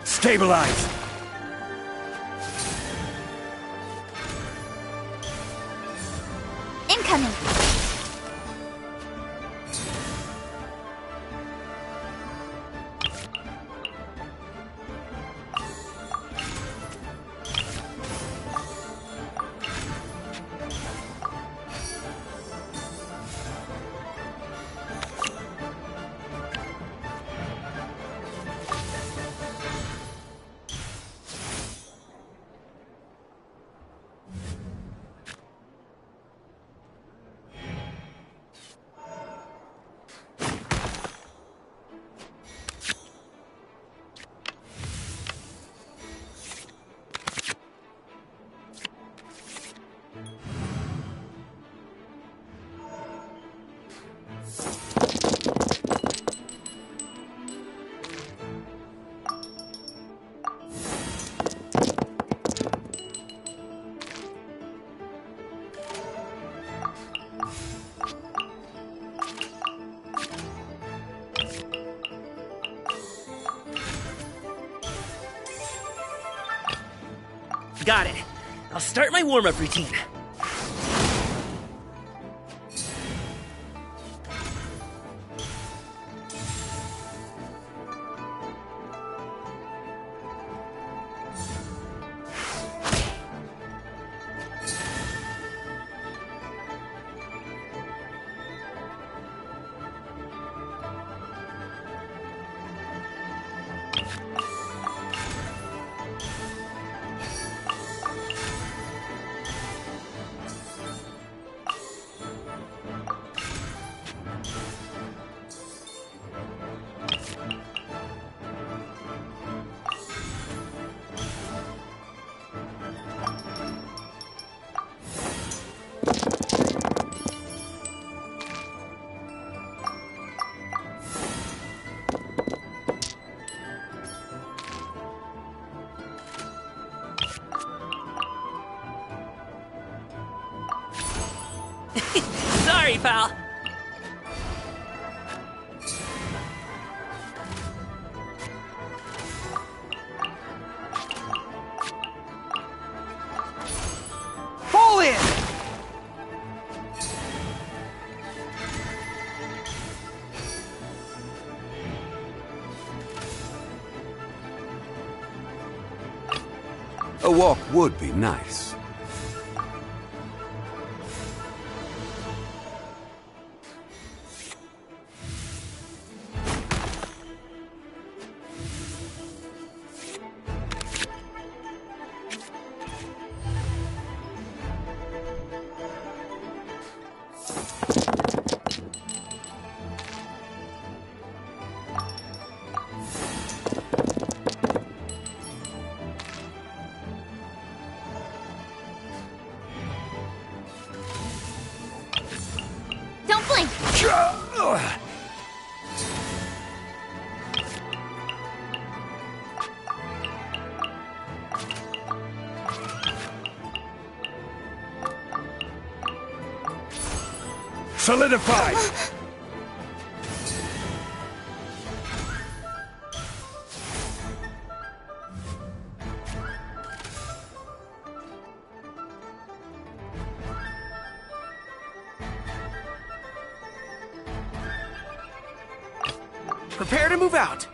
Stabilize! Incoming! Got it. I'll start my warm-up routine. Sorry, pal. Fall in! A walk would be nice. Don't blink! Solidify! Prepare to move out.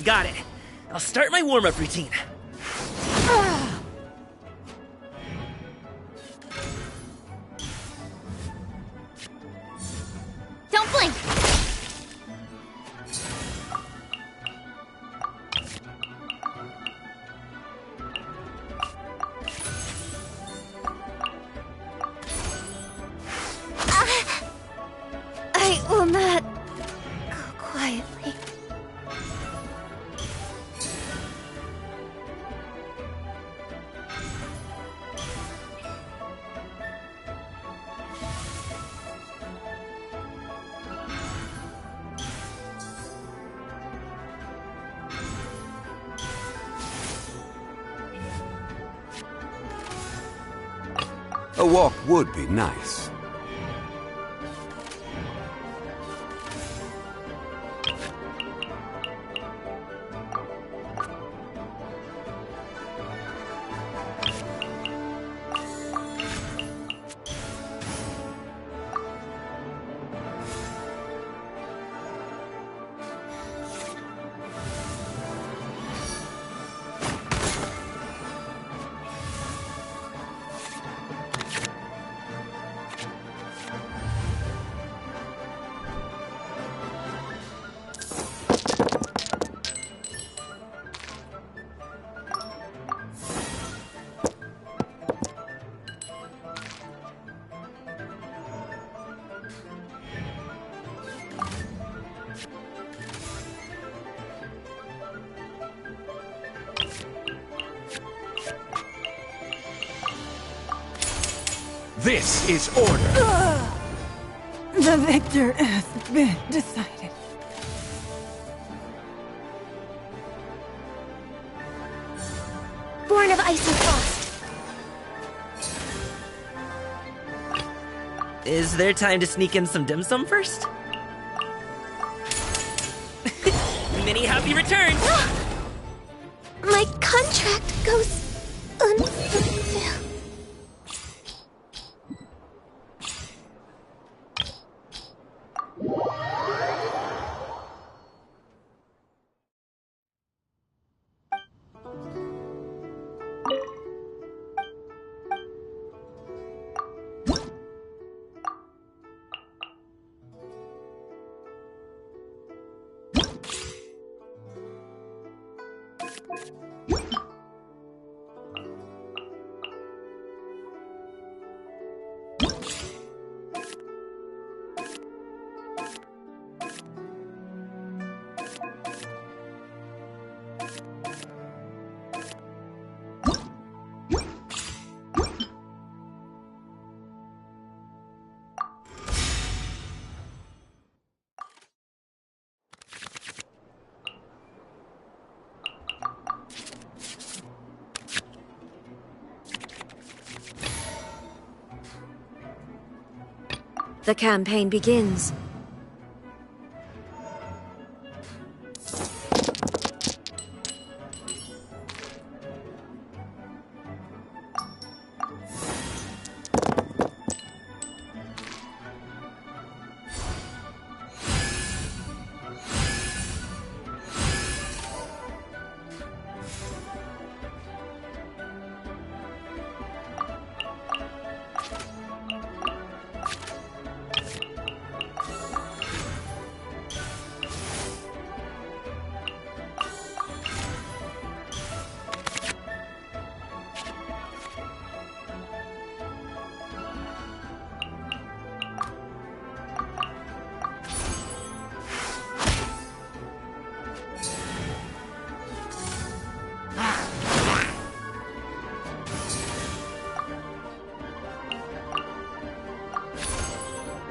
Got it. I'll start my warm-up routine. Don't blink! I will not go quietly. A walk would be nice. This is order! The victor has been decided. Born of Ice and Frost. Is there time to sneak in some dim sum first? Many happy returns! My contract goes unfulfilled. The campaign begins.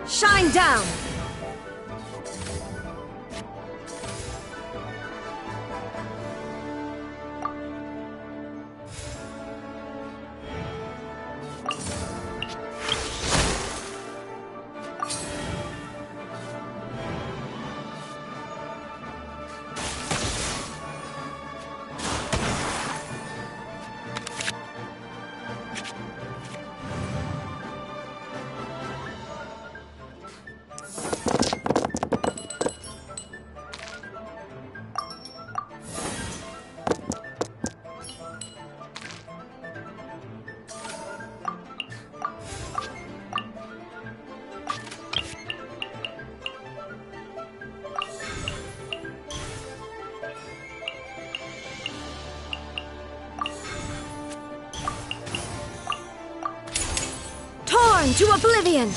Shine down! Torn to oblivion!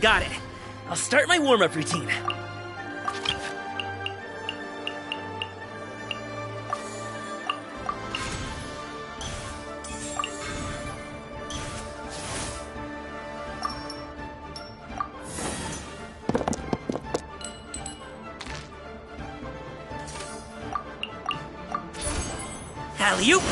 Got it. I'll start my warm-up routine. Alley-oop!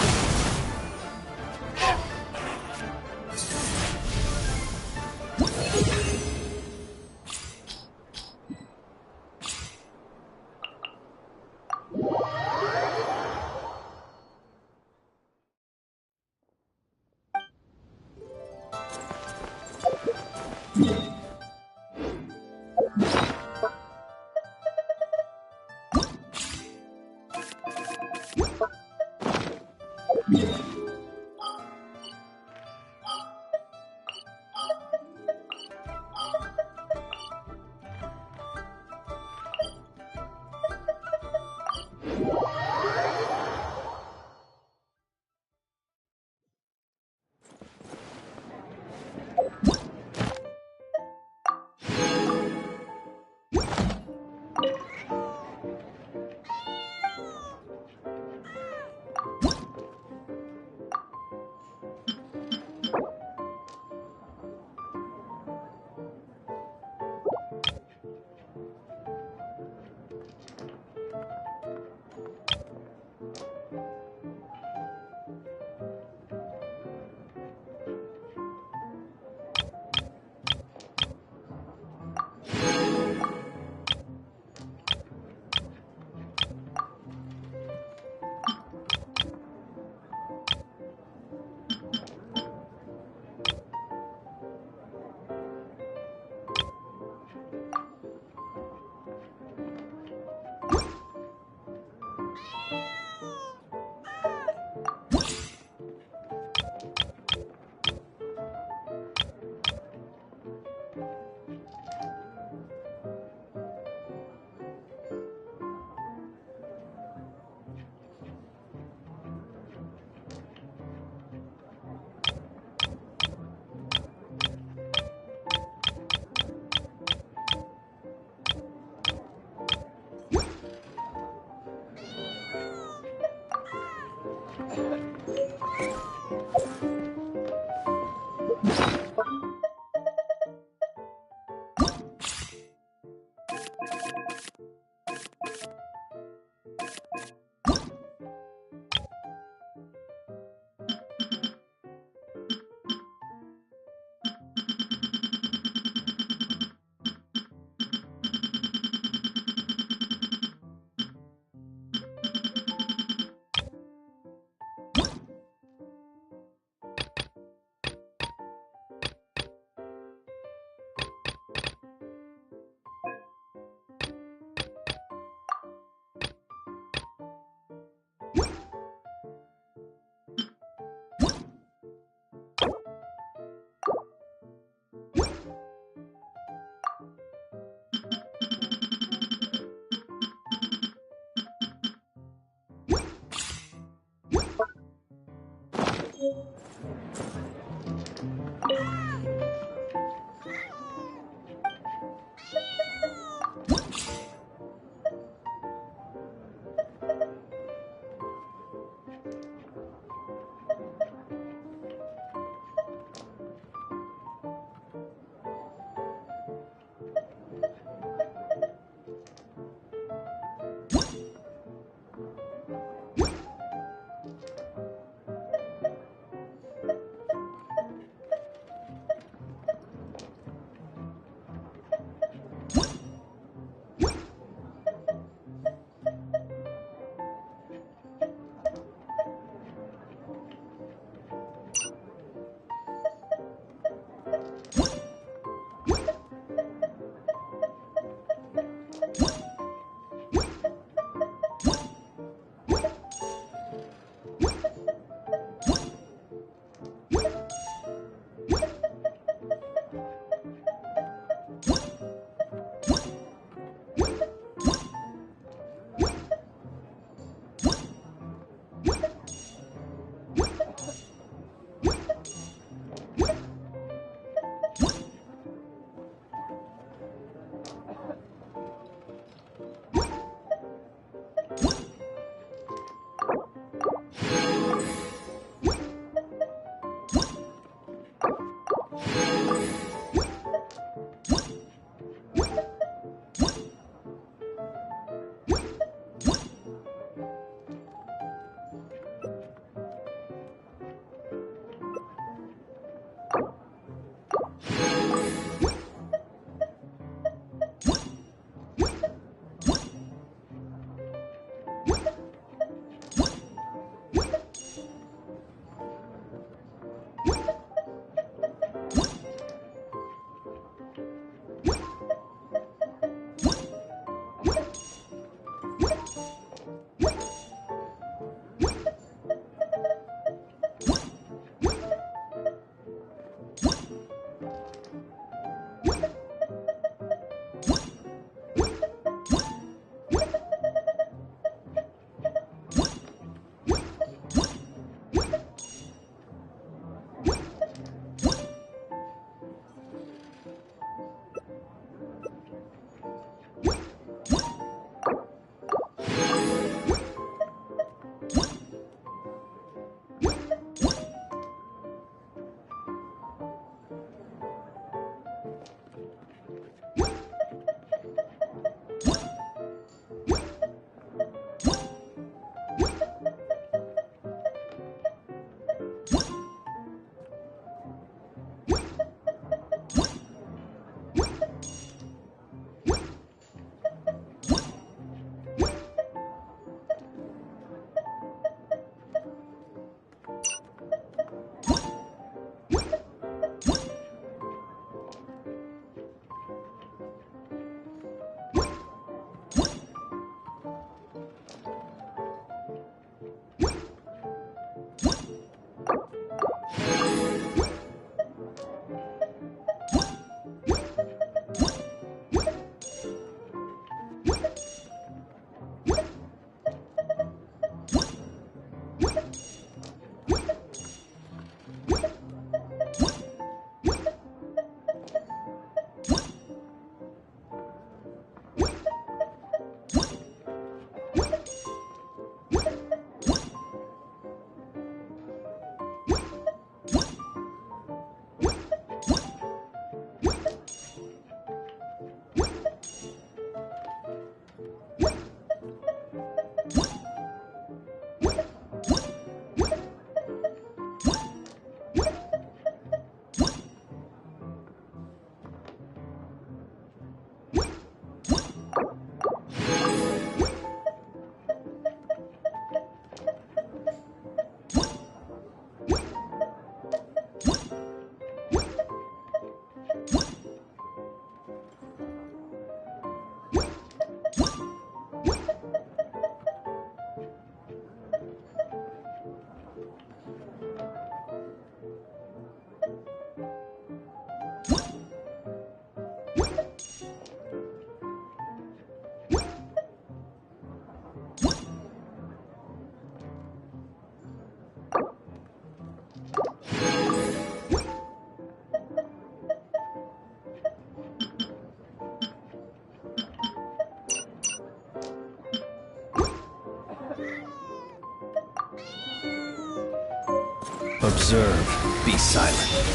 Observe. Be silent.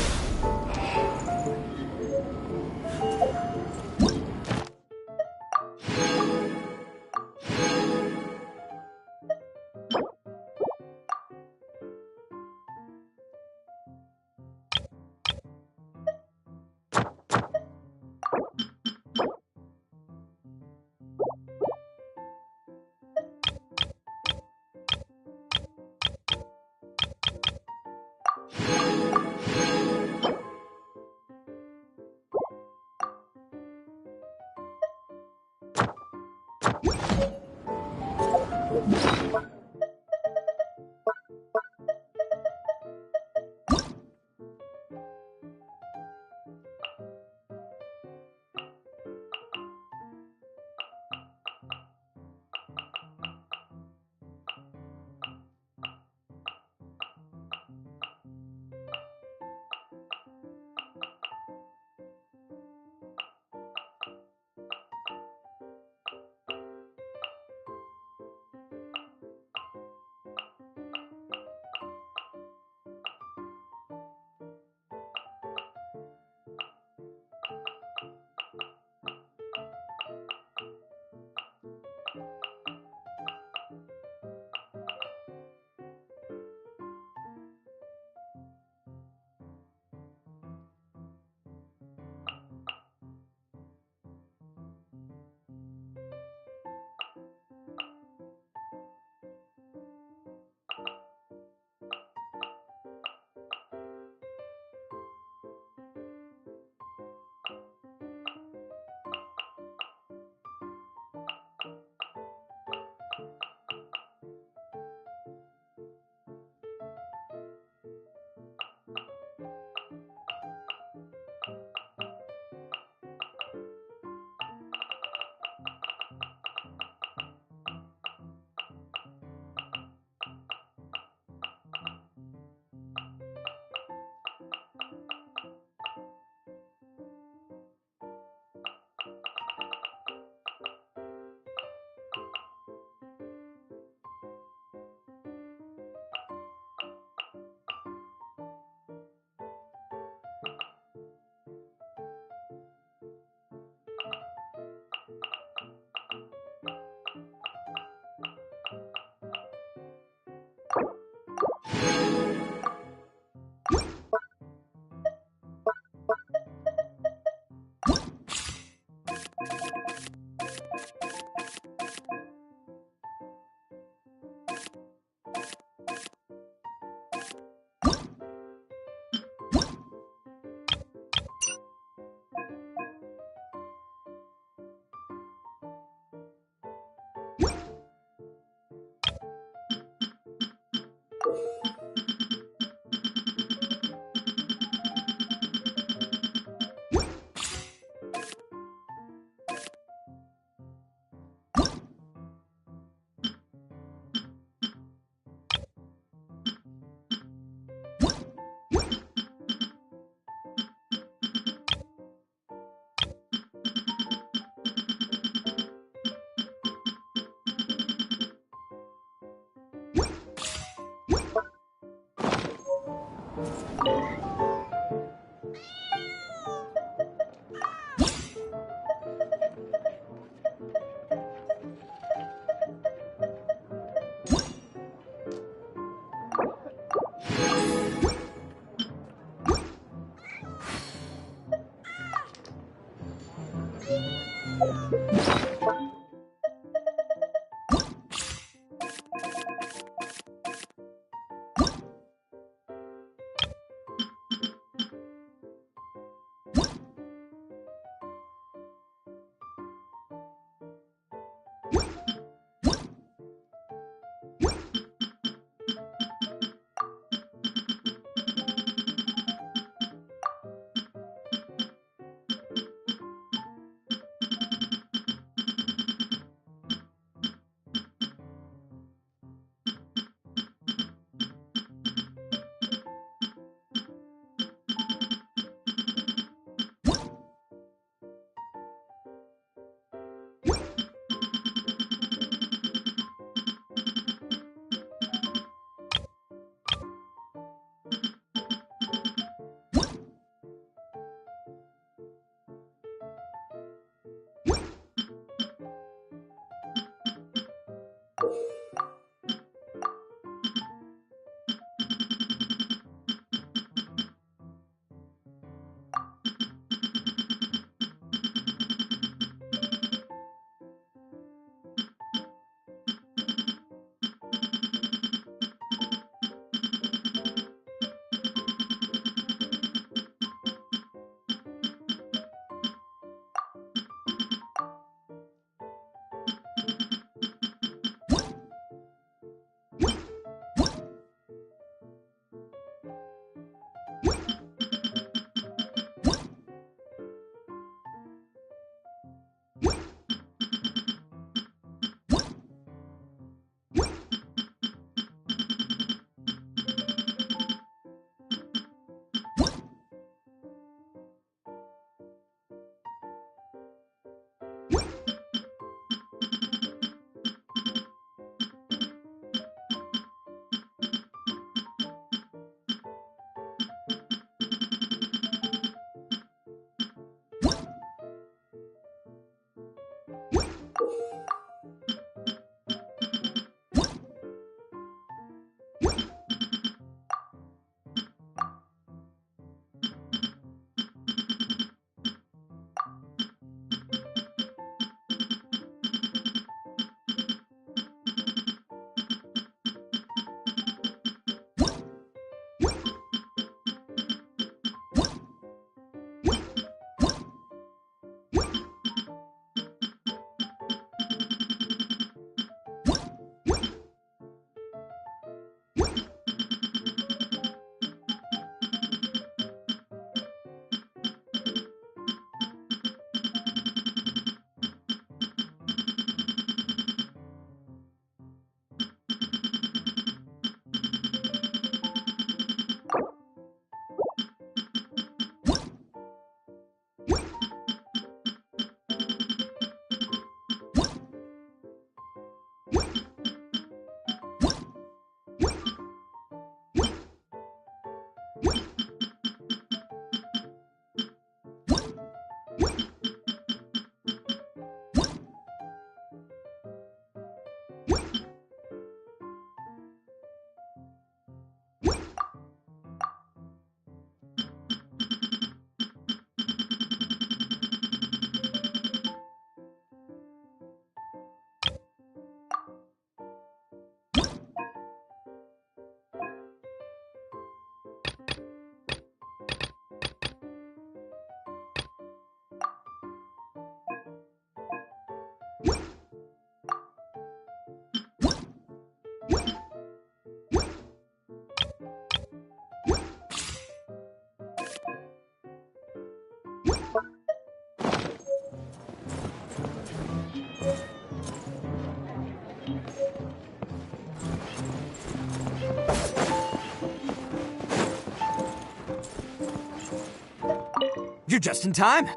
You're just in time.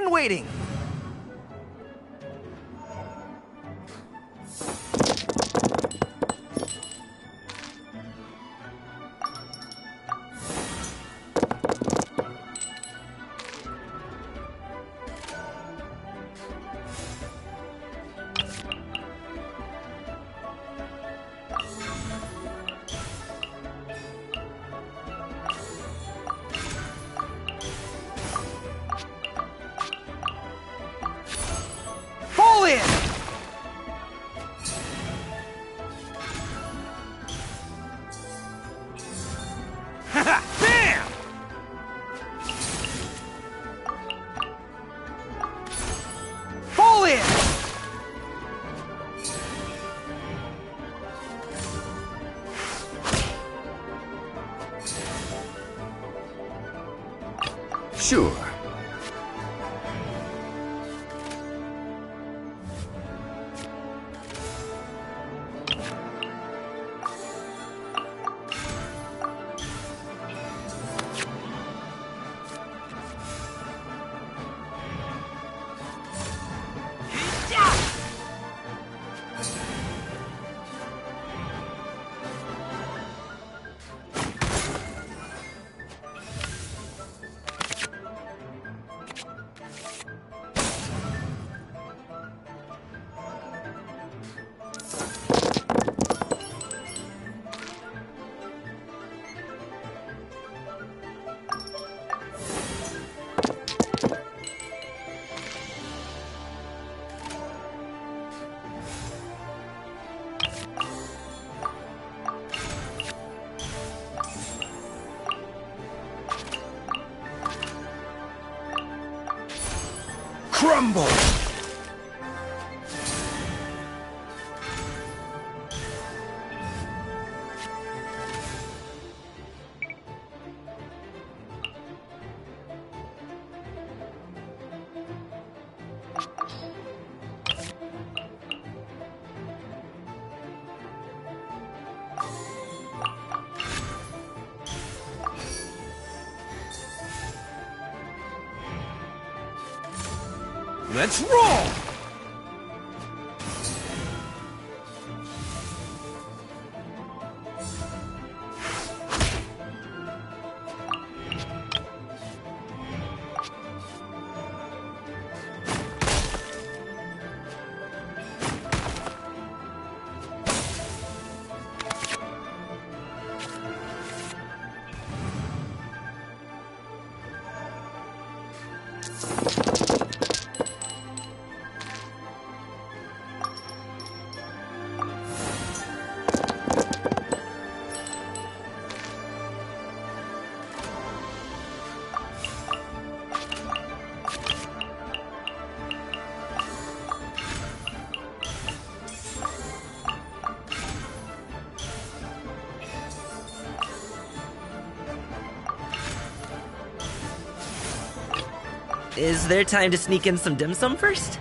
Begin waiting. Fall in! Haha! Bam! Fall in! Sure. Crumble! Let's roll! Is there time to sneak in some dim sum first?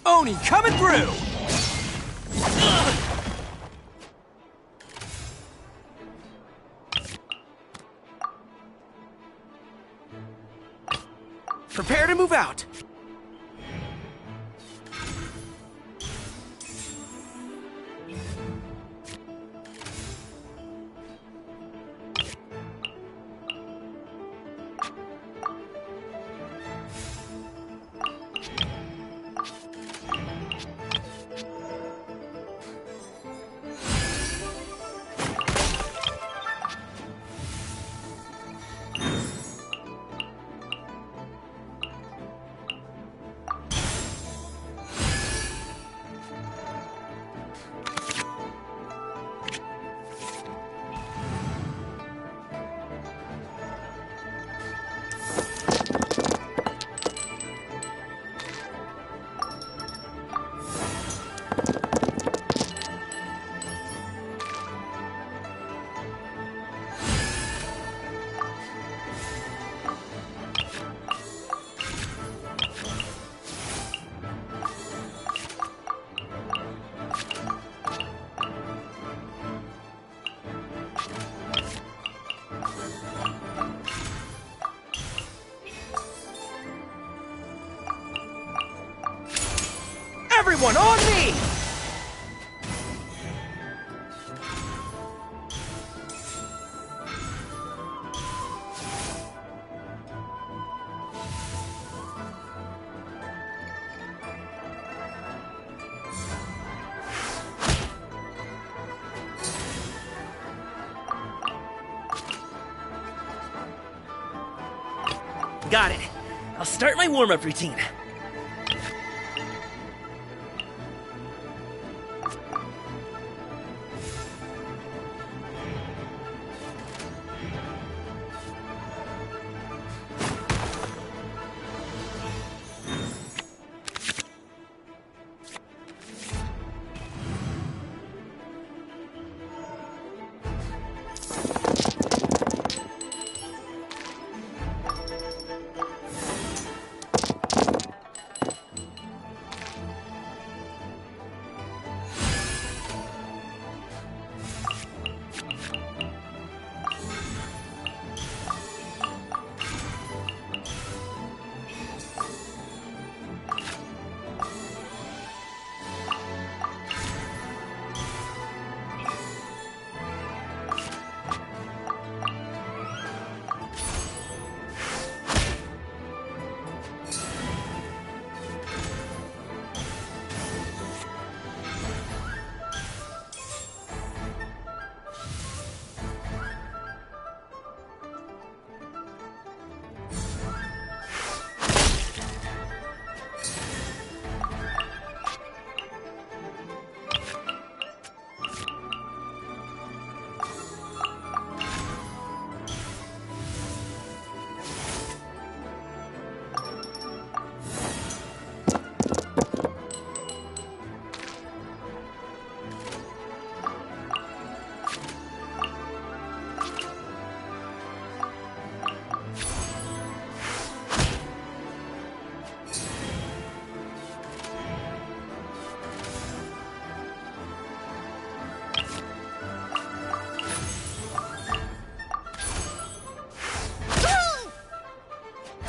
Oni coming through! Prepare to move out. Everyone on me! Got it. I'll start my warm-up routine.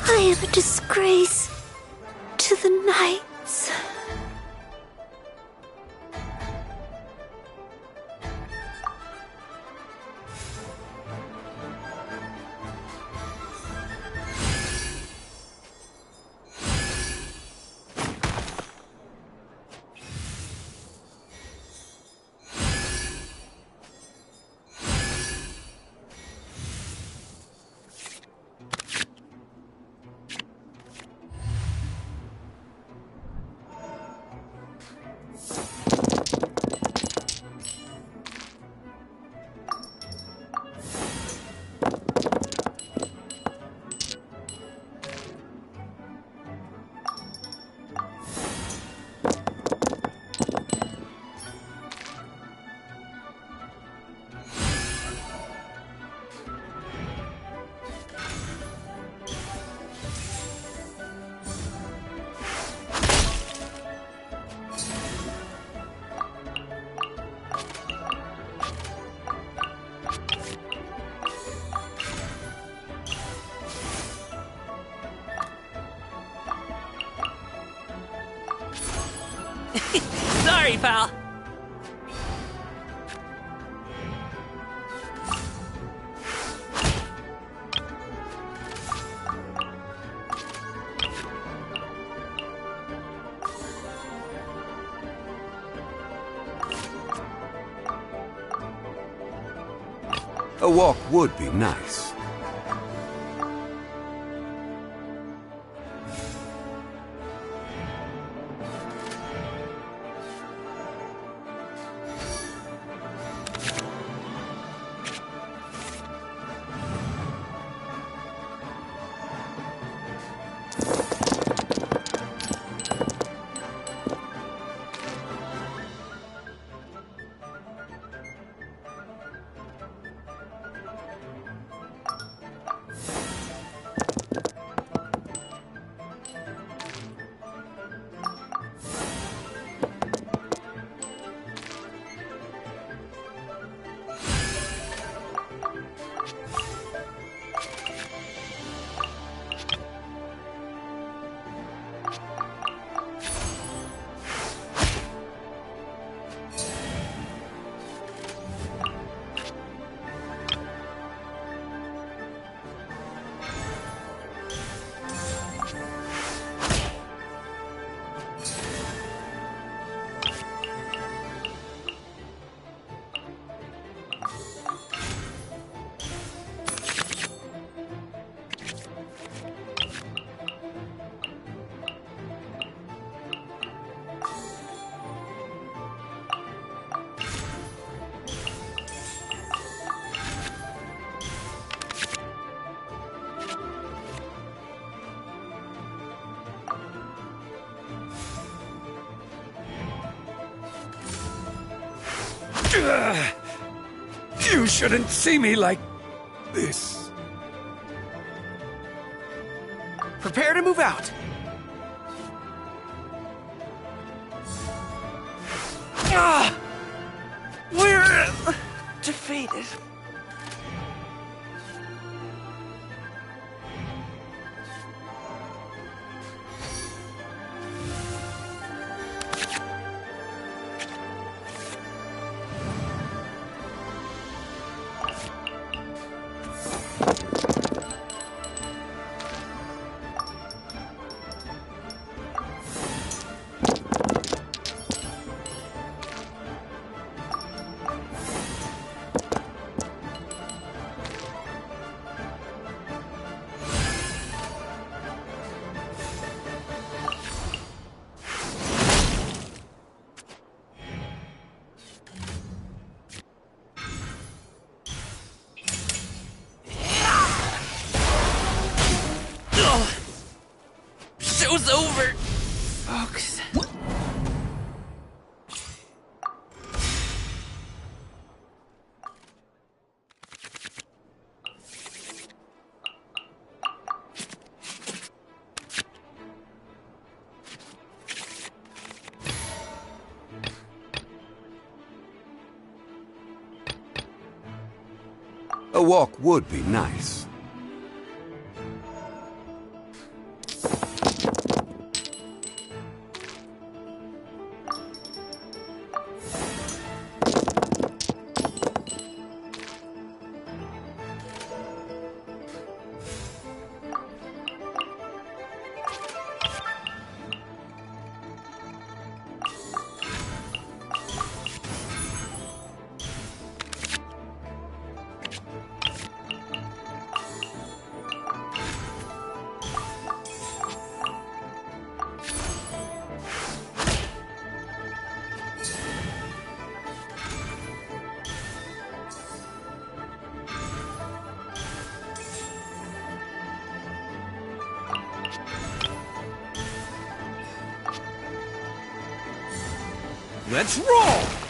I am a disgrace to the knights. Sorry, pal. A walk would be nice. You shouldn't see me like this. Prepare to move out. We're defeated. Show's over! Folks. A walk would be nice. Let's roll!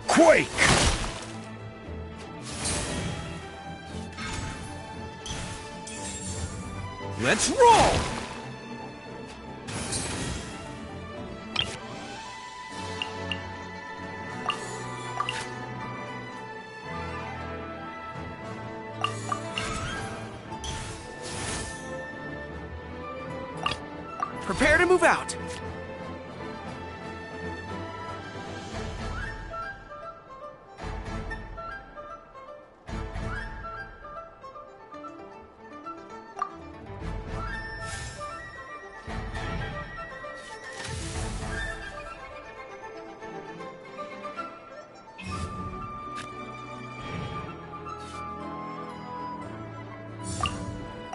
Quake! Let's roll! Prepare to move out.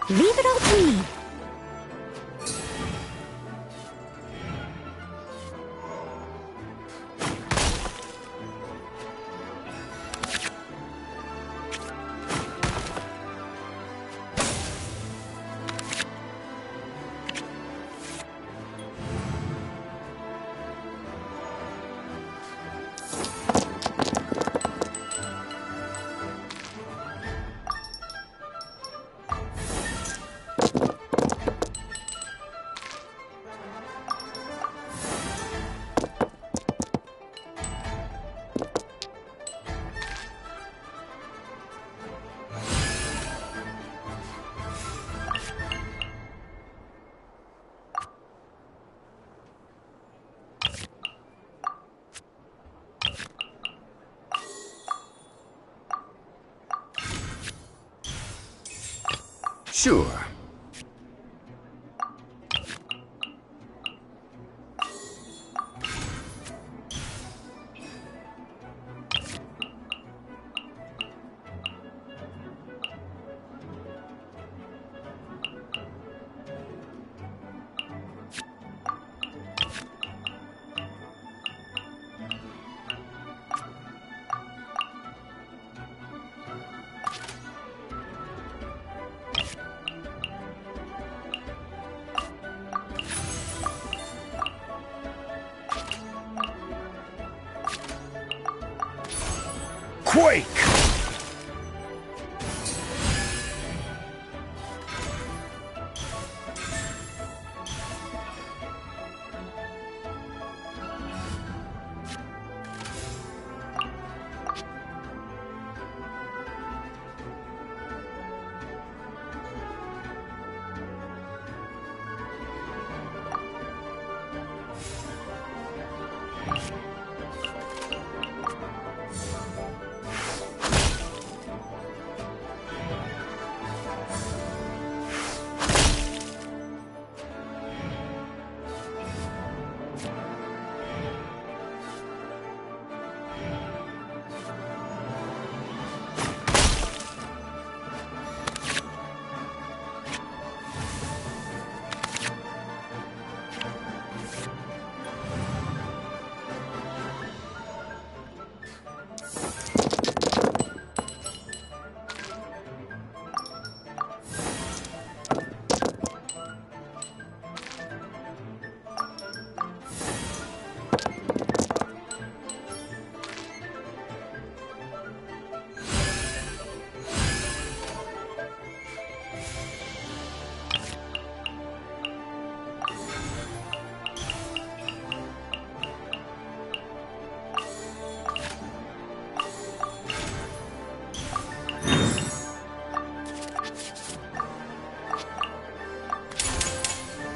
Leave it all to me. Sure. Quake!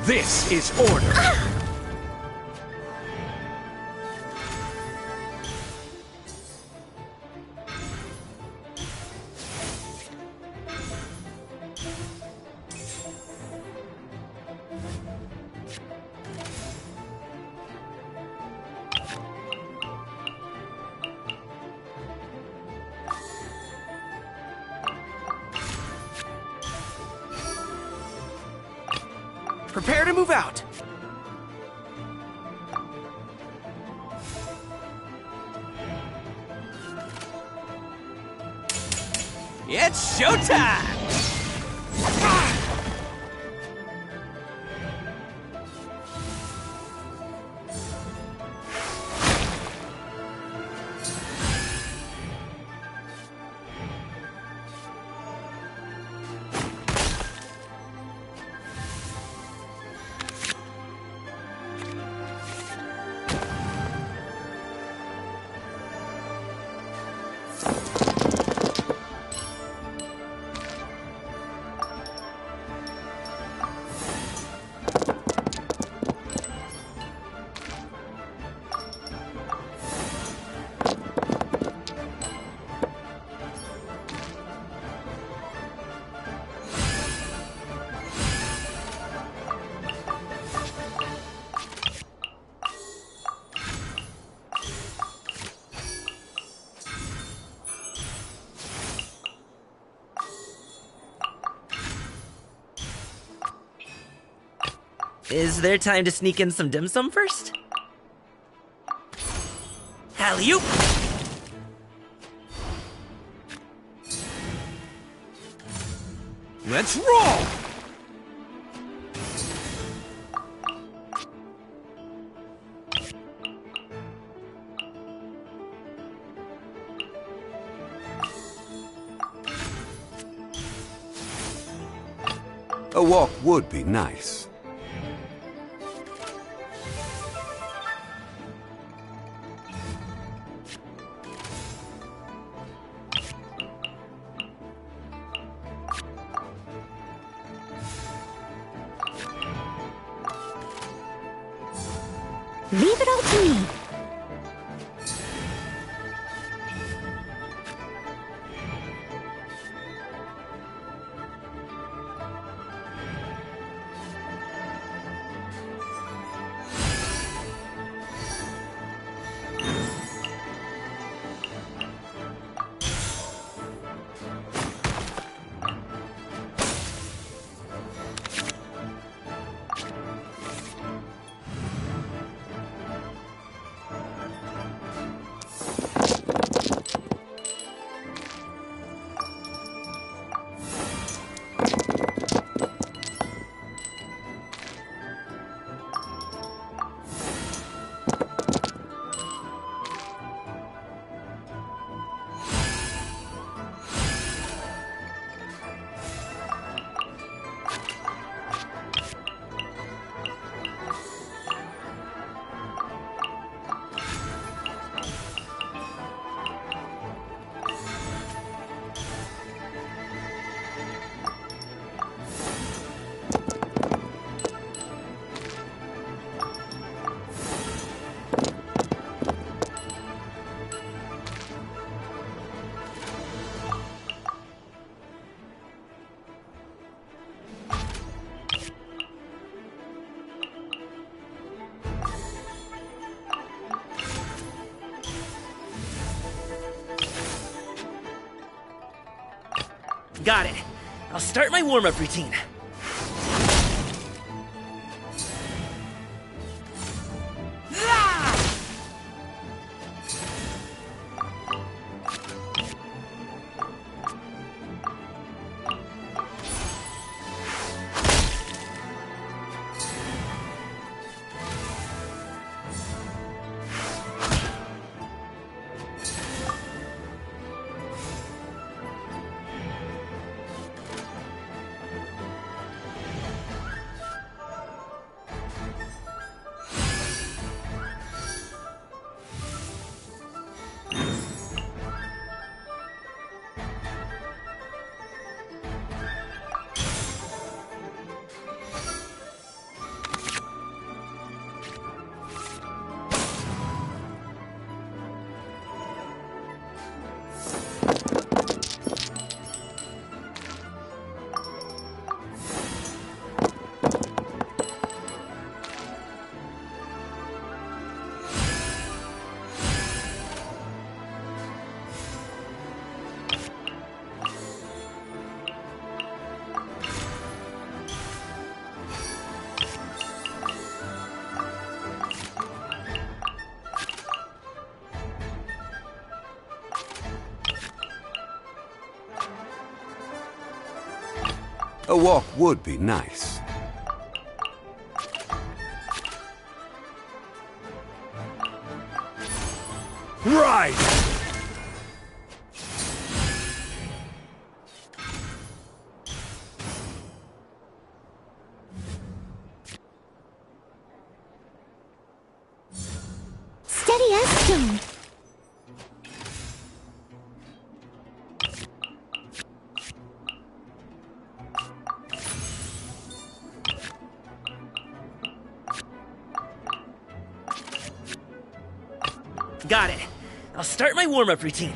This is order! Prepare to move out. It's showtime! Is there time to sneak in some dim sum first? Alley-oop! Let's roll! A walk would be nice. Leave it all to me. Got it. I'll start my warm-up routine. A walk would be nice. Right! Steady as stone. Got it. I'll start my warm-up routine.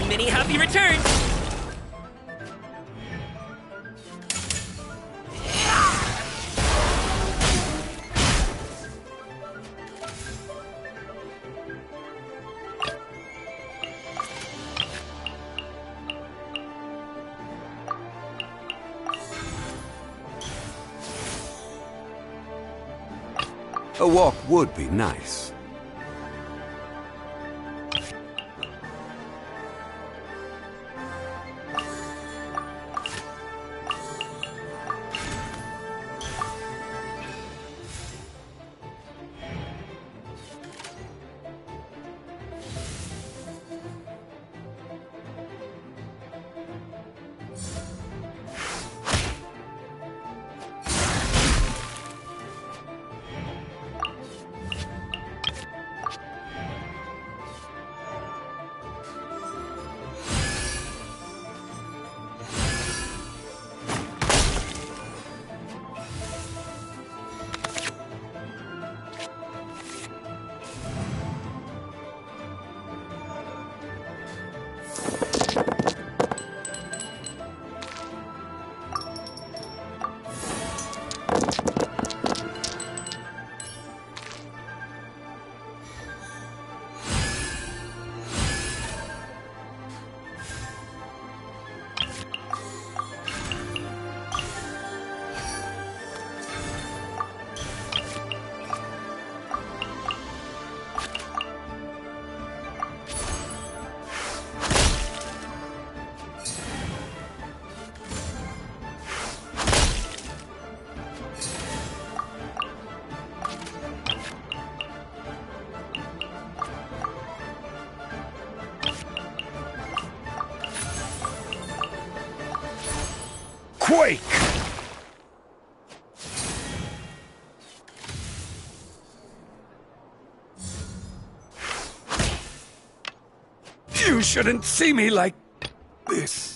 Many happy returns! A walk would be nice. quake! You shouldn't see me like this.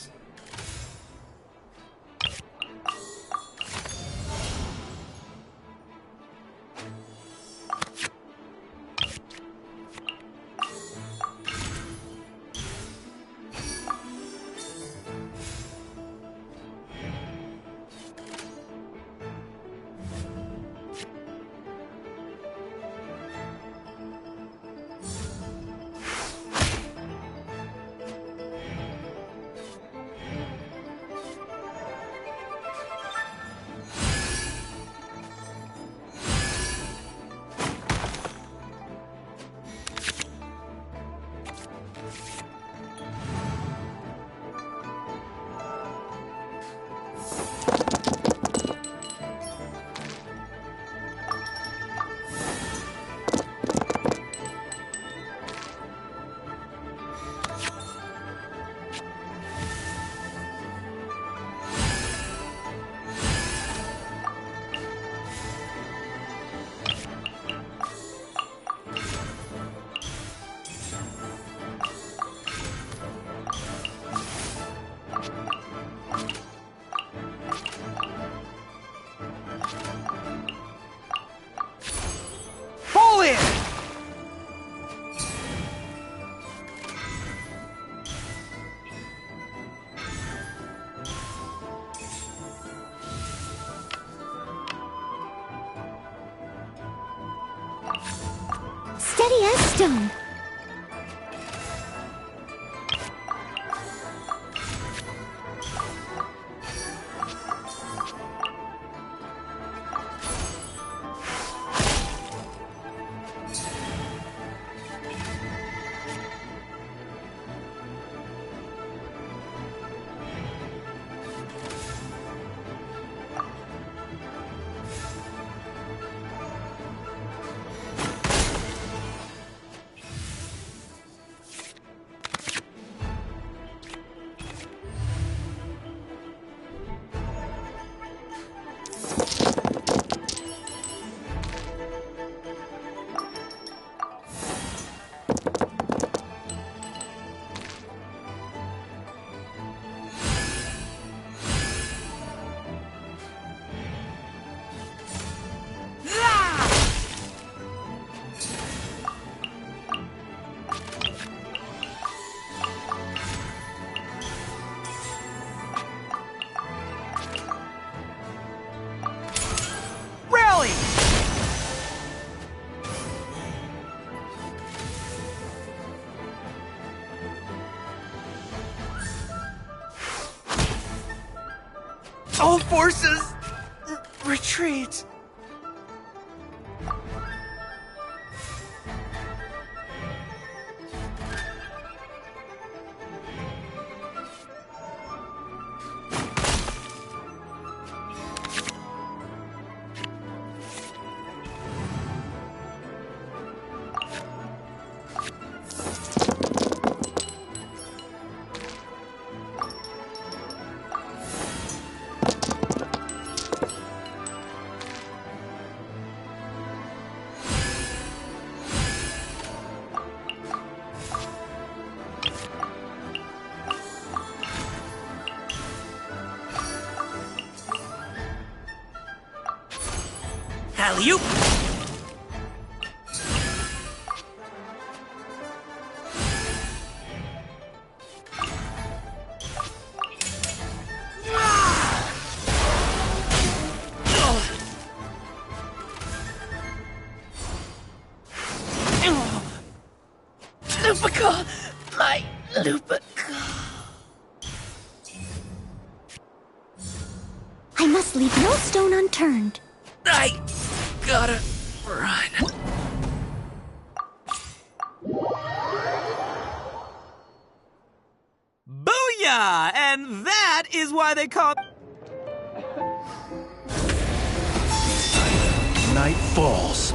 Steady as stone. All forces, retreat. Alley-oop! Lupica! My Lupica! I must leave no stone unturned. I gotta run. Booyah! And that is why they call... Night falls.